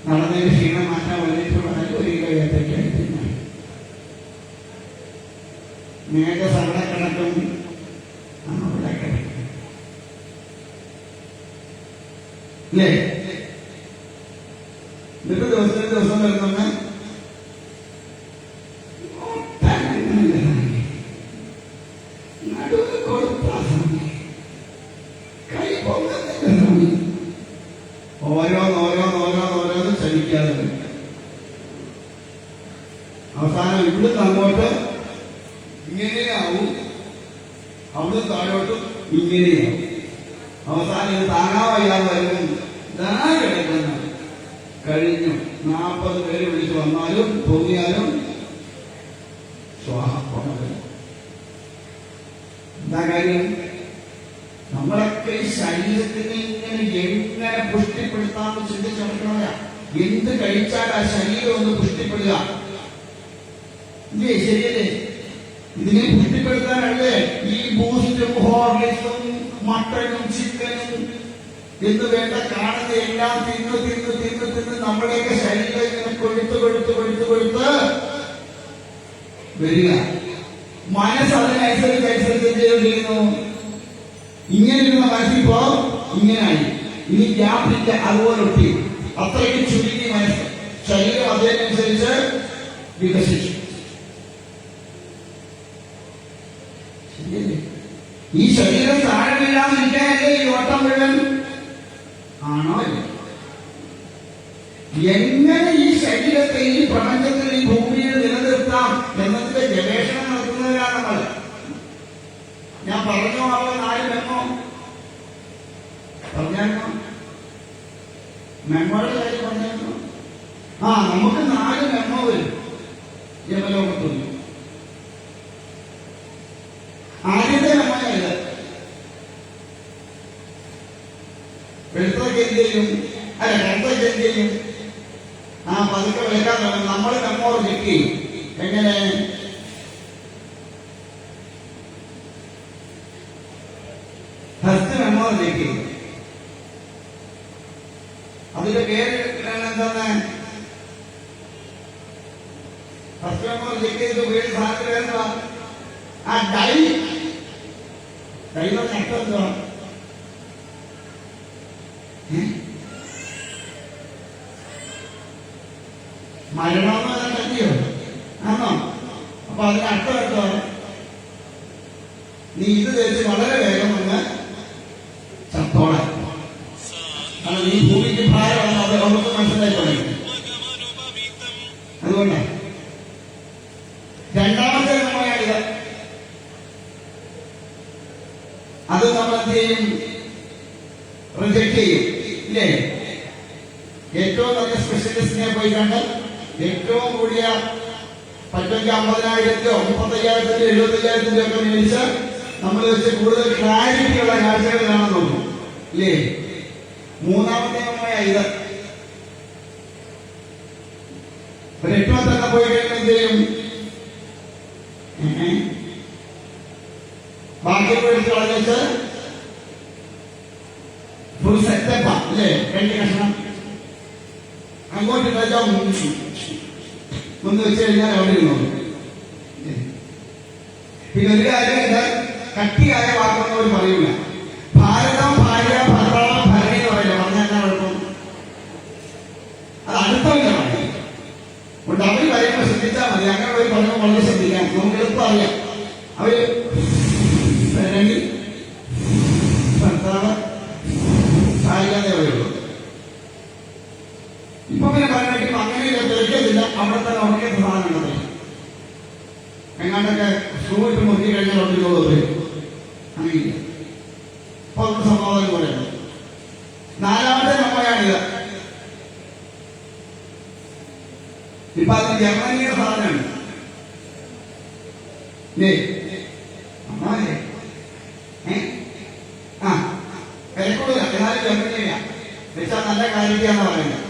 നടന്നതിന് ക്ഷീണം മാറ്റാൻ വേണ്ടിയിട്ട് ഒരു കഴിയാത്തേക്കായിട്ട് മേഘ സകട കിടക്കും അവിടെ കിടക്കും അല്ലേ? എന്നിട്ട് ദിവസത്തിന് ദിവസം വരുന്ന ഓരോന്നോരോന്നോരോന്നോരോന്ന് ചലിക്കാതെ അവസാനം ഇവിടുന്ന് അങ്ങോട്ട് ഇങ്ങനെയാവും, അവിടെ താഴോട്ട് ഇങ്ങനെയാവും. അവസാനം ഇത് താങ്ങാൻ വയ്യാതെ വരും. കിടക്കുന്ന കഴിഞ്ഞു. 40 പേര് വിളിച്ചു വന്നാലും തോന്നിയാലും എന്താ കാര്യം? നമ്മളൊക്കെ ഈ ശരീരത്തിന് എങ്ങനെ പുഷ്ടിപ്പെടുത്താമെന്ന് ചിന്തിച്ച് നടക്കണമല്ല. എന്ത് കഴിച്ചാൽ ആ ശരീരം ഒന്ന് പുഷ്ടിപ്പെടുക ഇല്ലേ? ശരിയല്ലേ? ഇതിനെ പുഷ്ടിപ്പെടുത്താനല്ലേ ഈ ബൂസ്റ്റും ഹോർലിക്സും മട്ടനും ചിക്കനും എന്ന് വേണ്ട കാണുന്ന എല്ലാം തിന്ന് തിന്ന് തിന്ന് തിന്ന് നമ്മുടെയൊക്കെ ശരീരം ഇങ്ങനെ കൊഴുത്ത് കൊഴുത്ത് കൊഴുത്ത് കൊഴുത്ത് വരിക. മനസ്സ് അതിനനുസരിച്ച് എന്ത് ചെയ്തിരിക്കുന്നു? ഇങ്ങനെ ഇരുന്ന മനസ്സിപ്പോ ഇങ്ങനായി. ഇനി ഗ്യാപ്പില്ല, അതുപോലെ ഒട്ടി. അത്രയ്ക്ക് ചുരുങ്ങി മനസ്സ്. ശരീരം അതിനനുസരിച്ച് വികസിച്ചു. ഈ ശരീരം താഴെ വീഴാതിരിക്കാനല്ലേ ഈ ഓട്ടം മുഴുവൻ? ആണോ? എങ്ങനെ ഈ ശരീരത്തെ ഈ പ്രപഞ്ചത്തിൽ, ഈ ഭൂമിയിൽ നിലനിർത്താം എന്നതിന്റെ ഗവേഷണം നടത്തുന്നവരാണ് നമ്മൾ. ഞാൻ പറഞ്ഞോ അവ 4 മെമ്മോ പറഞ്ഞായിരുന്നോ? മെമ്മോയുടെ കാര്യം പറഞ്ഞായിരുന്നോ? നമുക്ക് 4 മെമ്മോ വരും യമലോകത്തുനിന്ന്. ആദ്യത്തെ മെമ്മോയല്ല, വെളുത്തൊക്കെ എന്ത് ചെയ്യും? അല്ല, രണ്ടൊക്കെ എന്ത് ചെയ്യും? പതുക്കെ വയ്ക്കാൻ തുടങ്ങും. നമ്മൾ മെമ്മോ ചെക്ക് ചെയ്യും. എങ്ങനെ? ഫസ്റ്റ് മെമ്മോ ചെക്ക് ചെയ്യും. അതിന്റെ പേര് എന്താണ്? ഫസ്റ്റ് മെമ്മോ ചെക്ക് ചെയ്ത് പേര് സാധനത്തിന് പേരെന്താ? ഡൈ എന്ന് പറഞ്ഞ അർത്ഥം എന്തുവാ? മരണമെന്ന് പറഞ്ഞാൽ കണ്ടിയോ? അതിന് അർത്ഥം എന്താണ്? നീ ഇത് തേച്ച് വളരെ വേഗം വന്ന് ചത്തോളാം. കാരണം നീ ഭൂമിക്ക് ഭാരമാണ്. അത് അവർക്ക് മനസ്സിലായി തുടങ്ങി. അതുകൊണ്ടാണ് രണ്ടാമത്തെ നമ്മയാണിത്. അത് നമ്മൾ എന്ത് ചെയ്യും? റിജക്ട് ചെയ്യും, ഇല്ലേ? ഏറ്റവും നല്ല സ്പെഷ്യലിസ്റ്റിനെ പോയി കണ്ട് ഏറ്റവും കൂടിയ 50,000-ോ 35,000-ോ 75,000-ോ ഒക്കെ മേടിച്ച് നമ്മൾ വെച്ച് കൂടുതൽ ക്ലാരിറ്റിയുള്ള കാഴ്ചകൾ കാണാൻ നോക്കും, ഇല്ലേ? മൂന്നാമത്തെ ഇത്. ഒരു 8 തന്നെ പോയി കഴിഞ്ഞാൽ എന്ത് ചെയ്യും? ബാക്കി എടുത്ത് കളഞ്ഞിട്ട് ഫുൾ സെറ്റപ്പാ, അല്ലേ? 2 കഷ്ണം അങ്ങോട്ട് കഴിച്ചാൽ ഒന്ന് വെച്ച് കഴിഞ്ഞാൽ അവിടെ ഇരുന്നോളൂ. പിന്നെ ഒരു കാര്യമുണ്ട്, കട്ടിയായ വാക്കൊന്നും പറയൂല. ഭാരതം ഭാര്യ ഭർത്താവ് ഭരണി എന്ന് പറയില്ല. പറഞ്ഞാൽ എന്നാ കുഴപ്പം? അത് അടുത്തവന്റെ പറയും. അതുകൊണ്ട് അവര് പറയുമ്പോൾ ശ്രദ്ധിച്ചാൽ മതി. അങ്ങനെ പോയി പറയുമ്പോൾ വളരെ ശ്രദ്ധിക്കാം. നമുക്ക് എളുപ്പം അറിയാം. അവര് ഭരണി ഭർത്താവ് ഭാര്യ പറയുള്ളൂ. ഇപ്പൊ പിന്നെ പറഞ്ഞിട്ട് അങ്ങനെ തെളിക്കത്തില്ല. അവിടെ തന്നെ ഉണക്കത്തെ സാധനം ഉണ്ടത്. എങ്ങാണ്ടൊക്കെ ഷൂട്ട് മുറുക്കി കഴിഞ്ഞാൽ ഉടനെയോട് പറയും. അങ്ങനെയില്ല. അപ്പൊ അവർക്ക് സമാധാനം പറയുന്നത്. നാലാമത്തെ നമ്മയാണിത്. ഇപ്പൊ അത് ജർമ്മനിയുടെ സാധനമാണ്. അമ്മാവല്ലേ? വിലക്കൂടില്ല. എന്നാലും ജർമ്മനിയാ വെച്ചാൽ നല്ല കാര്യത്തെയാന്ന് പറയുന്നത്.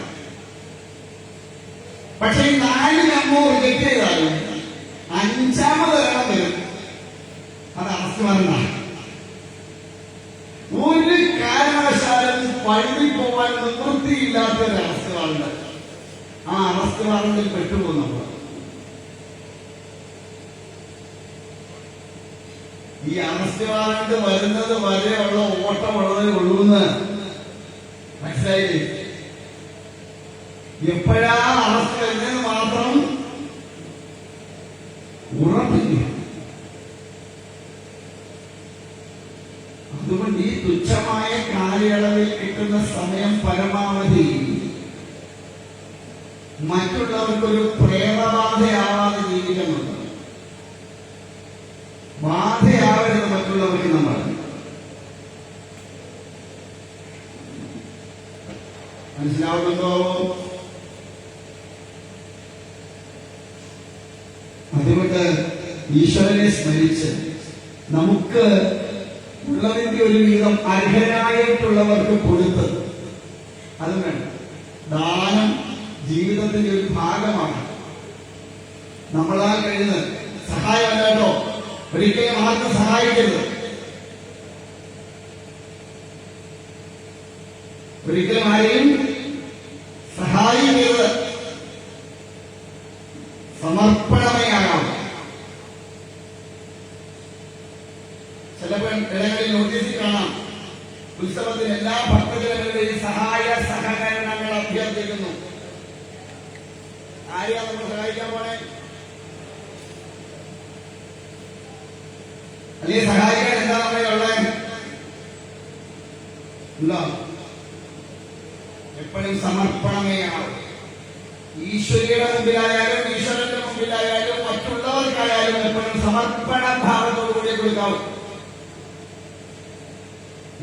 പക്ഷെ ഈ 4 നമ്മോ റിജക്ട് ചെയ്താലും 5ാമത് ഒരെണ്ണം വരും. അത് അറസ്റ്റ് വരണ്ട. ഒരു കാരണവശാലും പള്ളി പോവാൻ നിവൃത്തിയില്ലാത്ത ഒരു അറസ്റ്റ് വാറണ്ട്. ആ അറസ്റ്റ് വാറണ്ടിൽ പെട്ടുപോകും നമ്മൾ. ഈ അറസ്റ്റ് വാറണ്ട് വരുന്നത് വരെയുള്ള ഓട്ടമുള്ളതേ ഉള്ളൂന്ന് മനസ്സിലായില്ലേ? എപ്പോഴാ അറസ്റ്റ് വരുന്നതെന്ന് മാത്രം ഉറപ്പില്ല. അതുകൊണ്ട് ഈ തുച്ഛമായ കാലയളവിൽ കിട്ടുന്ന സമയം പരമാവധി മറ്റുള്ളവർക്കൊരു പ്രേമബാധയാവാതെ ജീവിക്കുന്നുണ്ട്. ബാധയാവരുത് മറ്റുള്ളവർക്ക്. നമ്മൾ മനസ്സിലാവുന്നുണ്ടോ? അതുകൊണ്ട് ഈശ്വരനെ സ്മരിച്ച് നമുക്ക് ഉള്ളതിന്റെ ഒരു വിധം അർഹരായിട്ടുള്ളവർക്ക് കൊടുത്ത്, അത് വേണം. ദാനം ജീവിതത്തിന്റെ ഒരു ഭാഗമാണ്. നമ്മളാൽ കഴിയുന്നത് സഹായമല്ല കേട്ടോ. ഒരിക്കലും ആർക്കും സഹായിക്കരുത്. ഒരിക്കലും ആരെയും സഹായിക്കരുത്. സമർപ്പണമയാകാം. ചിലപ്പോൾ ഇടങ്ങളിൽ നോട്ടീസിൽ കാണാം, ഉത്സവത്തിന് എല്ലാ ഭക്തജനങ്ങളുടെയും സഹായ സഹകരണങ്ങൾ അഭ്യർത്ഥിക്കുന്നു. ആരെയാ നമ്മൾ സഹായിക്കാൻ പോണേ? അല്ലെങ്കിൽ സഹായിക്കാൻ എന്താ നമ്മളുള്ളത്? എപ്പോഴും സമർപ്പണമേയാവും. ഈശ്വരിയുടെ മുമ്പിലായാലും ഈശ്വരന്റെ മുമ്പിലായാലും മറ്റുള്ളവർക്കായാലും എപ്പോഴും സമർപ്പണ ഭാവത്തോടുകൂടി കൊടുക്കാവും.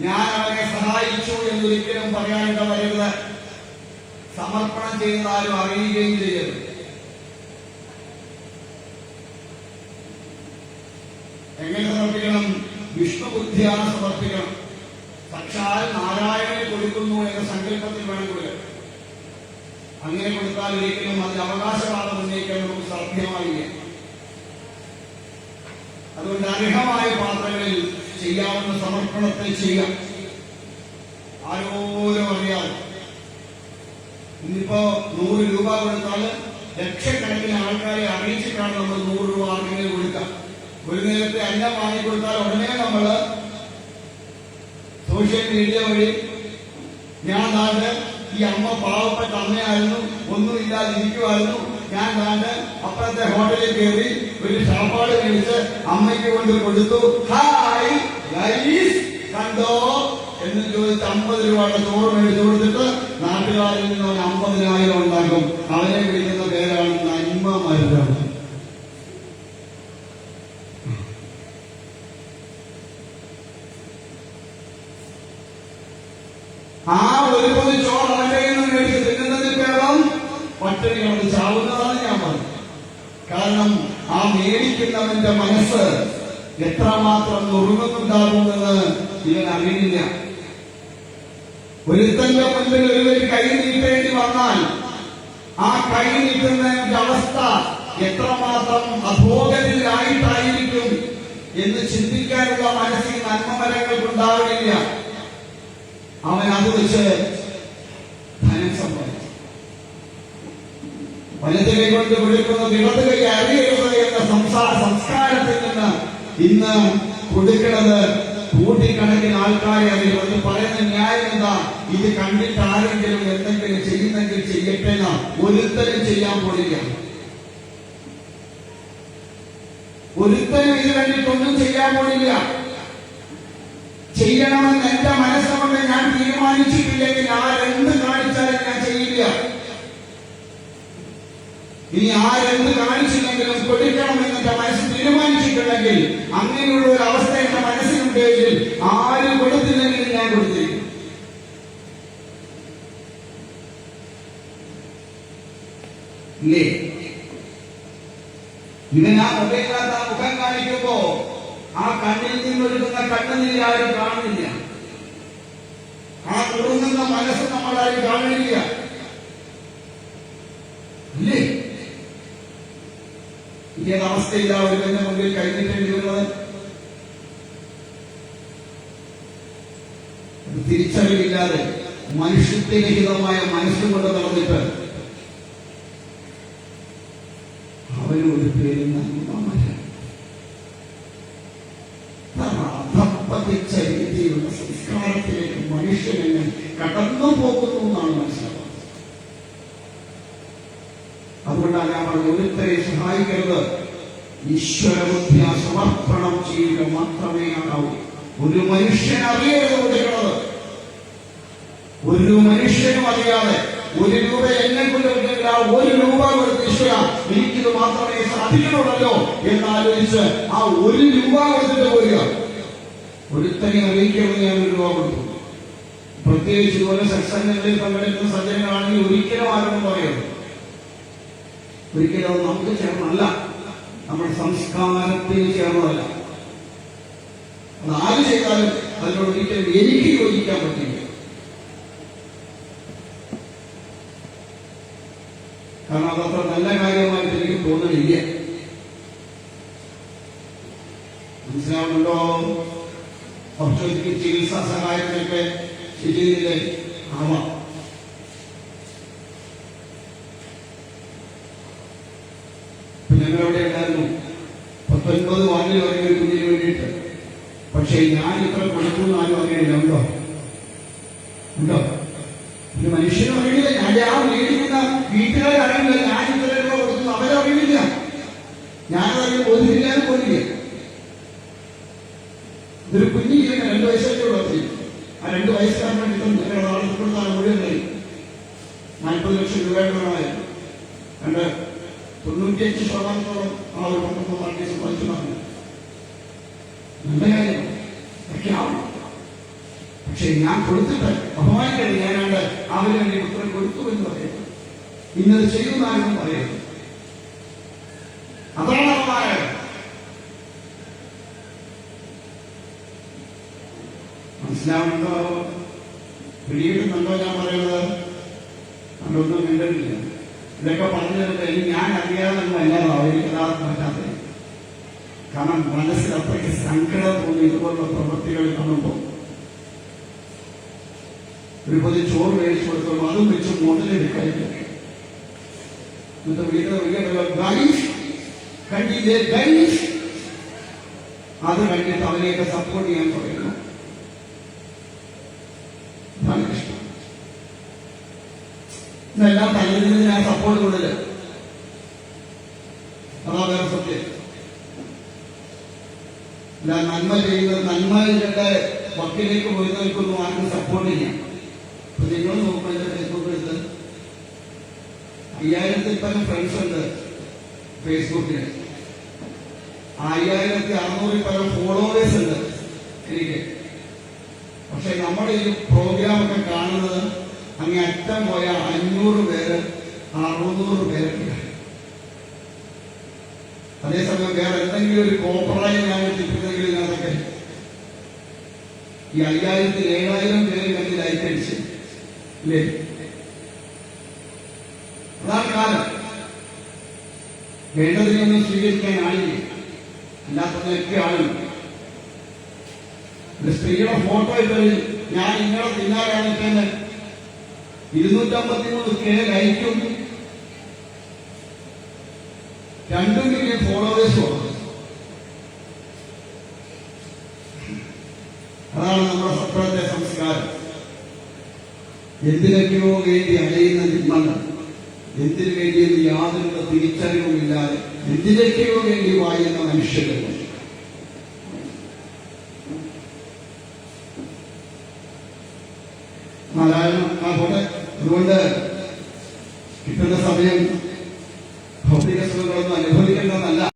ഞാൻ അവരെ സഹായിച്ചു എന്നൊരിക്കലും പറയാനിട വരരുത്. സമർപ്പണം ചെയ്യുന്നതാരും അറിയുകയും ചെയ്യരുത്. എങ്ങനെ സമർപ്പിക്കണം? വിഷ്ണുബുദ്ധിയാണ് സമർപ്പിക്കണം. സാക്ഷാൽ നാരായണനെ കൊടുക്കുന്നു എന്ന സങ്കല്പത്തിൽ വേണം കൊടുക്കാൻ. അങ്ങനെ കൊടുത്താൽ ഒരിക്കലും അതിന് അവകാശവാദം ഉന്നയിക്കാൻ നമുക്ക് സാധ്യമായില്ല. അതുകൊണ്ട് അർഹമായ പാത്രങ്ങളിൽ ചെയ്യാവുന്ന സമർപ്പണത്തെ ചെയ്യാം. ആരോരും അറിയാതെ ഇന്നിപ്പോ 100 രൂപ കൊടുത്താൽ ലക്ഷക്കണക്കിന് ആൾക്കാരെ അറിയിച്ചിട്ടാണ് നമ്മൾ 100 രൂപ ആർക്കെങ്കിലും കൊടുക്കുക. ഒരു നേരത്തെ അന്നം വാങ്ങിക്കൊടുത്താൽ ഉടനെ നമ്മൾ സോഷ്യൽ മീഡിയ വഴി ഞാൻ നാട് ഈ അമ്മ പാവപ്പെട്ട അമ്മയായിരുന്നു, ഒന്നുമില്ലാതിരിക്കുമായിരുന്നു, ഞാൻ നാട് അപ്പുറത്തെ ഹോട്ടലിൽ കയറി ഒരു ഷാപ്പ് അമ്മയ്ക്ക് കൊണ്ട് കൊടുത്തു. ഹായ് ഗൈസ് കണ്ടോ എന്ന് ചോദിച്ച് 50 രൂപയുടെ ചോറ് മേടിച്ചു കൊടുത്തിട്ട് നാട്ടുകാരിൽ നിന്ന് 50,000 ഉണ്ടാക്കും. അവനെ വിളിക്കുന്ന പേരാണ് നന്മ മരുന്ന്. ആ ഒരു പൊതി ചോറ് അവന്റെ കയ്യിൽ നിന്ന് മേടിച്ച് തിന്നുന്നതിന് പേരും പട്ടിണി കൊണ്ട് ചാവുന്നതാണ് ഞാൻ പറഞ്ഞത്. കാരണം ആ മേടിക്കുന്നവന്റെ മനസ്സ് എത്രമാത്രം നുറുങ്ങുന്നുണ്ടാകുമെന്ന് ഇവൻ അറിയില്ല. ഒരുത്തന്റെ മുൻപിൽ ഒരു കൈ നീട്ടേണ്ടി വന്നാൽ ആ കൈ നീട്ടുന്നതിന്റെ അവസ്ഥ എത്രമാത്രം അധോഗതിയിലായിട്ടായിരിക്കും എന്ന് ചിന്തിക്കാനുള്ള മനസ്സിൽ നന്മമരങ്ങൾക്കുണ്ടാവില്ല. അവൻ അത് വെച്ച് ധനം സമ്പാദിച്ചു. വലത് കൈ കൊണ്ട് കൊടുക്കുന്നത് ഇടത് കൈ അറിയരുത് എന്ന സംസ്കാരത്തിൽ നിന്ന് ഇന്ന് കൊടുക്കുന്നത് കൂട്ടിക്കണക്കിന് ആൾക്കാരെ അറിയുന്നത്. പറയുന്ന ന്യായം എന്താ? ഇത് കണ്ടിട്ട് ആരെങ്കിലും എന്തെങ്കിലും ചെയ്യുന്നെങ്കിൽ ചെയ്യട്ടെ. ഒരുത്തരും ചെയ്യാൻ പോലില്ല. ഒരുത്തരും ഇത് കണ്ടിട്ടൊന്നും ചെയ്യാൻ പോലില്ല. ചെയ്യണമെന്ന് എന്റെ മനസ്സുകൊണ്ട് ഞാൻ തീരുമാനിച്ചിട്ടില്ലെങ്കിൽ ആരെന്ത് കാണിച്ചാലും ഞാൻ ചെയ്യില്ല. ഇനി ആരെന്ത് കാണിച്ചില്ലെങ്കിലും കൊടുക്കണമെന്ന് എന്റെ മനസ്സ് തീരുമാനിച്ചിട്ടുണ്ടെങ്കിൽ അങ്ങനെയുള്ള ഒരു അവസ്ഥ എന്റെ മനസ്സിലുണ്ടെങ്കിൽ ആരും കൊടുത്തില്ലെങ്കിലും ഞാൻ കൊടുത്തിരിക്കും. ഇല്ലേ? ഇവൻ ആ മൊബൈലിനകത്ത് ആ മുഖം കാണിക്കുമ്പോ ആ കണ്ണിൽ നിന്നൊഴുകുന്ന കണ്ണുനീര് ആരും കാണുന്നില്ല. ആ കുറുങ്ങുന്ന മനസ്സ് നമ്മളാരും കാണുന്നില്ല. ഇല്ലേ? ഏതവസ്ഥയില്ല ഒരുവന്റെ മുമ്പിൽ കഴിഞ്ഞിട്ടുള്ളത്. തിരിച്ചറിവില്ലാതെ മനുഷ്യത്വരഹിതമായ മനസ്സുകൊണ്ട് നടന്നിട്ട് അവന് ഒരു പേര് അധപ്പതിച്ച രീതിയിലുള്ള സംസ്കാരത്തിലേക്ക് മനുഷ്യനെ കടന്നു പോകുന്നു എന്നാണ് മനസ്സിലാവുന്നത്. അതുകൊണ്ടാണ് ഞാൻ പറഞ്ഞത്, ഒരുത്തരെ സഹായിക്കരുത്. ഈശ്വരബുദ്ധിയ സമർപ്പണം ചെയ്യുക മാത്രമേ ആകാവൂ. ഒരു മനുഷ്യൻ അറിയരുത് കൊടുക്കുന്നത്. ഒരു മനുഷ്യനും അറിയാതെ 1 രൂപ എന്നെ കൊണ്ടുവരുന്നെങ്കിൽ ആ 1 രൂപ കൊടുത്ത് ഈശ്വര എനിക്കിത് മാത്രമേ സാധിക്കുന്നുള്ളല്ലോ എന്നാലോചിച്ച് ആ 1 രൂപ കൊടുത്തിട്ട് പോരുക. ഒരുത്തനെ അറിയിക്കരുത് ഞാൻ 1 രൂപ കൊടുത്തു. പ്രത്യേകിച്ച് ഇതുപോലെ സത്സംഗങ്ങളിൽ പങ്കെടുക്കുന്ന സജ്ജനങ്ങളാണെങ്കിൽ ഒരിക്കലും ആരെന്നും പറയരുത്. ഒരിക്കലും അത് നമുക്ക് ചേർന്നല്ല, നമ്മുടെ സംസ്കാരത്തിന് ചേർന്നതല്ല. അത് ആര് ചെയ്താലും അതിനോട് ഒരിക്കലും എനിക്ക് യോജിക്കാൻ പറ്റില്ല. കാരണം അതത്ര നല്ല കാര്യമായിട്ട് എനിക്ക് തോന്നുന്നില്ല. മനസ്സിലാവുന്നുണ്ടോ? കുറച്ചൊരിക്കൽ ചികിത്സാ സഹായത്തിനൊക്കെ ശരിയില്ലേ ആവാം. ഞങ്ങളവിടെ ഉണ്ടായിരുന്നു 19 വാങ്ങിൽ പറയുന്ന ഒരു കുഞ്ഞിന് വേണ്ടിയിട്ട്. പക്ഷേ ഞാൻ ഇത്ര കൊടുക്കുന്നു ആരും അറിയില്ല. ഉണ്ടോ? ഉണ്ടോ? ഒരു മനുഷ്യനും അറിയില്ല. ഞാൻ ആ മേടിക്കുന്ന വീട്ടുകാർ അറിയില്ല. ഞാൻ ഇത്ര രൂപ കൊടുക്കുന്നു അവരറിയില്ല. ഞാനറിയാൻ ബോധിപ്പിക്കാനും പോലില്ല. ഇതൊരു കുഞ്ഞു ജീവന 2 വയസ്സൊക്കെ ഉള്ളത്. ആ 2 വയസ്സുകാരനെ കിട്ടുന്ന നാളെ കൊടുത്താണ് മുഴുവൻ കഴിയും. 40 ലക്ഷം രൂപയുടെ 95% ആ ഒരു പണ്ടത്തെ പാർട്ടി സമ്പാദിച്ചു പറഞ്ഞു. നല്ല കാര്യം പ്രഖ്യാപനം. പക്ഷെ ഞാൻ കൊടുത്തിട്ട് ബഹുമാനിക്കരുത്. ഞാനാണ്ട് അവന് വേണ്ടി പുത്രൻ കൊടുത്തു എന്ന് പറയുന്നത്. ഇന്നത് ചെയ്യുന്നതാണെന്ന് പറയുന്നത്. അതാണ് അപമാനം. മനസ്സിലാവുന്നുണ്ടോ? പിടികിട്ടുന്നുണ്ടോ ഞാൻ പറയുന്നത്? അതൊന്നും മിണ്ടലില്ല. ഇതൊക്കെ പറഞ്ഞിട്ട് എനിക്ക് ഞാൻ അറിയാതൊന്നും അല്ലാതാവും. എനിക്ക് യഥാർത്ഥം പറ്റാത്തത്. കാരണം മനസ്സിൽ അത്രയ്ക്ക് സങ്കടം തോന്നി ഇതുപോലുള്ള പ്രവൃത്തികൾ കാണുമ്പോൾ. ഒരു പൊതി ചോറ് മേടിച്ചു കൊടുക്കുമ്പോൾ അതും വെച്ച് മോഡലെടുക്കാനില്ല. എന്നിട്ട് വീട്ടിൽ കണ്ടില്ലേ ഗൈസ്, അത് കണ്ടിട്ട് അവരെയൊക്കെ സപ്പോർട്ട് ചെയ്യാൻ പറയുന്നു. ഇതെല്ലാം തലയിൽ ഞാൻ സപ്പോർട്ട് കൊണ്ടില്ല. അതാ വേറെ സത്യം. അല്ല നന്മ ചെയ്യുന്നത് നന്മയുടെ വക്കിലേക്ക് പോയിരുന്നവർക്കൊന്നും ആർക്കും സപ്പോർട്ട് ചെയ്യാം. അപ്പൊ നിങ്ങൾ നോക്കുമ്പോൾ എന്റെ ഫേസ്ബുക്ക് എടുത്ത് 5000-ൽ പരം ഫ്രണ്ട്സ് ഉണ്ട് ഫേസ്ബുക്കിന്, 5600-ൽ പരം ഫോളോവേഴ്സ് ഉണ്ട് എനിക്ക്. പക്ഷെ നമ്മുടെ ഈ പ്രോഗ്രാമൊക്കെ കാണുന്നത് അങ്ങേ അറ്റം പോയ 500 പേര് 600 പേരൊക്കെ. അതേസമയം വേറെ എന്തെങ്കിലും ഒരു കോപ്പറായി ഞാൻ ചിത്രിക്കുന്നെങ്കിൽ ഇതിനകത്തൊക്കെ ഈ 5000-7000 പേര് കണ്ടി ലൈക്ക് അടിച്ച് ഇല്ലേ? അതാണ് കാലം. വേണ്ടതിനൊന്നും സ്വീകരിക്കാൻ ആളില്ല, അല്ലാത്തതിനൊക്കെ ആളുണ്ട്. സ്ത്രീയുടെ ഫോട്ടോ ഇട്ടതിൽ ഞാൻ ഇങ്ങളെ പിന്നാലെയാണ് 253K ലൈക്കും 2 മില്യൺ ഫോളോവേഴ്സും ഉള്ളത്. അതാണ് നമ്മുടെ സത്രത്തെ സംസ്കാരം. എന്തിനൊക്കെയോ വേണ്ടി അലയുന്ന ജന്മങ്ങൾ, എന്തിനു വേണ്ടിയെന്ന് യാതൊരു തിരിച്ചറിവുമില്ലാതെ എന്തിനൊക്കെയോ വേണ്ടി വായുന്ന മനുഷ്യരുണ്ട്. അതുകൊണ്ട് കിട്ടുന്ന സമയം ഭൗതിക സുഖങ്ങളൊന്നും അനുഭവിക്കും